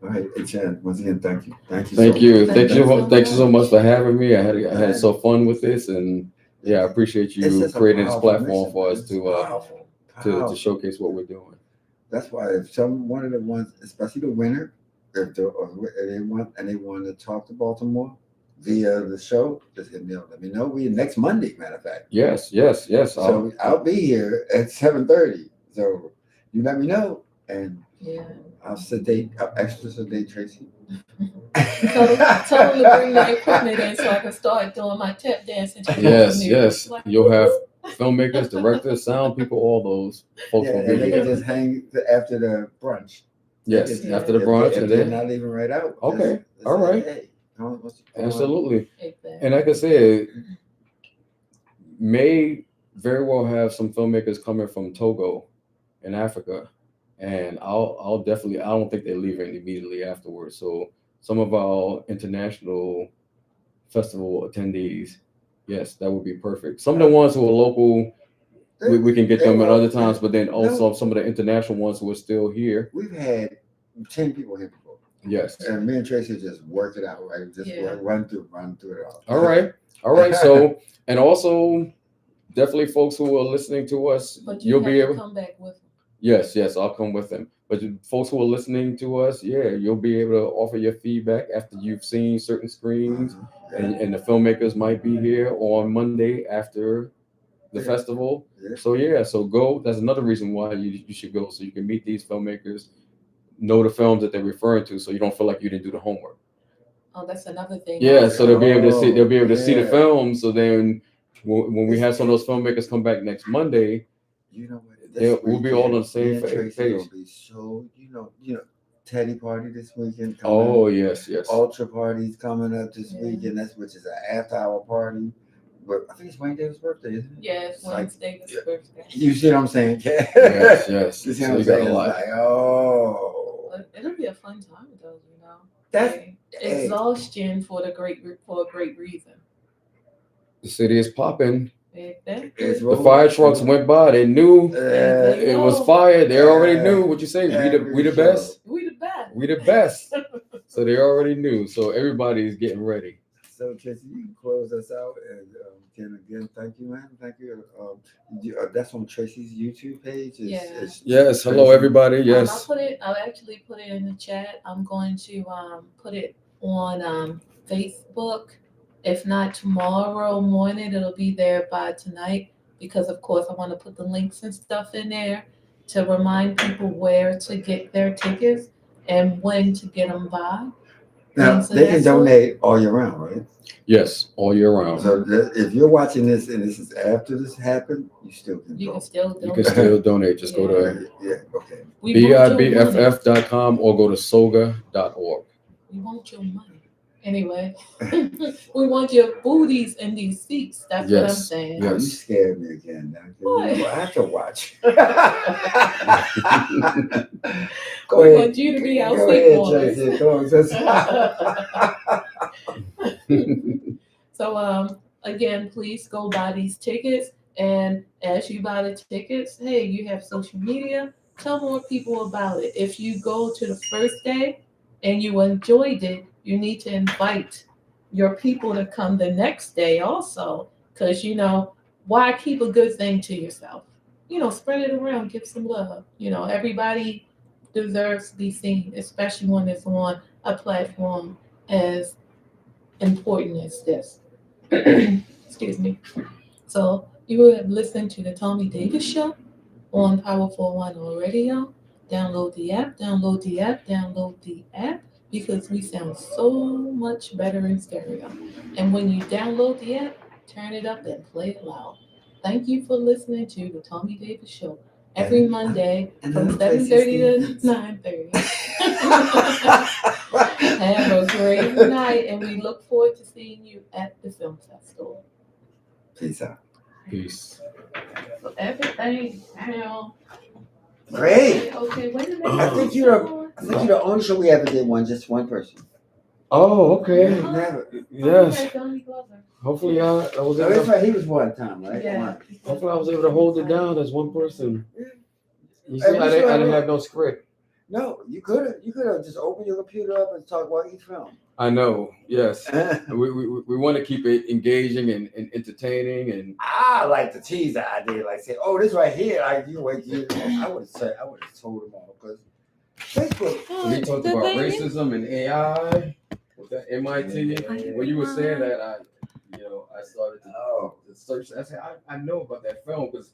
right. Hey, Chad, once again, thank you. Thank you. Thank you. Thank you so Thank you so much. much for having me. I had so fun with this, and yeah, I appreciate It's you just a creating this powerful platform mission, for man. us It's to powerful. showcase what we're doing. That's why if one of the ones, especially the winner, if they want to talk to Baltimore via the show, just hit me up. Let me know. Next Monday, matter of fact. Yes. So I'll be here at 7:30. So you let me know, and Yeah. I'll extra sedate Tracy. Tell them to bring the equipment in so I can start doing my tap dancing. Yes. You'll have filmmakers, directors, sound people, all those folks will And be they can here. just hang after the brunch. Yes, Yeah. after the brunch, if and they're then not leaving right out. Okay. just All say, right. Hey, absolutely. Exactly. And like I said, may very well have some filmmakers coming from Togo in Africa, and I'll definitely. I don't think they're leaving immediately afterwards. So some of our international festival attendees, yes, that would be perfect. Some of the ones who are local, we can get them at other times, but then also some of the international ones who are still here. We've had 10 people here before. Yes. And me and Tracy just worked it out, right? Just run through it all. All right. So, and also definitely folks who are listening to us, But you'll be able to come back with them. Yes, I'll come with them. But folks who are listening to us, you'll be able to offer your feedback after you've seen certain screens, and the filmmakers might be here on Monday after the festival. So go. That's another reason why you should go, so you can meet these filmmakers, know the films that they're referring to, so you don't feel like you didn't do the homework. Oh, that's another thing. Yeah, so they'll be able to see. They'll be able to see the yeah. film. So then, when we have some of those filmmakers come back next Monday, You know what? Yeah, we'll be all on the same Me and Tracy page. will be so, Teddy party this weekend. Oh, yes, yes. Ultra parties coming up this Yeah. weekend. Which is an after-hour party. But I think it's Wayne Davis' birthday, isn't it? Yeah, it's It's like- Wednesday, this birthday. You see what I'm saying? Yes, yes. You see So what I'm you got saying? a It's lot. like, oh, But it'll be a fun time though, That's- Hey, exhaustion for a great reason. The city is popping. Exactly. it's The fire trucks went by. They knew it was fire. They already knew what you say. We the best. We the best. We the best. So they already knew. So everybody's getting ready. So Tracy, you can close us out, and Ken, again, thank you, man. Thank you. That's on Tracy's YouTube page. Yeah. Yes. Hello, everybody. Yes. I'll actually put it in the chat. I'm going to put it on Facebook. If not tomorrow morning, it'll be there by tonight because of course I want to put the links and stuff in there to remind people where to get their tickets and when to get them by. Now So they can that's donate all year round, right? Yes. All year round. So if you're watching this and this is after this happened, you still can You go. can still You donate. can still donate. Just go to Yeah, okay. We want your money. BIBFF.com or go to soga.org. We want your money. Anyway, we want your booties in these seats. That's what I'm Yes. saying. Now, you Yes. scared me again. Now, What? I have to watch. We want you to be our Go seat ahead, warmers. Tracy. Close us. So again, please go buy these tickets. And as you buy the tickets, hey, you have social media, tell more people about it. If you go to the first day and you enjoyed it, you need to invite your people to come the next day also. Because why keep a good thing to yourself? Spread it around, give some love. Everybody deserves to be seen, especially when it's on a platform as important as this. Excuse me. So you have listened to the Thommy Davis Show on Powerful One Radio. Download the app, download the app, download the app, because we sound so much better in stereo. And when you download the app, turn it up and play it loud. Thank you for listening to the Thommy Davis Show every Monday and from I'm Tracy 7:30 Stevens. to 9:30. Have a great night, and we look forward to seeing you at the film festival. Peace out. Peace. So everything now. Great. Okay, wait a minute. I think you're the only show we ever did just one person. Oh, okay. Never. Yes. Donnie Glover. Hopefully, I was No, able that's to, right. He was one time, right? Yeah. One. hopefully I was able to hold it down as one person. You see, Hey, I didn't have no script. No, you could have just opened your computer up and talk about each film. I know. Yes. We want to keep it engaging and entertaining and. I like the teaser idea, like say, "Oh, this right here." You wait, I would have told them all because Facebook. So he talked about racism and AI with that MIT. When you were saying that, I started to search. I said, I know about that film because